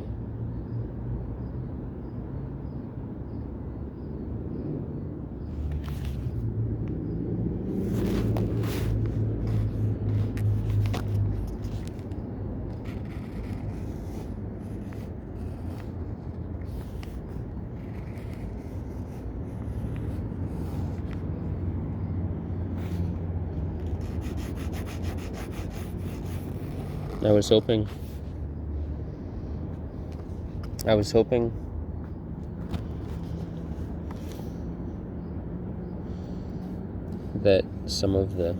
I was hoping that some of the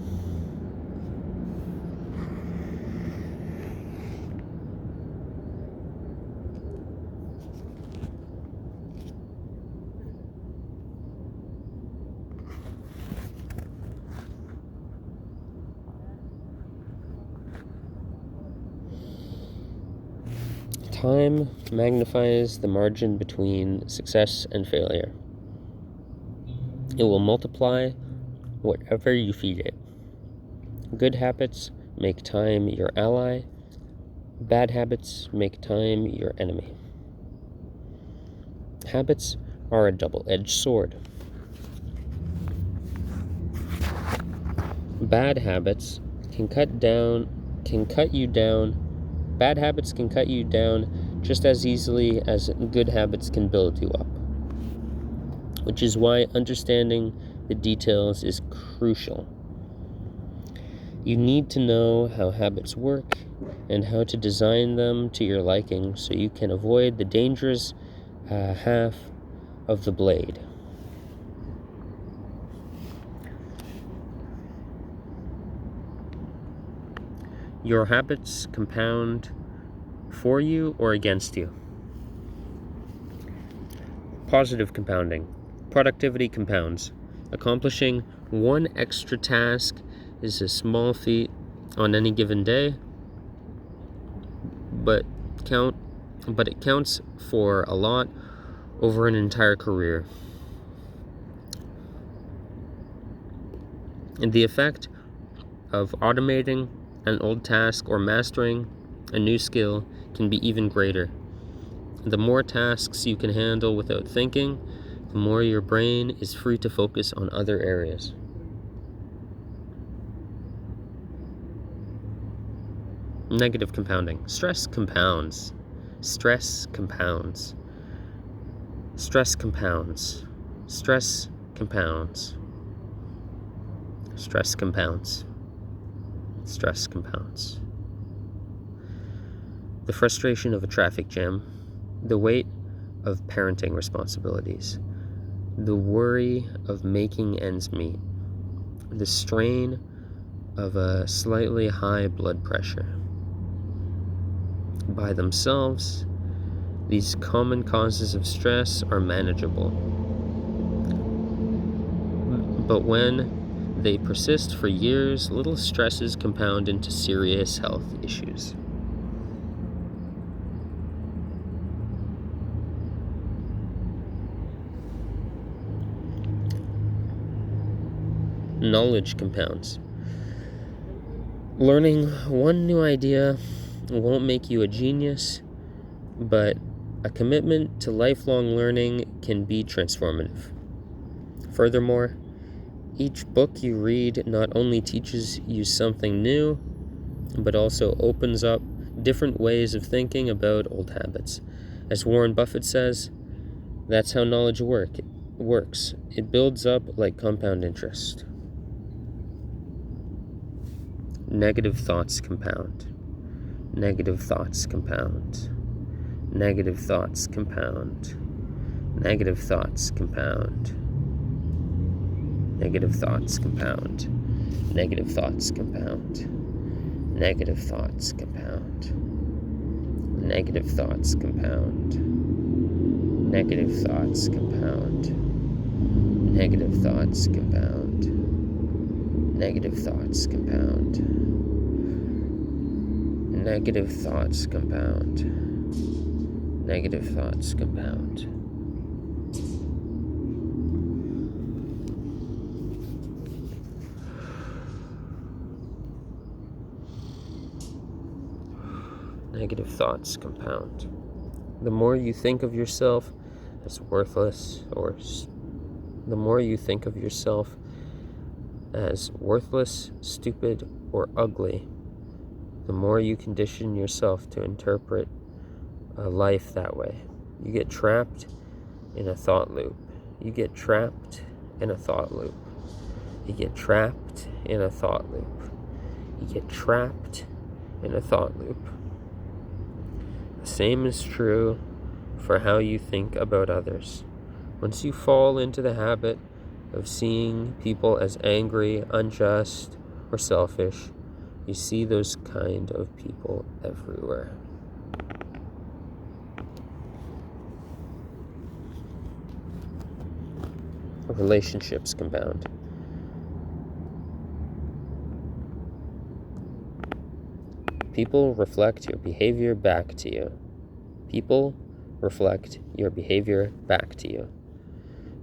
time magnifies the margin between success and failure. It will multiply whatever you feed it. Good habits make time your ally. Bad habits make time your enemy. Habits are a double-edged sword. Bad habits can cut you down. Bad habits can cut you down just as easily as good habits can build you up. Which is why understanding the details is crucial. You need to know how habits work and how to design them to your liking so you can avoid the dangerous half of the blade. Your habits compound for you or against you. Positive compounding. Productivity compounds. Accomplishing one extra task is a small feat on any given day, but it counts for a lot over an entire career. And the effect of automating an old task or mastering a new skill can be even greater. The more tasks you can handle without thinking, the more your brain is free to focus on other areas. Negative compounding. Stress compounds. Stress compounds. Stress compounds. Stress compounds. Stress compounds. Stress compounds. The frustration of a traffic jam, the weight of parenting responsibilities, the worry of making ends meet, the strain of a slightly high blood pressure. By themselves, these common causes of stress are manageable. But when they persist for years, little stresses compound into serious health issues. Knowledge compounds. Learning one new idea won't make you a genius, but a commitment to lifelong learning can be transformative. Furthermore, each book you read not only teaches you something new, but also opens up different ways of thinking about old habits. As Warren Buffett says, that's how knowledge works. It builds up like compound interest. Negative thoughts compound. Negative thoughts compound. Negative thoughts compound. Negative thoughts compound. Negative thoughts compound. Negative thoughts compound. Negative thoughts compound. Negative thoughts compound. Negative thoughts compound. Negative thoughts compound. Negative thoughts compound. Negative thoughts compound. Negative thoughts compound. Negative thoughts compound. The more you think of yourself as worthless, stupid, or ugly, the more you condition yourself to interpret a life that way. You get trapped in a thought loop. You get trapped in a thought loop. You get trapped in a thought loop. You get trapped in a thought loop. The same is true for how you think about others. Once you fall into the habit of seeing people as angry, unjust, or selfish. You see those kind of people everywhere. Relationships compound. People reflect your behavior back to you. People reflect your behavior back to you.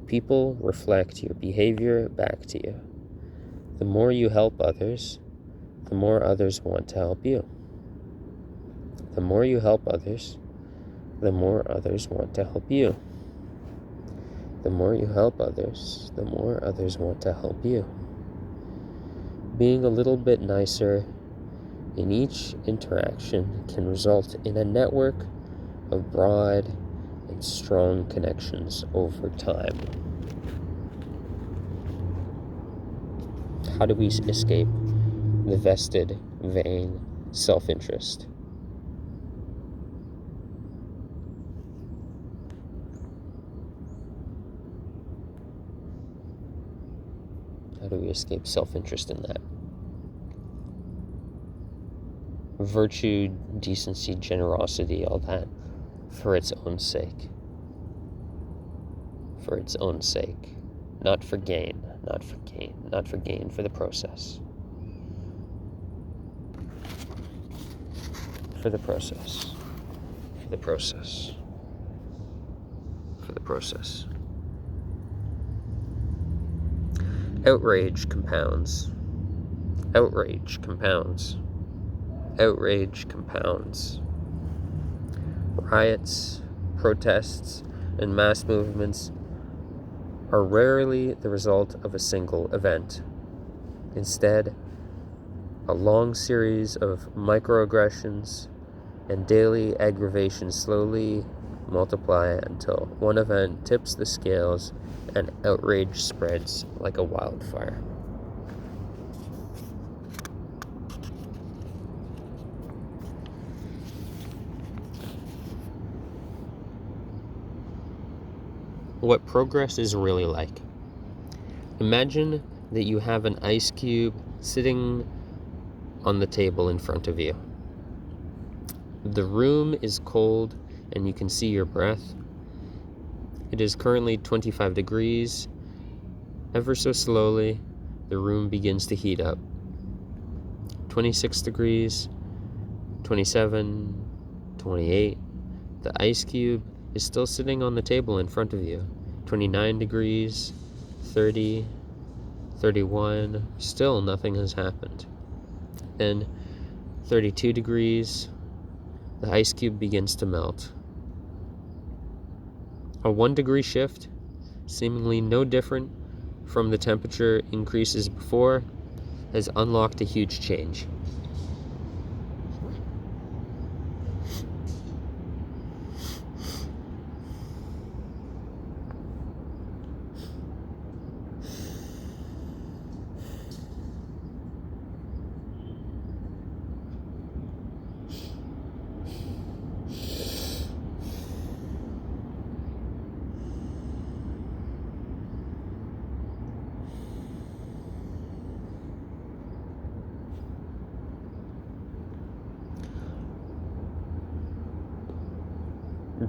People reflect your behavior back to you. The more you help others, the more others want to help you. The more you help others, the more others want to help you. The more you help others, the more others want to help you. Being a little bit nicer in each interaction can result in a network of broad and strong connections over time. How do we escape the vested, vain self-interest? How do we escape self-interest in that? Virtue, decency, generosity, all that, for its own sake. For its own sake. Not for gain, not for gain, not for gain, for the process. For the process. For the process. For the process. Outrage compounds. Outrage compounds. Outrage compounds. Riots, protests, and mass movements are rarely the result of a single event. Instead, a long series of microaggressions and daily aggravations slowly multiply until one event tips the scales and outrage spreads like a wildfire. What progress is really like. Imagine that you have an ice cube sitting on the table in front of you. The room is cold and you can see your breath. It is currently 25 degrees. Ever so slowly, the room begins to heat up. 26 degrees, 27, 28. The ice cube is still sitting on the table in front of you. 29 degrees, 30, 31, still nothing has happened. Then 32 degrees, the ice cube begins to melt. A 1 degree shift, seemingly no different from the temperature increases before, has unlocked a huge change.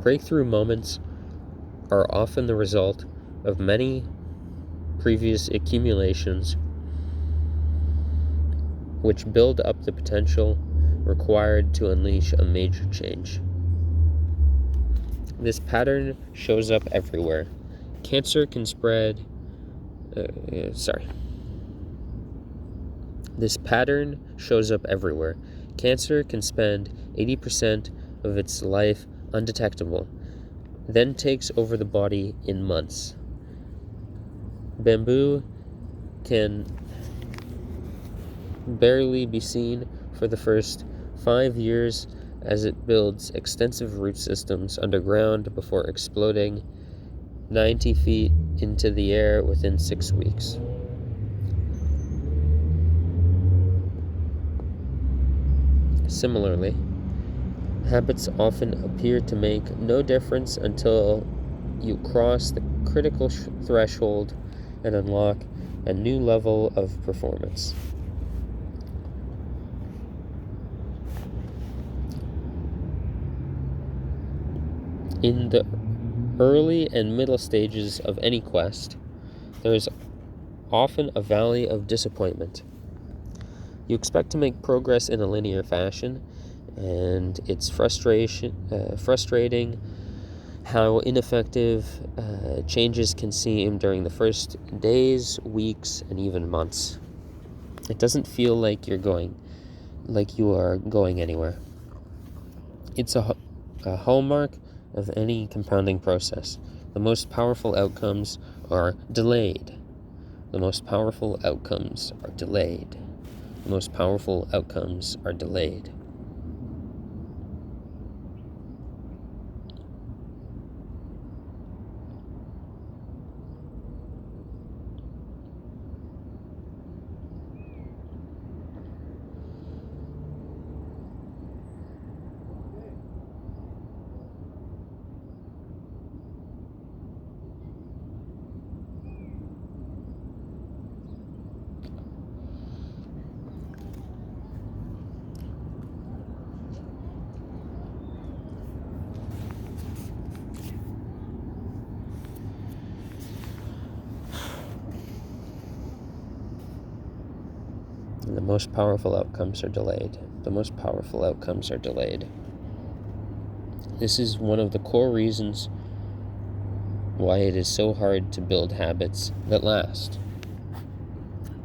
Breakthrough moments are often the result of many previous accumulations which build up the potential required to unleash a major change. This pattern shows up everywhere. Cancer can spread... This pattern shows up everywhere. Cancer can spend 80% of its life undetectable, then takes over the body in months. Bamboo can barely be seen for the first 5 years as it builds extensive root systems underground before exploding 90 feet into the air within 6 weeks. Similarly, habits often appear to make no difference until you cross the critical threshold and unlock a new level of performance. In the early and middle stages of any quest, there is often a valley of disappointment. You expect to make progress in a linear fashion, and it's frustrating how ineffective changes can seem during the first days, weeks, and even months. It doesn't feel like you are going anywhere. It's a hallmark of any compounding process. The most powerful outcomes are delayed. The most powerful outcomes are delayed. The most powerful outcomes are delayed. And the most powerful outcomes are delayed. The most powerful outcomes are delayed. This is one of the core reasons why it is so hard to build habits that last.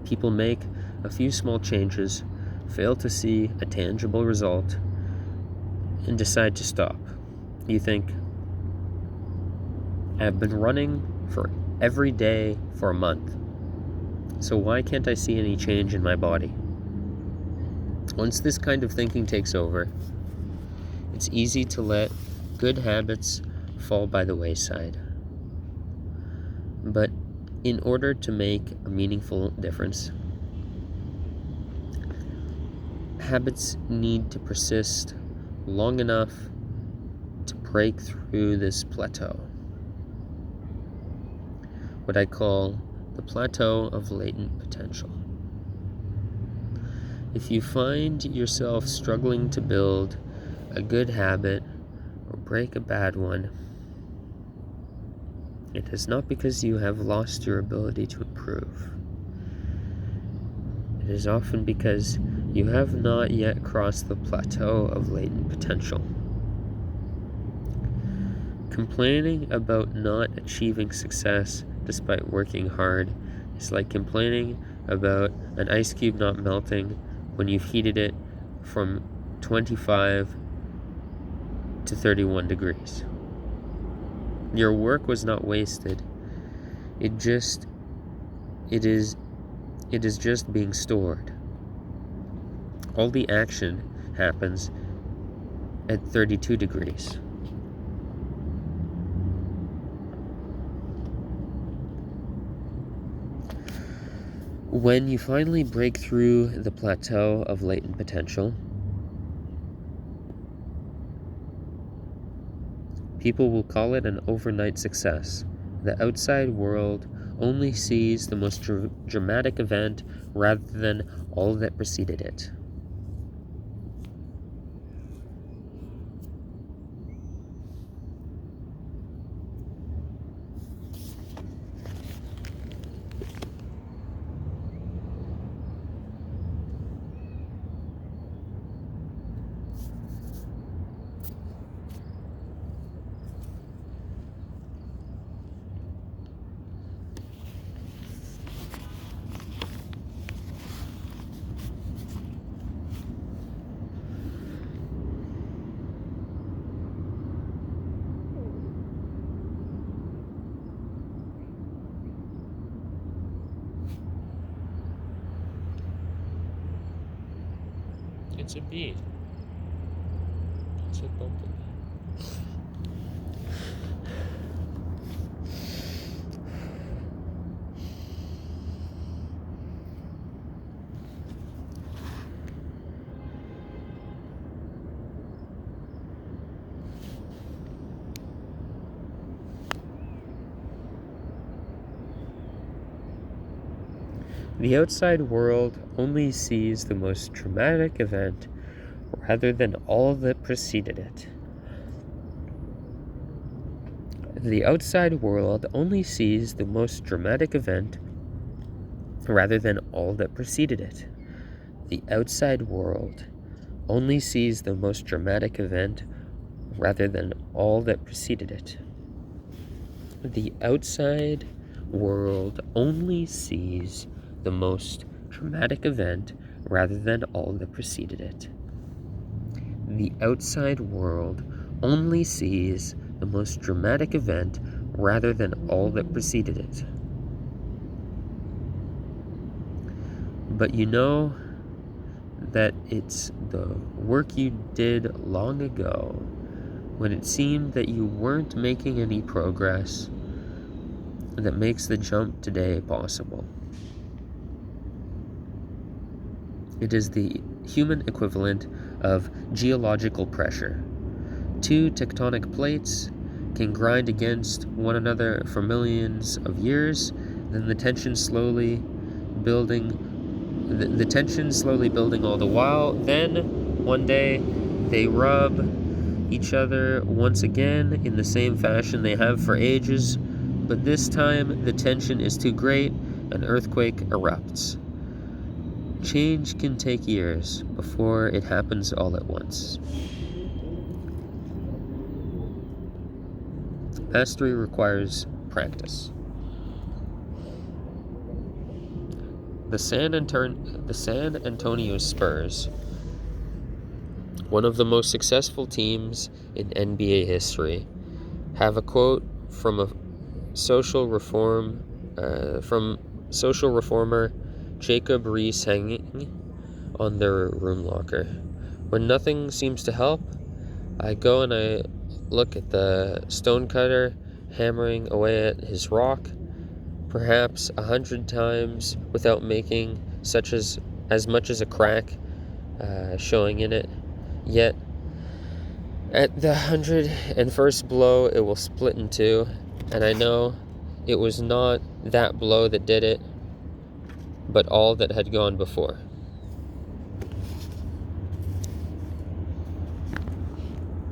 People make a few small changes, fail to see a tangible result, and decide to stop. You think, I've been running for every day for a month, so why can't I see any change in my body? Once this kind of thinking takes over, it's easy to let good habits fall by the wayside. But in order to make a meaningful difference, habits need to persist long enough to break through this plateau. What I call the plateau of latent potential. If you find yourself struggling to build a good habit or break a bad one, it is not because you have lost your ability to improve. It is often because you have not yet crossed the plateau of latent potential. Complaining about not achieving success despite working hard is like complaining about an ice cube not melting when you've heated it from 25 to 31 degrees. Your work was not wasted. It is just being stored. All the action happens at 32 degrees. When you finally break through the plateau of latent potential, people will call it an overnight success. The outside world only sees the most dramatic event rather than all that preceded it. It's a bee. It's a bumblebee. The outside world only sees the most dramatic event rather than all that preceded it. The outside world only sees the most dramatic event rather than all that preceded it. The outside world only sees the most dramatic event rather than all that preceded it. The outside world only sees the most dramatic event rather than all that preceded it. The outside world only sees the most dramatic event rather than all that preceded it. But you know that it's the work you did long ago, when it seemed that you weren't making any progress, that makes the jump today possible. It is the human equivalent of geological pressure. Two tectonic plates can grind against one another for millions of years, then the tension slowly building all the while. Then one day they rub each other once again in the same fashion they have for ages, but this time the tension is too great, an earthquake erupts. Change can take years before it happens all at once. Mastery requires practice. The San Antonio Spurs, one of the most successful teams in NBA history, have a quote from social reformer Jacob Riis hanging on their room locker. When nothing seems to help, I go and I look at the stonecutter hammering away at his rock, perhaps 100 times without making as much as a crack showing in it. Yet at the 101st blow it will split in two, and I know it was not that blow that did it, but all that had gone before.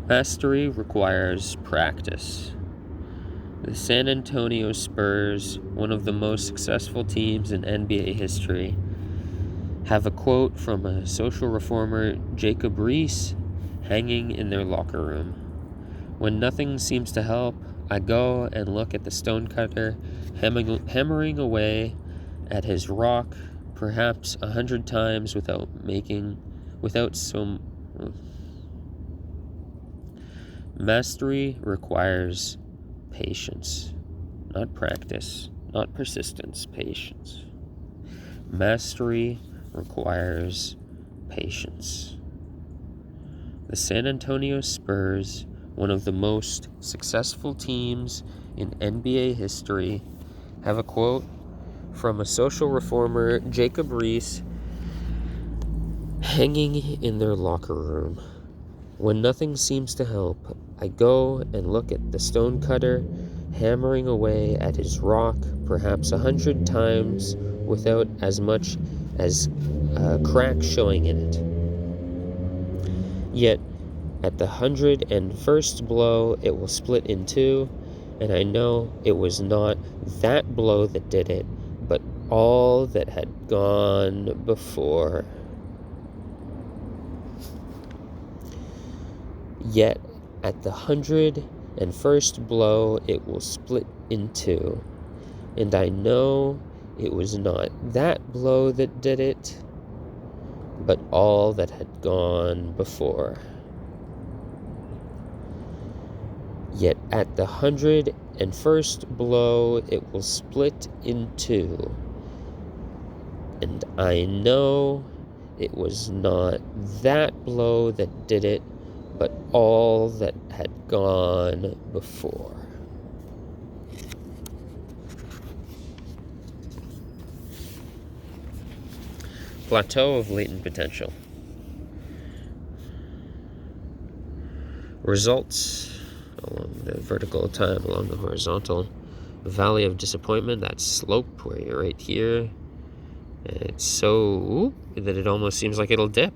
Mastery requires practice. The San Antonio Spurs, one of the most successful teams in NBA history, have a quote from a social reformer Jacob Riis hanging in their locker room. When nothing seems to help, I go and look at the stonecutter hammering away at his rock, perhaps 100 times Mastery requires patience, not practice, not persistence, patience. Mastery requires patience. The San Antonio Spurs, one of the most successful teams in NBA history, have a quote from a social reformer, Jacob Riis, hanging in their locker room. When nothing seems to help, I go and look at the stonecutter hammering away at his rock, perhaps 100 times without as much as a crack showing in it. Yet at the 101st blow it will split in two, and I know it was not that blow that did it, but all that had gone before. Yet at the 101st blow it will split in two, and I know it was not that blow that did it, but all that had gone before. Yet at the 101st blow it will split in two, and I know it was not that blow that did it, but all that had gone before. Plateau of latent potential. Results along the vertical, time along the horizontal. Valley of disappointment, that slope where you're right here, It's so that it almost seems like it'll dip.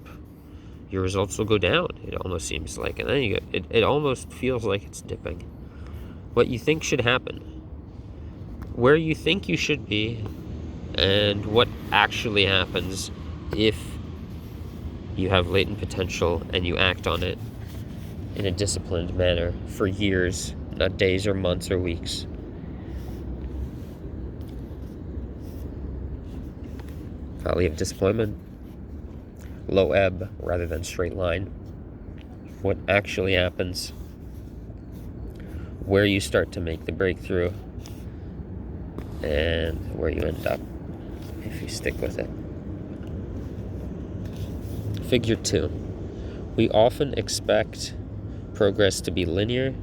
Your results will go down, it almost seems like. And then it almost feels like it's dipping. What you think should happen, where you think you should be, and what actually happens if you have latent potential and you act on it in a disciplined manner for years, not days or months or weeks. Valley of disappointment, low ebb rather than straight line. What actually happens, where you start to make the breakthrough, and where you end up if you stick with it. Figure 2. We often expect progress to be linear.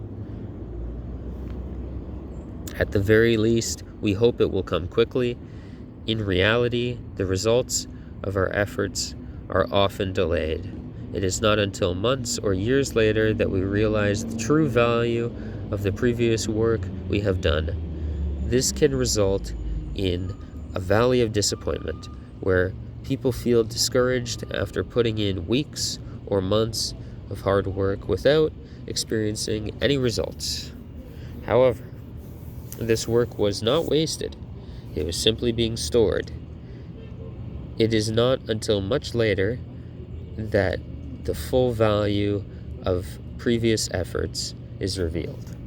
At the very least, we hope it will come quickly. In reality, the results of our efforts are often delayed. It is not until months or years later that we realize the true value of the previous work we have done. This can result in a valley of disappointment, where people feel discouraged after putting in weeks or months of hard work without experiencing any results. However, this work was not wasted. It was simply being stored. It is not until much later that the full value of previous efforts is revealed.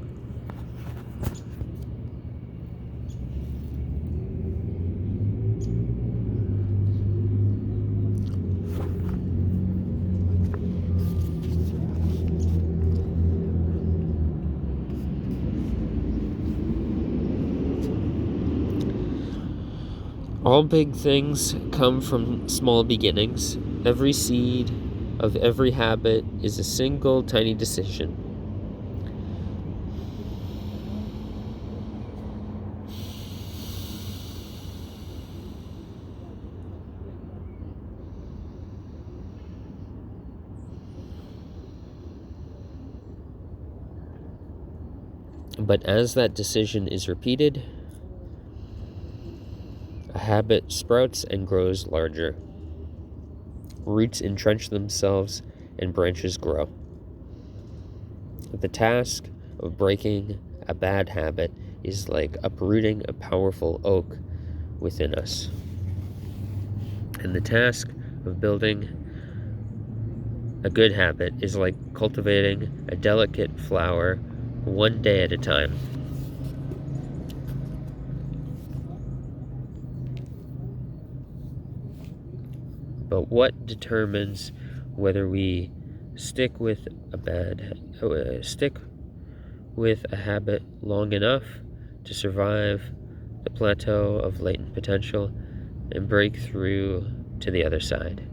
All big things come from small beginnings. Every seed of every habit is a single tiny decision. But as that decision is repeated, a habit sprouts and grows larger. Roots entrench themselves and branches grow. The task of breaking a bad habit is like uprooting a powerful oak within us. And the task of building a good habit is like cultivating a delicate flower one day at a time. But what determines whether we stick with a habit long enough to survive the plateau of latent potential and break through to the other side?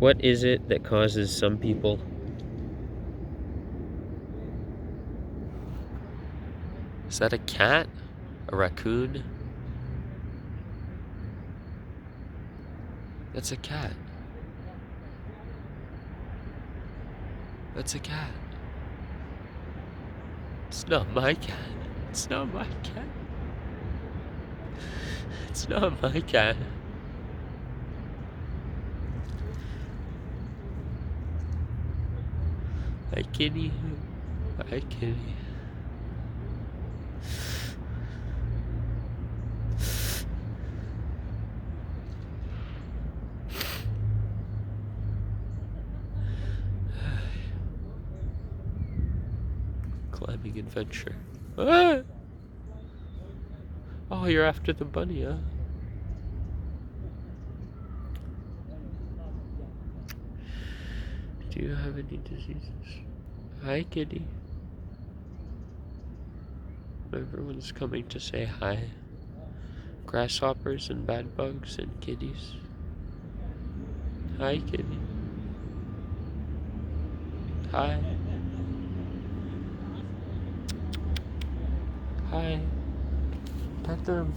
What is it that causes some people Is that a cat? A raccoon? That's a cat. That's a cat. It's not my cat. It's not my cat. It's not my cat. Hi, kitty. Hi, kitty. Climbing adventure. Ah! Oh, you're after the bunny, huh? Do you have any diseases? Hi, kitty. Everyone's coming to say hi. Grasshoppers and bad bugs and kitties. Hi, kitty. Hi. Hi. Pet them.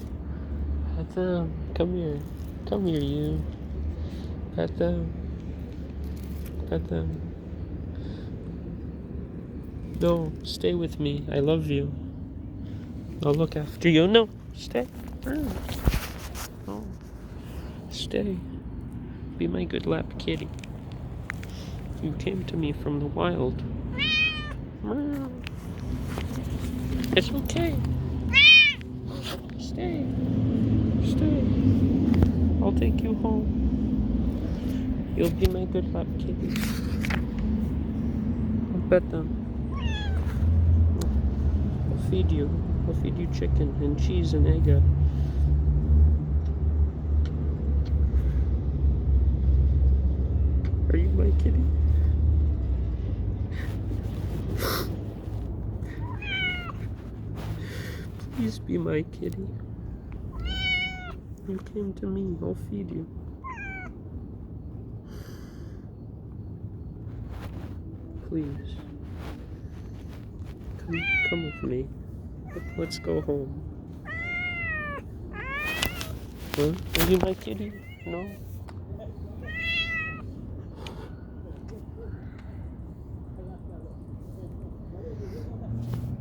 Pet them. Come here. Come here, you. Pet them. Pet them. No, stay with me. I love you. I'll look after you. No, stay. Oh, stay. Be my good lap kitty. You came to me from the wild. It's okay. Stay. Stay. I'll take you home. You'll be my good lap kitty. I'll pet them. I'll feed you. I'll feed you chicken and cheese and egg. Are you my kitty? Please be my kitty. You came to me. I'll feed you. Please. Come with me. Let's go home. Huh? Are you my kitty? No?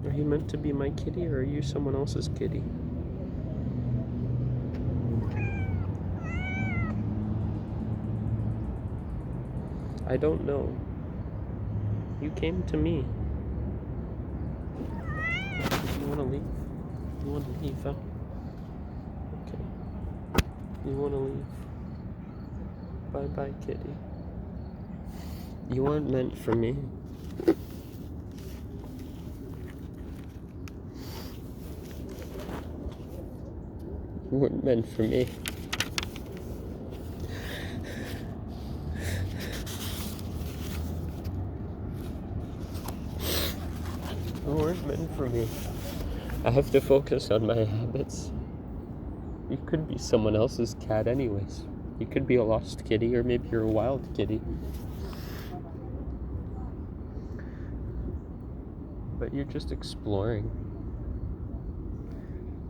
Are you meant to be my kitty, or are you someone else's kitty? I don't know. You came to me. You want to leave? You want to leave, huh? Okay. You want to leave? Bye-bye, kitty. You aren't meant for me. You weren't meant for me. You weren't meant for me. I have to focus on my habits. You could be someone else's cat anyways. You could be a lost kitty, or maybe you're a wild kitty. But you're just exploring.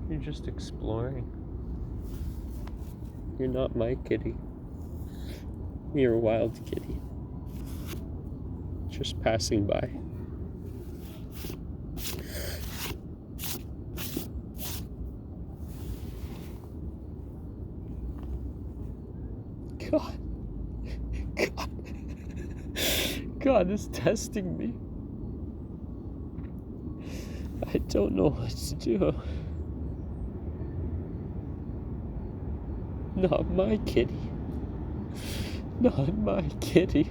You're just exploring. You're not my kitty. You're a wild kitty. Just passing by. God is testing me. I don't know what to do. Not my kitty. Not my kitty.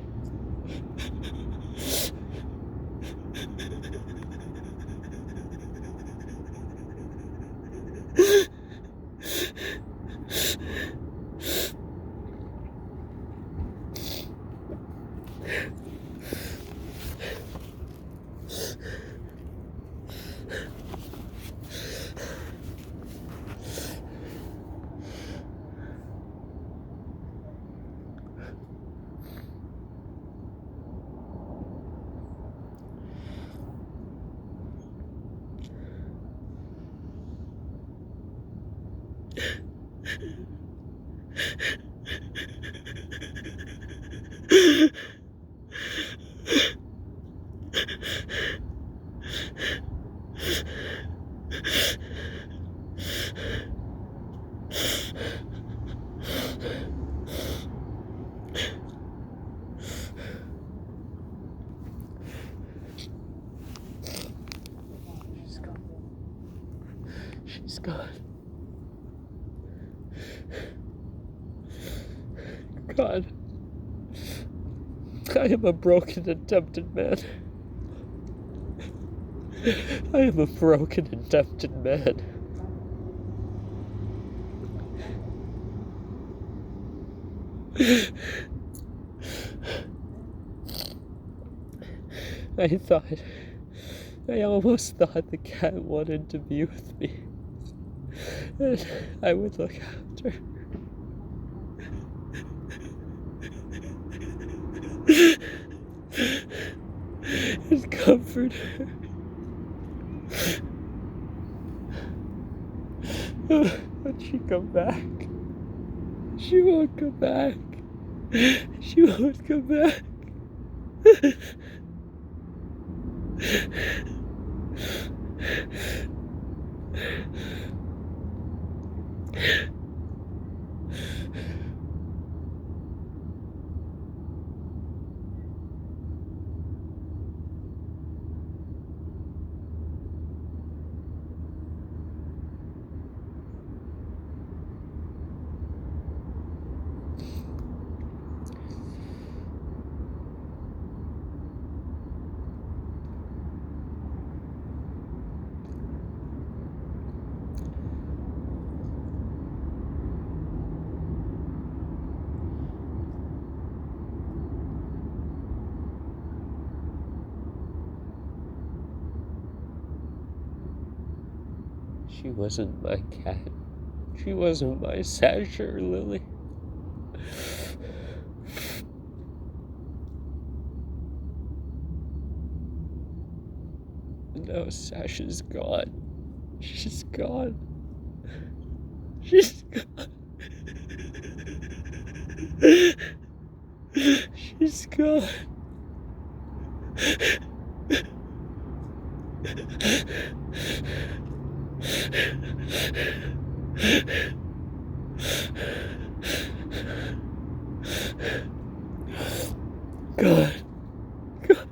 She's gone. God, I am a broken and tempted man. I am a broken and tempted man. I almost thought the cat wanted to be with me, and I would look after her. And comfort her. But she come back. She won't come back. She won't come back. She wasn't my cat. She wasn't my Sasha or Lily. No, Sasha's gone. She's gone. She's gone. She's gone. God. God.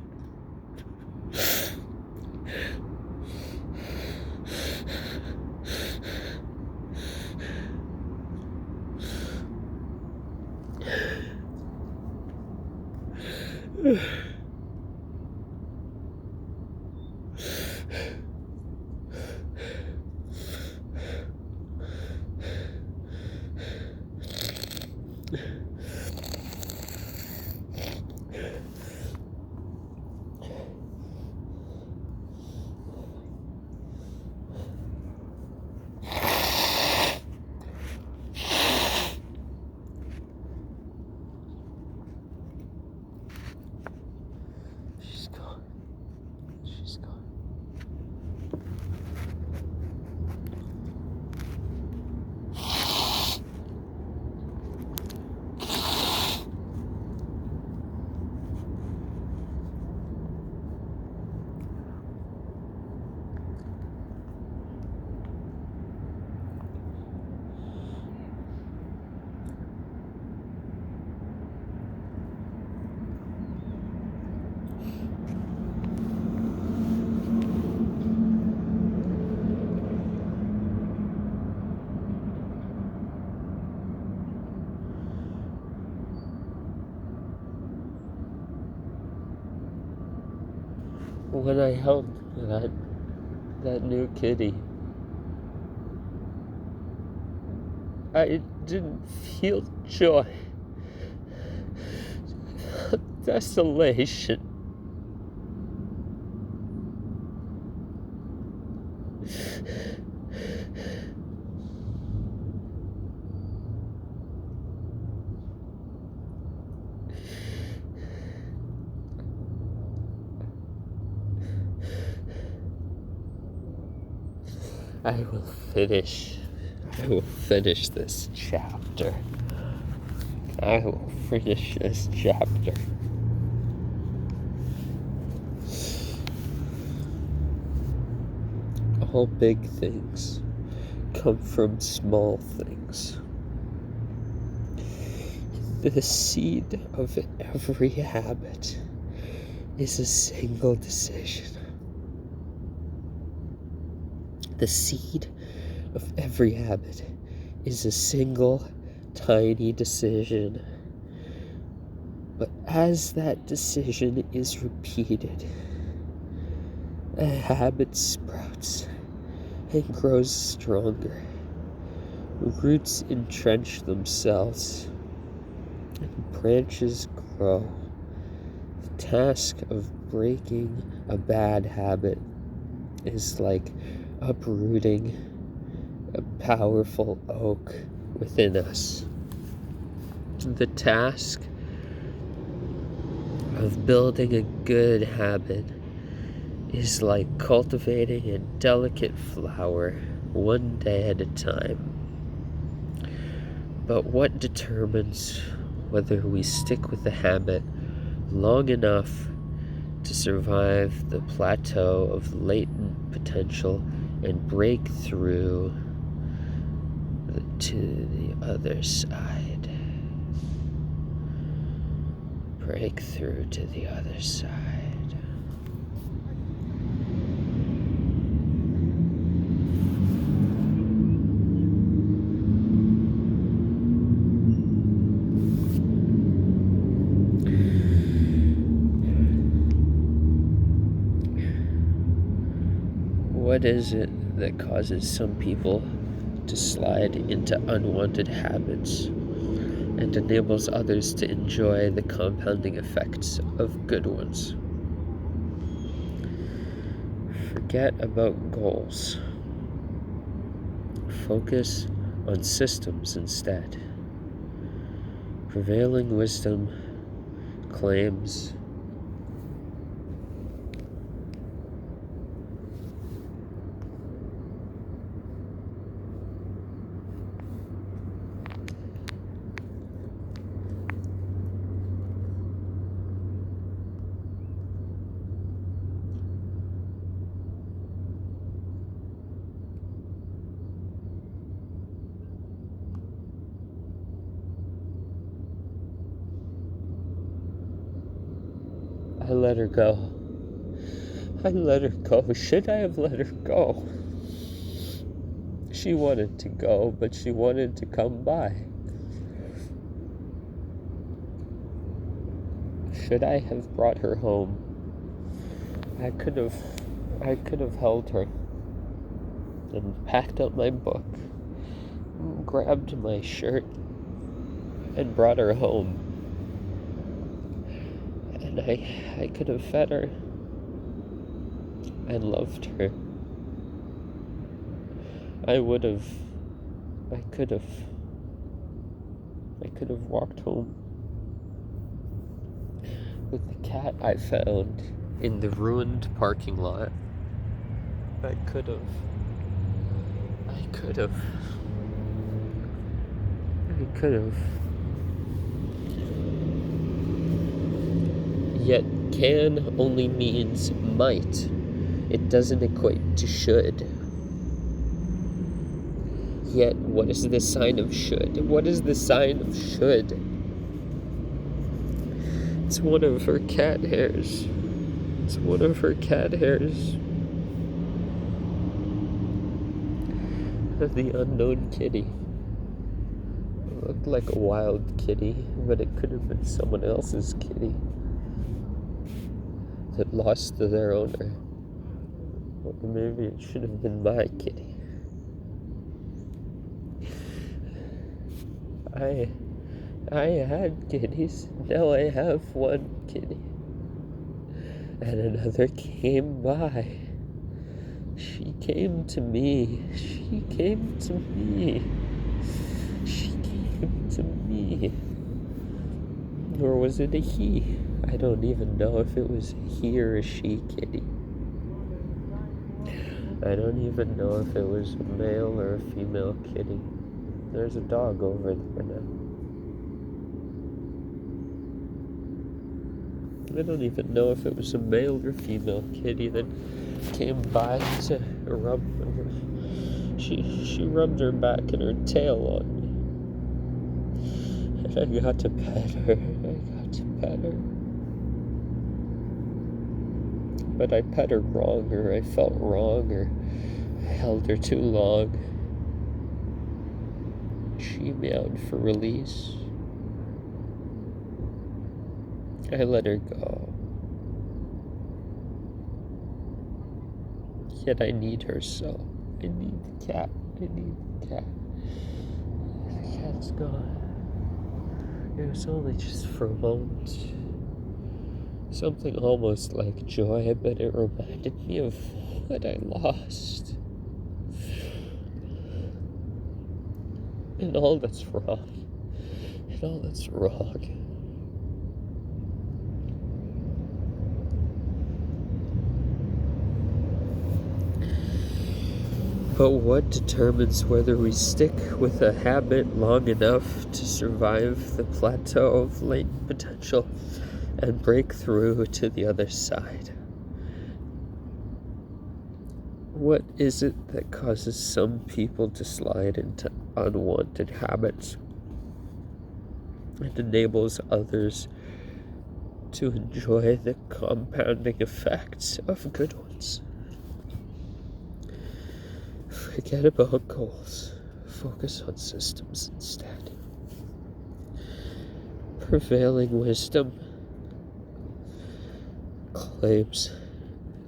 She's gone. She's gone. When I held that new kitty, I didn't feel joy. I felt desolation. I will finish this chapter. I will finish this chapter. All big things come from small things. The seed of every habit is a single decision. The seed of every habit is a single tiny decision. But as that decision is repeated, a habit sprouts and grows stronger. Roots entrench themselves and branches grow. The task of breaking a bad habit is like uprooting a powerful oak within us. The task of building a good habit is like cultivating a delicate flower one day at a time. But what determines whether we stick with the habit long enough to survive the plateau of latent potential and break through to the other side. Break through to the other side. What is it that causes some people to slide into unwanted habits and enables others to enjoy the compounding effects of good ones? Forget about goals. Focus on systems instead. Prevailing wisdom claims I let her go. I let her go. Should I have let her go? She wanted to go, but she wanted to come by. Should I have brought her home? I could have held her and packed up my book, grabbed my shirt, and brought her home. And I could have fed her and loved her. I could have walked home with the cat I found in the ruined parking lot. I could have. Yet can only means might. It doesn't equate to should. Yet, what is the sign of should? What is the sign of should? It's one of her cat hairs. It's one of her cat hairs. The unknown kitty. It looked like a wild kitty, but it could have been someone else's kitty that lost their owner. Or maybe it should have been my kitty. I had kitties. Now I have one kitty. And another came by. She came to me. She came to me. She came to me. Or was it a he? I don't even know if it was a he or a she kitty. I don't even know if it was a male or a female kitty. There's a dog over there now. I don't even know if it was a male or female kitty that came by to rub her. She rubbed her back and her tail on me. And I got to pet her. But I pet her wrong, or I felt wrong, or I held her too long. She meowed for release. I let her go. Yet I need her so. I need the cat. The cat's gone. It was only just for a moment. Something almost like joy, but it reminded me of what I lost. And all that's wrong. But what determines whether we stick with a habit long enough to survive the plateau of latent potential and break through to the other side? What is it that causes some people to slide into unwanted habits and enables others to enjoy the compounding effects of good ones? Forget about goals. Focus on systems instead. Prevailing wisdom claims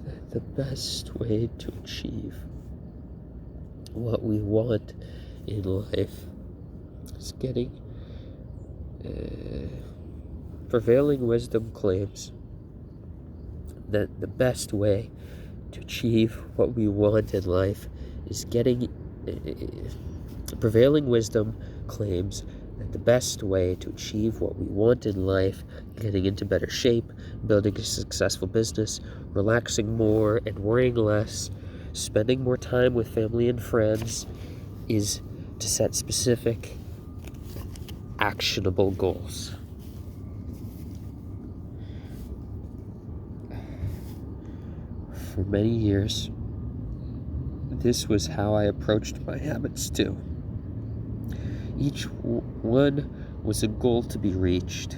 that the best way to achieve what we want in life is getting prevailing wisdom claims that the best way to achieve what we want in life is getting prevailing wisdom claims that the best way to achieve what we want in life, getting into better shape, building a successful business, relaxing more and worrying less, spending more time with family and friends, is to set specific, actionable goals. For many years, this was how I approached my habits too. Each one was a goal to be reached.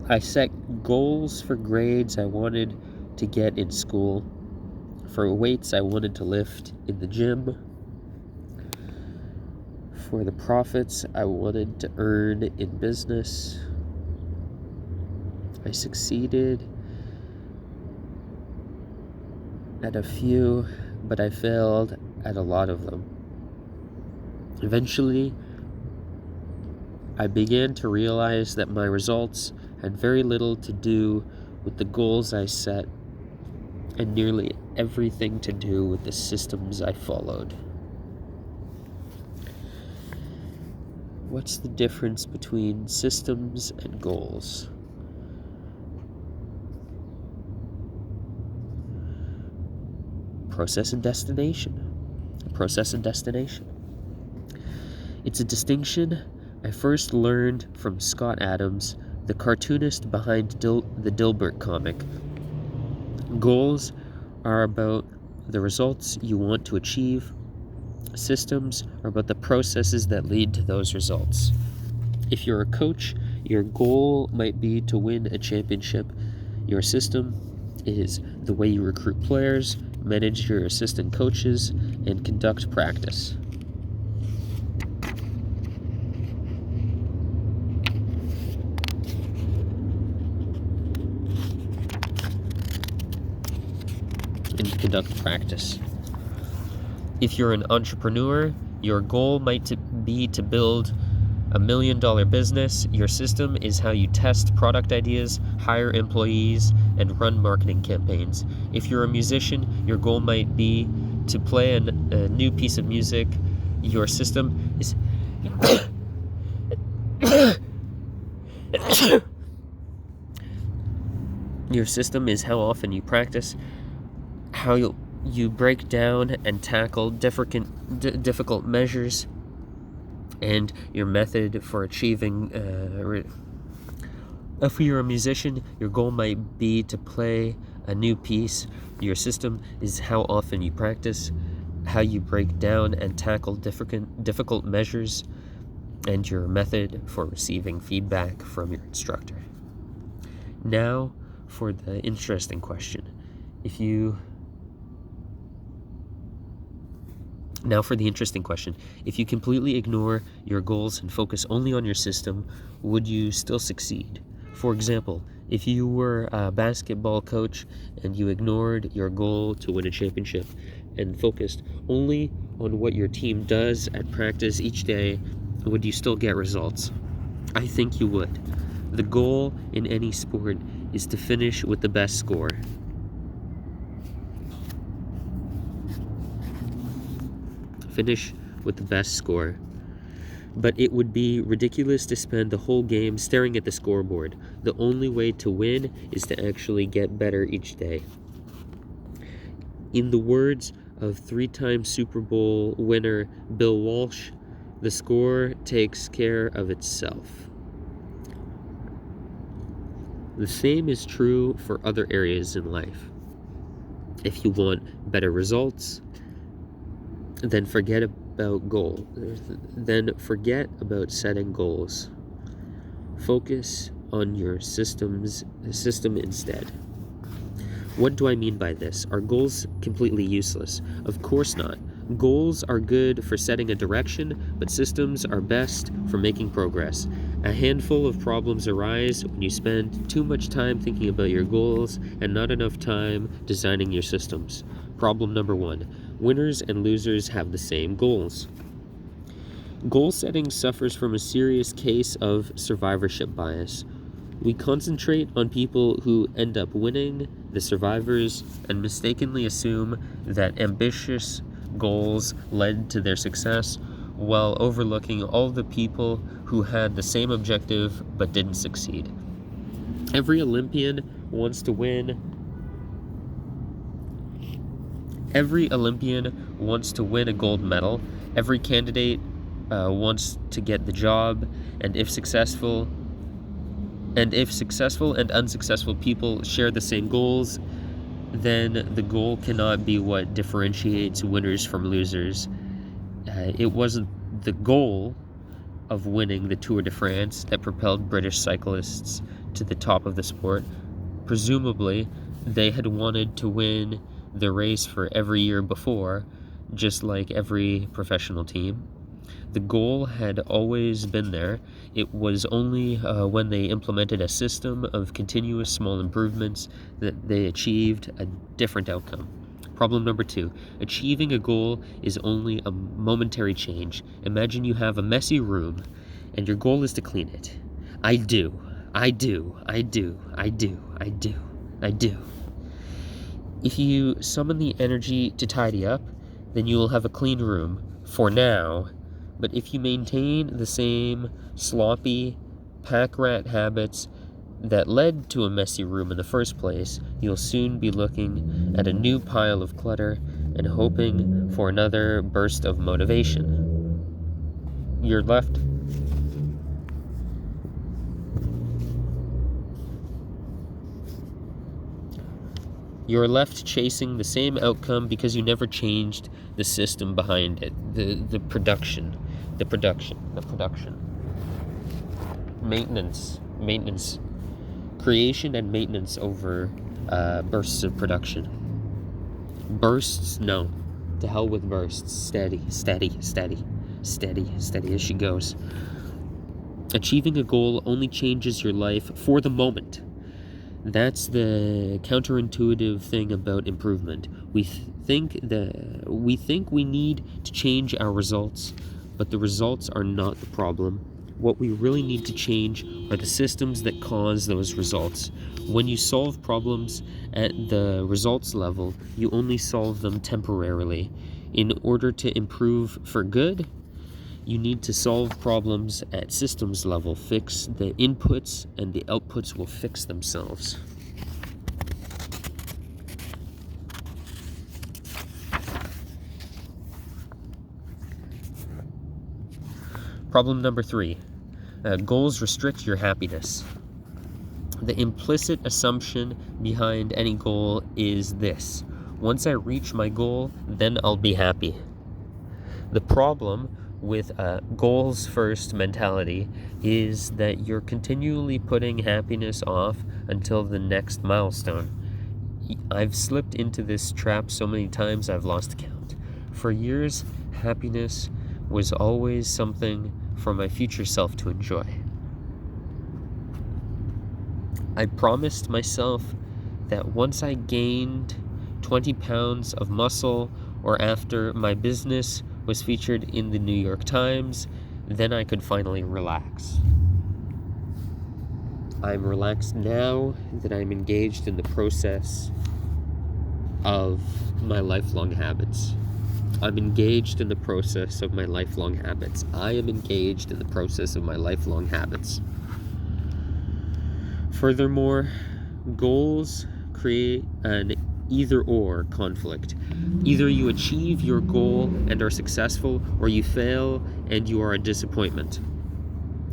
I set goals for grades I wanted to get in school, for weights I wanted to lift in the gym, for the profits I wanted to earn in business. I succeeded at a few, but I failed at a lot of them. Eventually, I began to realize that my results had very little to do with the goals I set and nearly everything to do with the systems I followed. What's the difference between systems and goals? Process and destination. Process and destination. It's a distinction I first learned from Scott Adams, the cartoonist behind the Dilbert comic. Goals are about the results you want to achieve. Systems are about the processes that lead to those results. If you're a coach, your goal might be to win a championship. Your system is the way you recruit players, manage your assistant coaches, and conduct practice. If you're an entrepreneur, your goal might be to build a $1 million business. Your system is how you test product ideas, hire employees, and run marketing campaigns. If you're a musician, your goal might be to play a new piece of music. Your system is your system is how often you practice, how you break down and tackle difficult measures, and your method for achieving. If you're a musician, your goal might be to play a new piece. Your system is how often you practice, how you break down and tackle difficult measures, and your method for receiving feedback from your instructor. Now for the interesting question. If you completely ignore your goals and focus only on your system, would you still succeed? For example, if you were a basketball coach and you ignored your goal to win a championship and focused only on what your team does at practice each day, would you still get results? I think you would. The goal in any sport is to finish with the best score. But it would be ridiculous to spend the whole game staring at the scoreboard. The only way to win is to actually get better each day. In the words of 3-time Super Bowl winner Bill Walsh, the score takes care of itself. The same is true for other areas in life. If you want better results, then forget about setting goals. Focus on your system instead. What do I mean by this? Are goals completely useless? Of course not. Goals are good for setting a direction, but systems are best for making progress. A handful of problems arise when you spend too much time thinking about your goals and not enough time designing your systems. Problem number 1. Winners and losers have the same goals. Goal setting suffers from a serious case of survivorship bias. We concentrate on people who end up winning, the survivors, and mistakenly assume that ambitious goals led to their success, while overlooking all the people who had the same objective but didn't succeed. Every Olympian wants to win. Every Olympian wants to win a gold medal. Every candidate wants to get the job, and if successful and unsuccessful people share the same goals, then the goal cannot be what differentiates winners from losers. It wasn't the goal of winning the Tour de France that propelled British cyclists to the top of the sport. Presumably, they had wanted to win the race for every year before, just like every professional team. The goal had always been there. It was only when they implemented a system of continuous small improvements that they achieved a different outcome. Problem number 2. Achieving a goal is only a momentary change. Imagine you have a messy room and your goal is to clean it. I do. If you summon the energy to tidy up, then you will have a clean room for now. But if you maintain the same sloppy, pack rat habits that led to a messy room in the first place, you'll soon be looking at a new pile of clutter and hoping for another burst of motivation. You're left chasing the same outcome because you never changed the system behind it, the production. Maintenance, creation and maintenance over bursts of production. Bursts, no. To hell with bursts. Steady as she goes. Achieving a goal only changes your life for the moment. That's the counterintuitive thing about improvement. We think we need to change our results, but the results are not the problem. What we really need to change are the systems that cause those results. When you solve problems at the results level, you only solve them temporarily. In order to improve for good, you need to solve problems at systems level. Fix the inputs and the outputs will fix themselves. Problem number 3. Goals restrict your happiness. The implicit assumption behind any goal is this: once I reach my goal, then I'll be happy. The problem with a goals first mentality is that you're continually putting happiness off until the next milestone. I've slipped into this trap so many times I've lost count. For years, happiness was always something for my future self to enjoy. I promised myself that once I gained 20 pounds of muscle, or after my business was featured in the New York Times, then I could finally relax. I'm relaxed now that I'm engaged in the process of my lifelong habits. I'm engaged in the process of my lifelong habits. I am engaged in the process of my lifelong habits. Furthermore, goals create an either-or conflict. Either you achieve your goal and are successful, or you fail and you are a disappointment.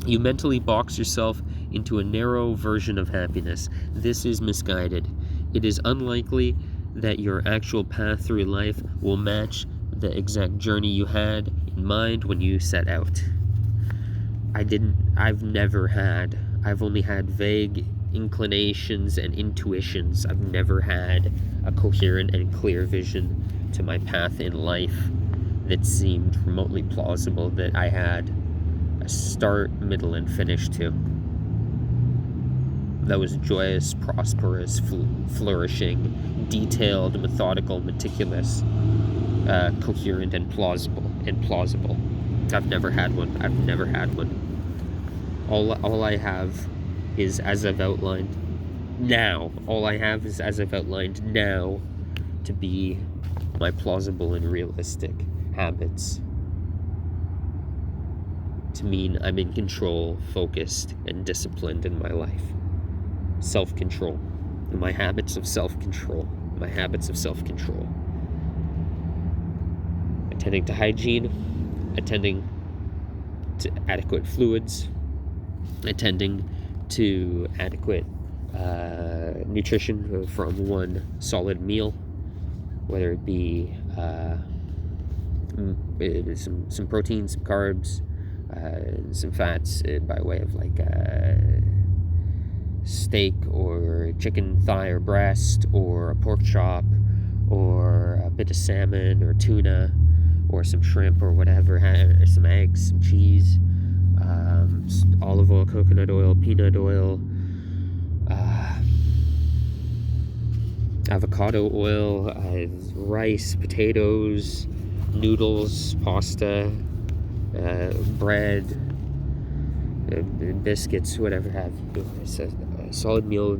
You mentally box yourself into a narrow version of happiness. This is misguided. It is unlikely that your actual path through life will match the exact journey you had in mind when you set out. I've only had vague inclinations and intuitions. I've never had a coherent and clear vision to my path in life that seemed remotely plausible, that I had a start, middle, and finish to. That was joyous, prosperous, flourishing, detailed, methodical, meticulous, coherent, and plausible. I've never had one. All I have is as I've outlined now. To be my plausible and realistic habits. To mean I'm in control, focused, and disciplined in my life. Self-control. My habits of self-control. Attending to hygiene, attending to adequate fluids, attending to adequate nutrition from one solid meal, whether it be some protein, some carbs, some fats by way of like steak or chicken thigh or breast or a pork chop or a bit of salmon or tuna or some shrimp or whatever, some eggs, some cheese, olive oil, coconut oil, peanut oil, avocado oil, rice, potatoes, noodles, pasta, bread, biscuits, whatever have you. It's a solid meal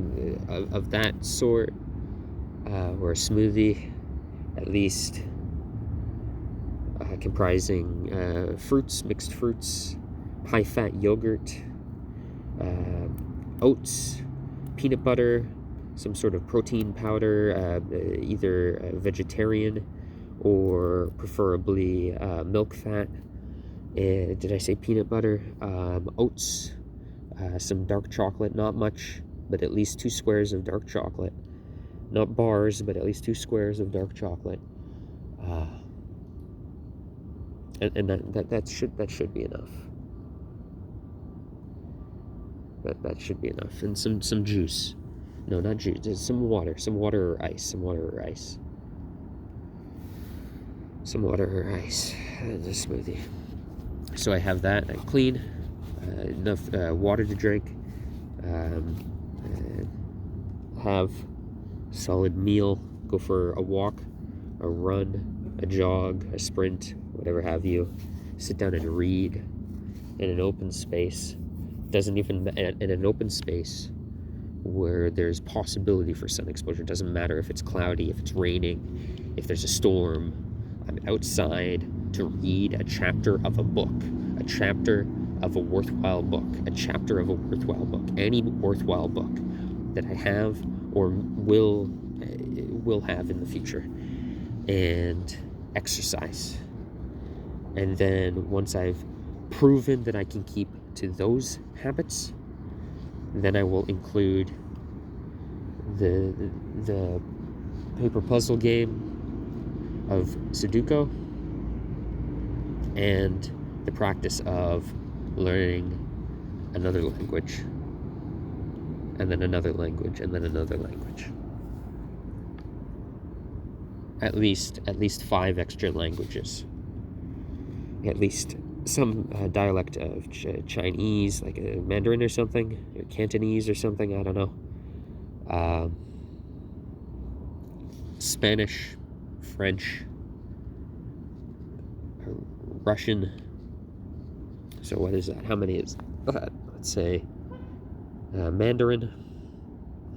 of that sort, or a smoothie, at least, comprising fruits, mixed fruits, high-fat yogurt, oats, peanut butter, some sort of protein powder, either vegetarian or preferably milk fat. Did I say peanut butter? Oats, some dark chocolate, not much, but at least 2 squares of dark chocolate. Not bars, but at least 2 squares of dark chocolate. And that should be enough. That should be enough. And some juice. No, not juice. Some water or ice. Some water or ice. The smoothie. So I have that. I clean. Enough water to drink. Have solid meal. Go for a walk, a run, a jog, a sprint, whatever have you. Sit down and read in an open space. In an open space where there's possibility for sun exposure. It doesn't matter if it's cloudy, if it's raining, if there's a storm. I'm outside to read a chapter of a book, a chapter of a worthwhile book, any worthwhile book that I have or will have in the future, and exercise. And then once I've proven that I can keep to those habits, then I will include the paper puzzle game of Sudoku and the practice of learning another language, and then another language, and then another language. At least 5 extra languages. At least some dialect of Chinese, like a Mandarin or something, or Cantonese or something, I don't know. Spanish, French, Russian. So what is that? How many is that? Let's say Mandarin,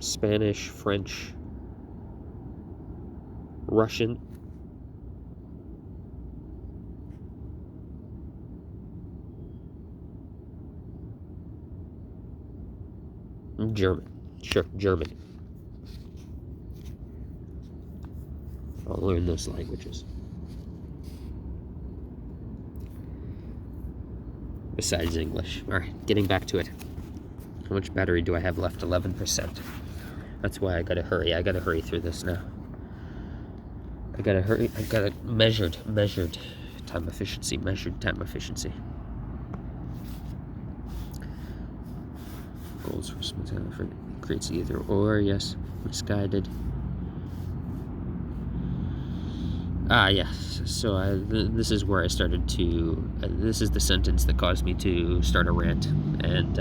Spanish, French, Russian, German. Sure, German. I'll learn those languages. Besides English. Alright, getting back to it. How much battery do I have left? 11%. That's why I gotta hurry. I gotta hurry through this now. I gotta hurry. I gotta measured time efficiency. Goals for smooth creates either or. Yes, misguided. Yes. So this is where I started to. This is the sentence that caused me to start a rant and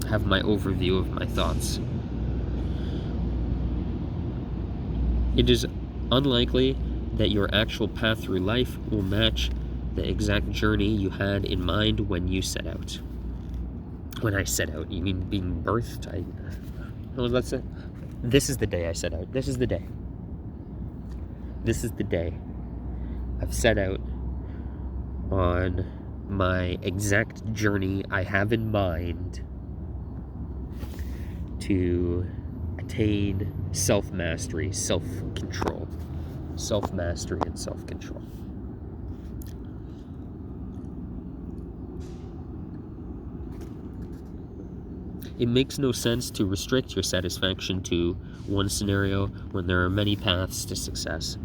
have my overview of my thoughts. It is unlikely that your actual path through life will match the exact journey you had in mind when you set out. When I set out, you mean being birthed? This is the day I set out. This is the day. This is the day I've set out on my exact journey I have in mind to attain self-mastery, self-control. Self-mastery and self-control. It makes no sense to restrict your satisfaction to one scenario when there are many paths to success.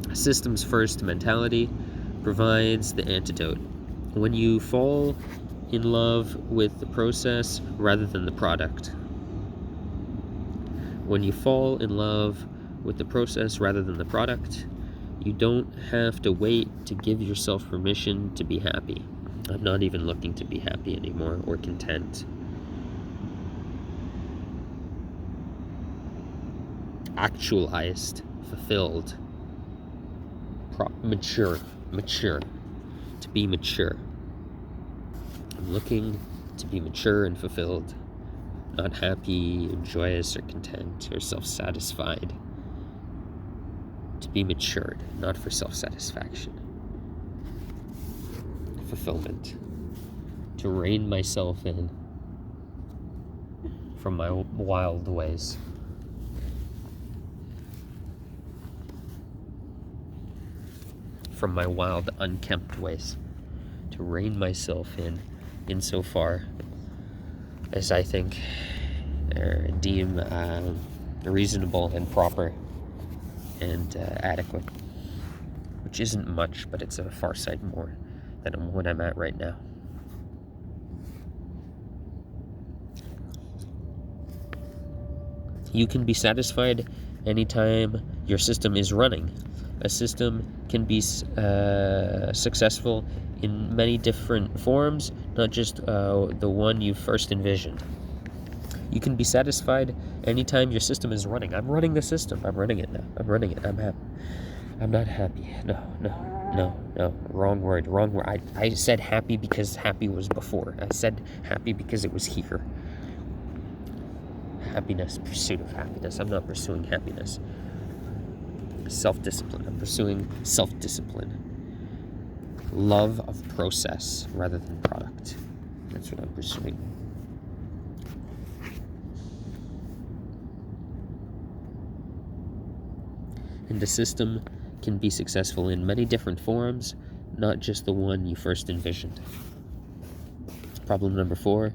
A systems first mentality provides the antidote. When you fall in love with the process rather than the product. When you fall in love with the process rather than the product, you don't have to wait to give yourself permission to be happy. I'm not even looking to be happy anymore or content. Actualized, fulfilled, mature, to be mature. I'm looking to be mature and fulfilled, not happy, or joyous, or content, or self-satisfied. To be matured, not for self-satisfaction. Fulfillment. To rein myself in from my wild ways. From my wild, unkempt ways. To rein myself in insofar as I think or deem reasonable and proper and adequate, which isn't much, but it's a far sight more than what I'm at right now. You can be satisfied anytime your system is running. A system can be successful in many different forms, not just the one you first envisioned. You can be satisfied anytime your system is running. I'm running the system. I'm running it now. I'm running it. I'm happy. I'm not happy. No. Wrong word. I said happy because happy was before. I said happy because it was here. Happiness, pursuit of happiness. I'm not pursuing happiness. Self-discipline. I'm pursuing self-discipline. Love of process rather than product. That's what I'm pursuing. And the system can be successful in many different forms, not just the one you first envisioned. Problem number 4.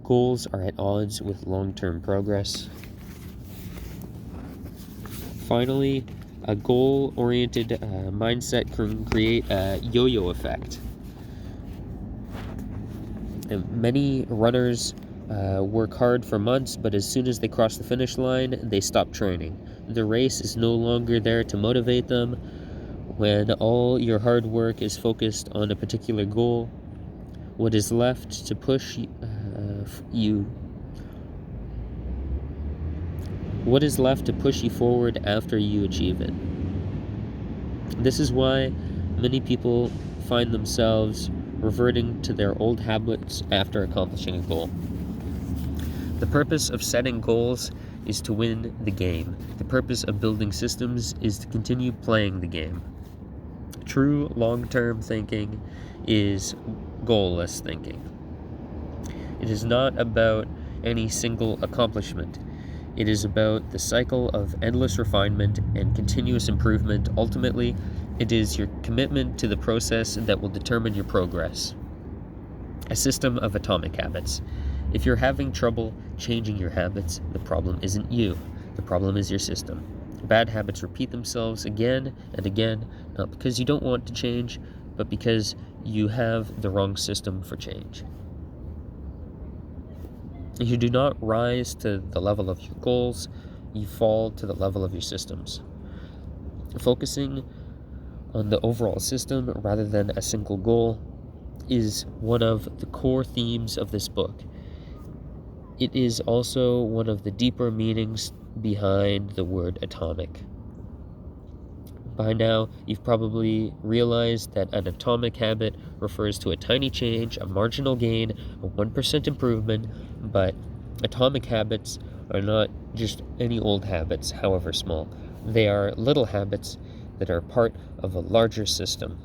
Goals are at odds with long-term progress. Finally, a goal-oriented mindset can create a yo-yo effect. And many runners work hard for months, but as soon as they cross the finish line, they stop training. The race is no longer there to motivate them. When all your hard work is focused on a particular goal, what is left to push you forward after you achieve it? This is why many people find themselves reverting to their old habits after accomplishing a goal. The purpose of setting goals is to win the game. The purpose of building systems is to continue playing the game. True long-term thinking is goalless thinking. It is not about any single accomplishment. It is about the cycle of endless refinement and continuous improvement. Ultimately, it is your commitment to the process that will determine your progress. A system of atomic habits. If you're having trouble changing your habits, the problem isn't you. The problem is your system. Bad habits repeat themselves again and again, not because you don't want to change, but because you have the wrong system for change. You do not rise to the level of your goals, you fall to the level of your systems. Focusing on the overall system rather than a single goal is one of the core themes of this book. It is also one of the deeper meanings behind the word atomic. By now, you've probably realized that an atomic habit refers to a tiny change, a marginal gain, a 1% improvement, but atomic habits are not just any old habits, however small. They are little habits that are part of a larger system.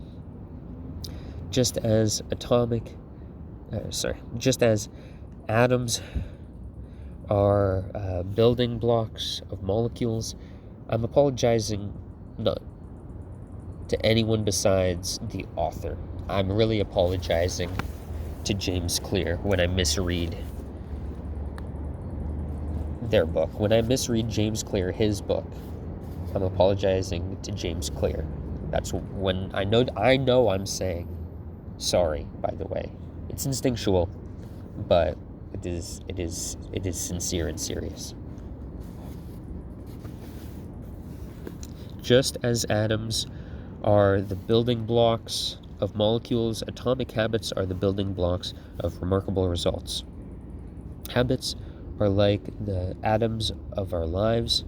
Just as atoms are building blocks of molecules, I'm apologizing not to anyone besides the author. I'm really apologizing to James Clear when I misread their book. When I misread James Clear, his book, I'm apologizing to James Clear. That's when I know I'm saying sorry, by the way. It's instinctual, but it is sincere and serious. Just as atoms are the building blocks of molecules, atomic habits are the building blocks of remarkable results. Habits are like the atoms of our lives.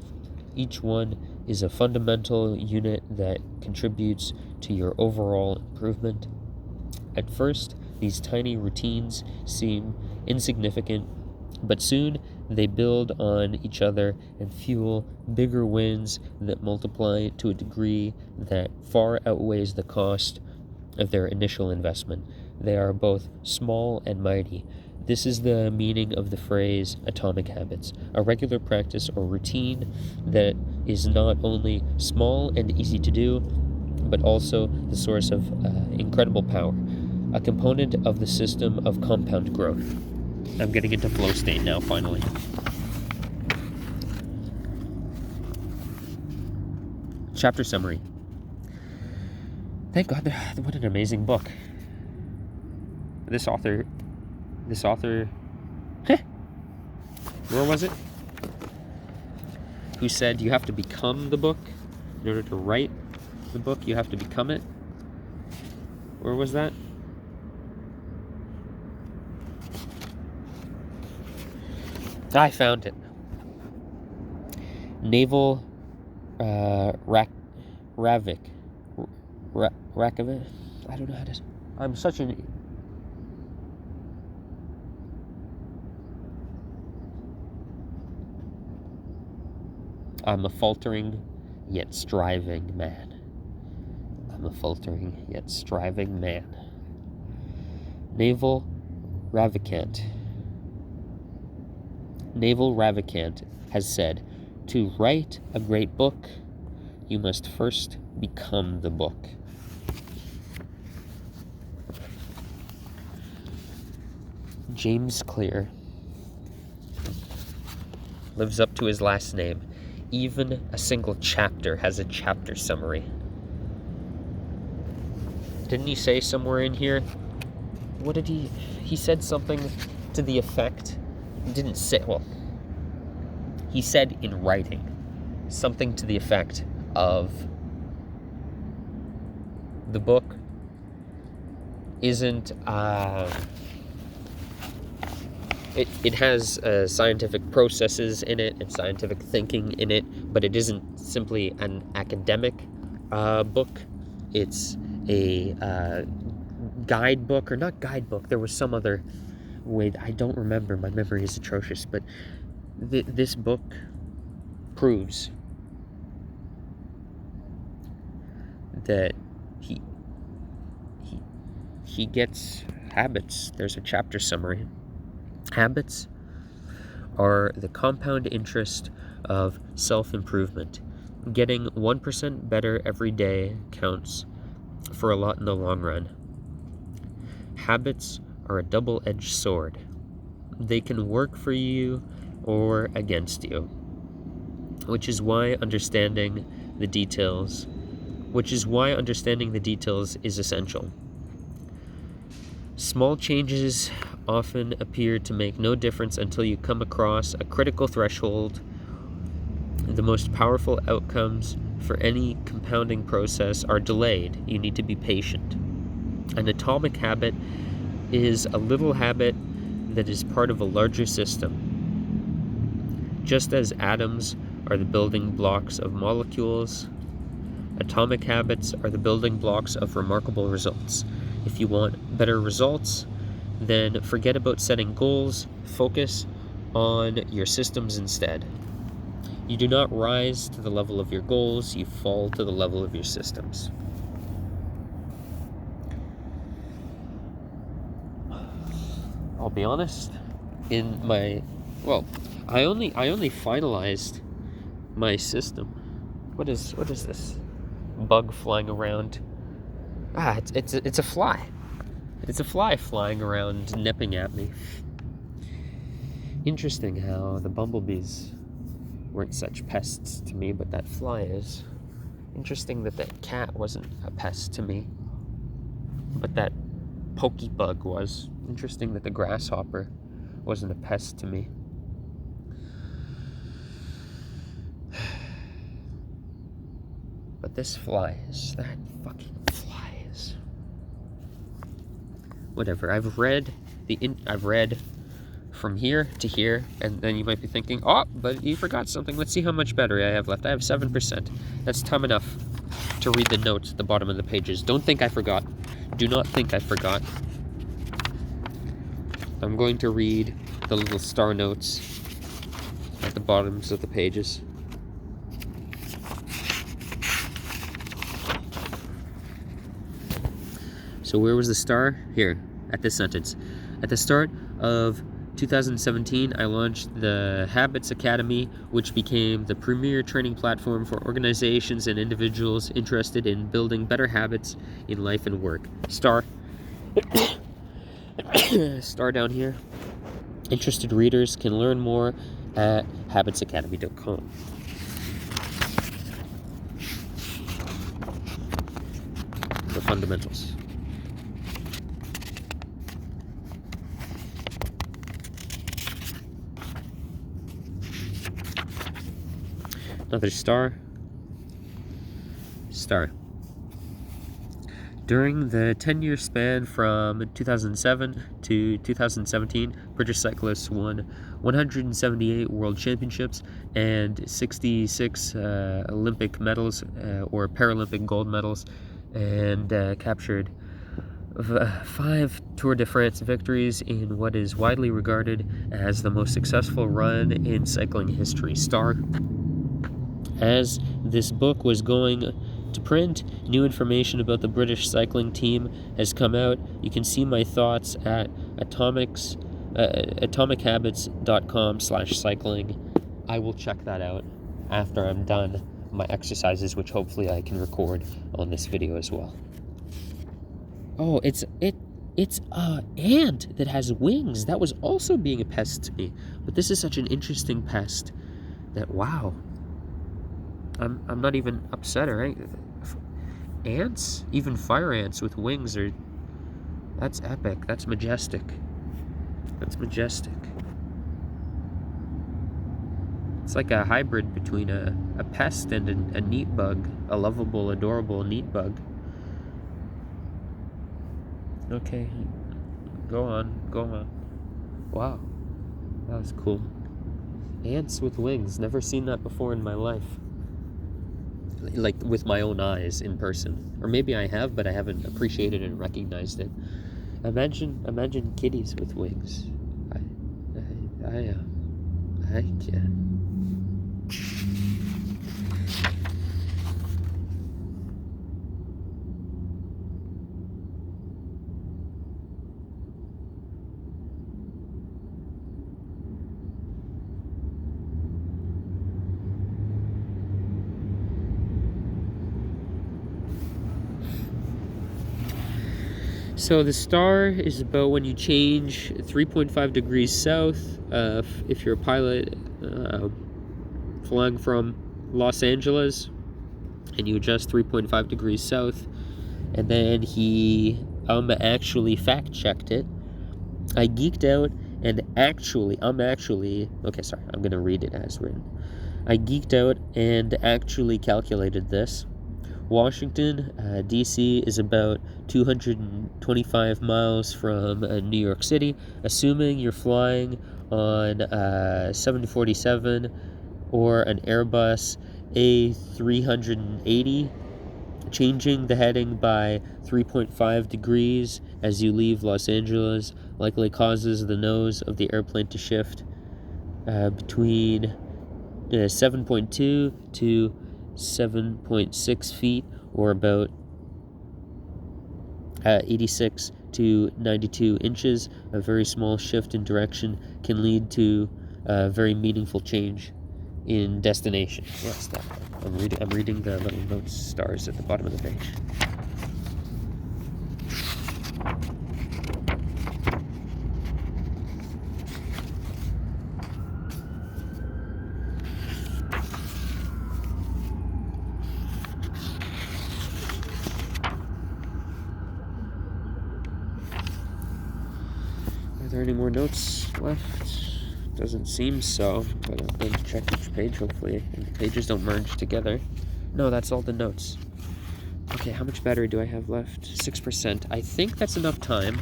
Each one is a fundamental unit that contributes to your overall improvement. At first, these tiny routines seem insignificant, but soon they build on each other and fuel bigger wins that multiply to a degree that far outweighs the cost of their initial investment. They are both small and mighty. This is the meaning of the phrase atomic habits, a regular practice or routine that is not only small and easy to do, but also the source of incredible power, a component of the system of compound growth. I'm getting into flow state now, finally. Chapter summary. Thank God, what an amazing book. This author, where was it? Who said you have to become the book? In order to write the book, you have to become it? Where was that? I found it. Naval Rakovic. I don't know how to. I'm such an. I'm a faltering yet striving man. I'm a faltering yet striving man. Naval Ravikant has said, to write a great book, you must first become the book. James Clear lives up to his last name. Even a single chapter has a chapter summary. Didn't he say somewhere in here? What did he said something to the effect. Didn't say, well, he said in writing something to the effect of the book isn't, it has scientific processes in it and scientific thinking in it, but it isn't simply an academic book. It's a guidebook, or not guidebook, there was some other way, I don't remember, my memory is atrocious, but this book proves that he gets habits. There's a chapter summary. Habits are the compound interest of self-improvement. Getting 1% better every day counts for a lot in the long run. Habits are a double-edged sword. They can work for you or against you. which is why understanding the details is essential. Small changes often appear to make no difference until you come across a critical threshold. The most powerful outcomes for any compounding process are delayed. You need to be patient. An atomic habit is a little habit that is part of a larger system. Just as atoms are the building blocks of molecules, atomic habits are the building blocks of remarkable results. If you want better results, then forget about setting goals, focus on your systems instead. You do not rise to the level of your goals, you fall to the level of your systems. I'll be honest, I only finalized my system. What is this bug flying around? It's a fly. It's a fly flying around, nipping at me. Interesting how the bumblebees weren't such pests to me, but that fly is. Interesting that cat wasn't a pest to me, but that pokey bug was. Interesting that the grasshopper wasn't a pest to me. But this fly is, that fucking fly is. Whatever. I've read from here to here, and then you might be thinking, oh, but you forgot something. Let's see how much battery I have left. I have 7%. That's time enough to read the notes at the bottom of the pages. Don't think I forgot. Do not think I forgot. I'm going to read the little star notes at the bottoms of the pages. So where was the star? Here, at this sentence. At the start of 2017, I launched the Habits Academy, which became the premier training platform for organizations and individuals interested in building better habits in life and work. Star. Star down here. Interested readers can learn more at habitsacademy.com. The fundamentals. Another star. During the 10-year span from 2007 to 2017, British cyclists won 178 world championships and 66 Olympic medals or Paralympic gold medals, and captured 5 Tour de France victories in what is widely regarded as the most successful run in cycling history. Star. As this book was going to print, new information about the British cycling team has come out. You can see my thoughts at atomichabits.com/cycling. I will check that out after I'm done my exercises, which hopefully I can record on this video as well. Oh, it's a ant that has wings. That was also being a pest to me. But this is such an interesting pest that, wow. I'm not even upset, alright? Ants, even fire ants with wings, that's epic. That's majestic. It's like a hybrid between a pest and a neat bug, a lovable, adorable neat bug. Okay, go on. Wow, that was cool. Ants with wings, never seen that before in my life. Like with my own eyes in person, or maybe I have, but I haven't appreciated and recognized it. Imagine kitties with wings. I can. So the star is about when you change 3.5 degrees south, if you're a pilot, flying from Los Angeles, and you adjust 3.5 degrees south, and then he actually fact-checked it. I geeked out and I'm gonna read it as written. I geeked out and actually calculated this. Washington, D.C. is about 225 miles from New York City. Assuming you're flying on 747 or an Airbus A380, changing the heading by 3.5 degrees as you leave Los Angeles likely causes the nose of the airplane to shift between 7.2 to 7.6 feet, or about 86 to 92 inches. A very small shift in direction can lead to a very meaningful change in destination. What's that? I'm reading the little note stars at the bottom of the page. Are there any more notes left? Doesn't seem so, but I'm going to check each page, hopefully, and the pages don't merge together. No, that's all the notes. Okay, how much battery do I have left? 6%. I think that's enough time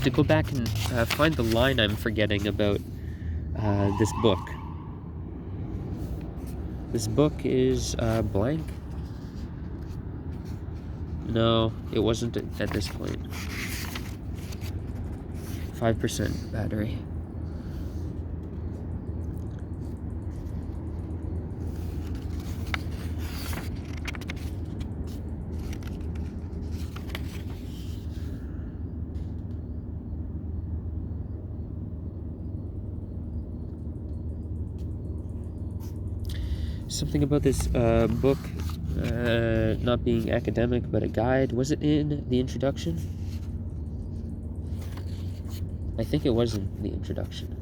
to go back and find the line I'm forgetting about this book. This book is blank. No, it wasn't at this point. 5% battery. Something about this book not being academic but a guide. Was it in the introduction? I think it was in the introduction.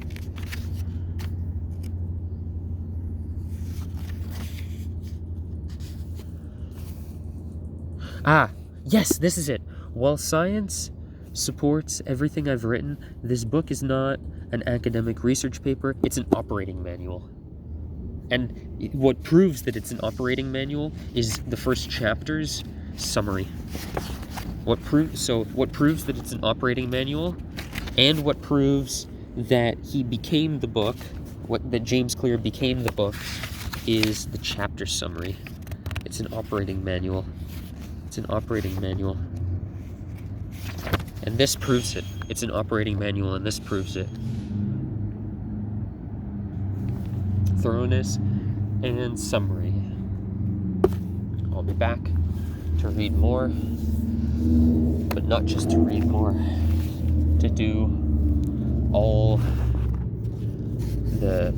Yes, this is it. While science supports everything I've written, this book is not an academic research paper, it's an operating manual. And what proves that it's an operating manual is the first chapter's summary. What proves that it's an operating manual, and what proves that he became the book, that James Clear became the book, is the chapter summary. It's an operating manual. It's an operating manual. And this proves it. It's an operating manual, and this proves it. Thoroughness and summary. I'll be back to read more, but not just to read more, to do all the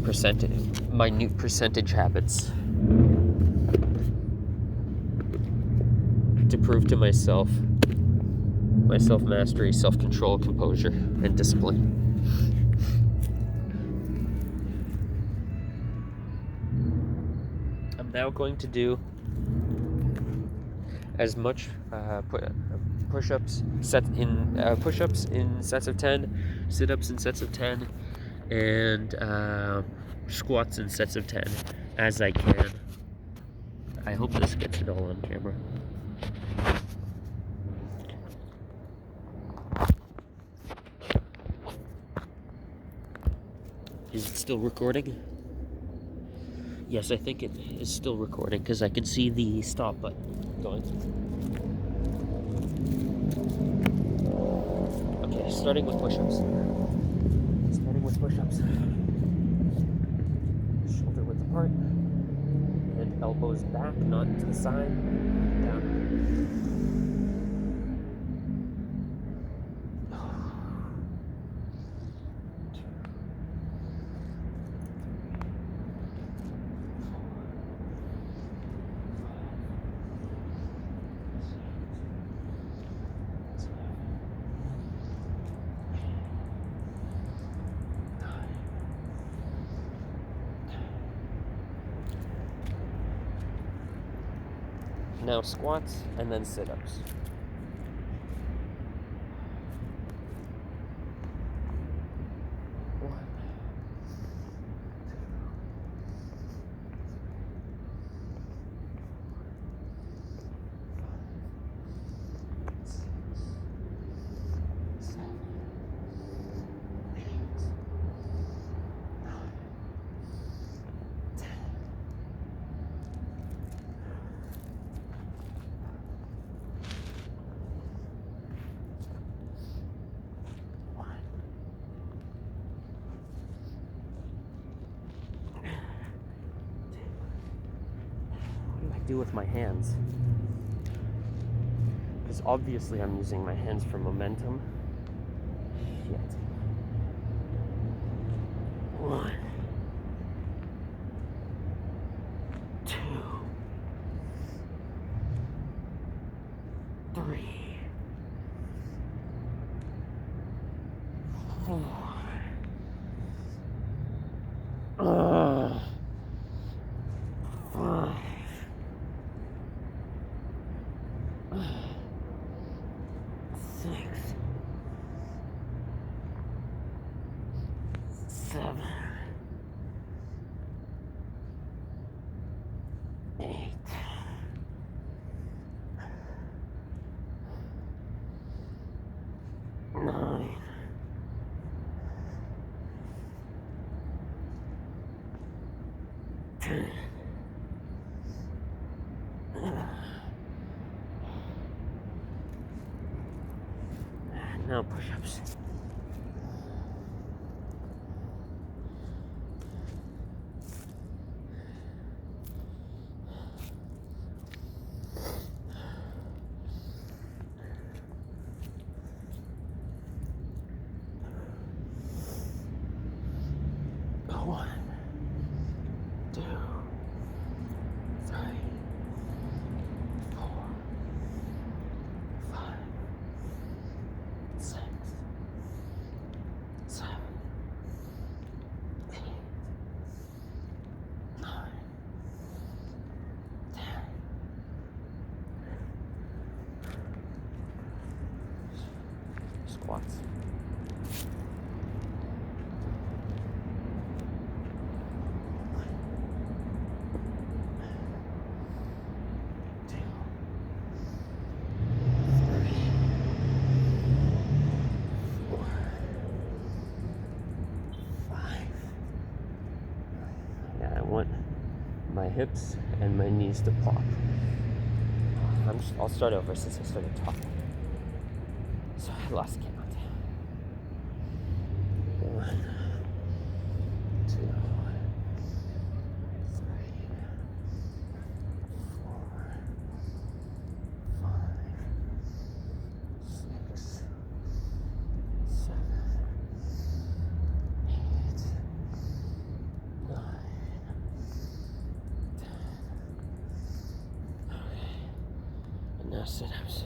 minute percentage habits, to prove to myself my self-mastery, self-control, composure, and discipline. I'm now going to do as much push-ups in sets of 10, sit-ups in sets of 10, and squats in sets of 10 as I can. I hope this gets it all on camera. Is it still recording? Yes, I think it is still recording because I can see the stop button going. Okay, starting with push-ups. Shoulder width apart. And elbows back, not to the side. Down. Now squats and then sit-ups. Do with my hands, because obviously I'm using my hands for momentum. Shit. 1, 2, 3, 4. 5. 6, 7, 8, 9, 10. Now push-ups. One, 2, 3, 4, 5, 6, 7, 8, 9, 10. Squats. I want my hips and my knees to pop. I'll start over since I started talking. So I lost count. 1, 2, 3, 4, 5, 6, 7, 8, 9, 10. Okay. And now sit-ups.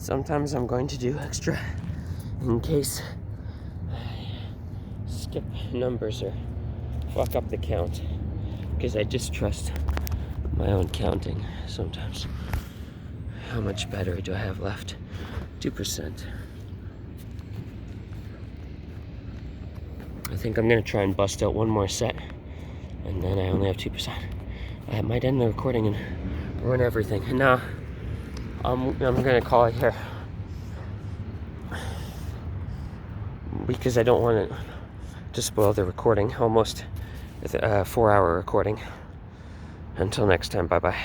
Sometimes I'm going to do extra in case I skip numbers or fuck up the count, because I just trust my own counting sometimes. How much battery do I have left? 2%. I think I'm gonna try and bust out one more set, and then I only have 2%. I might end the recording and ruin everything. And now I'm gonna call it here, because I don't want it to spoil the recording. Almost a 4-hour recording. Until next time, bye bye.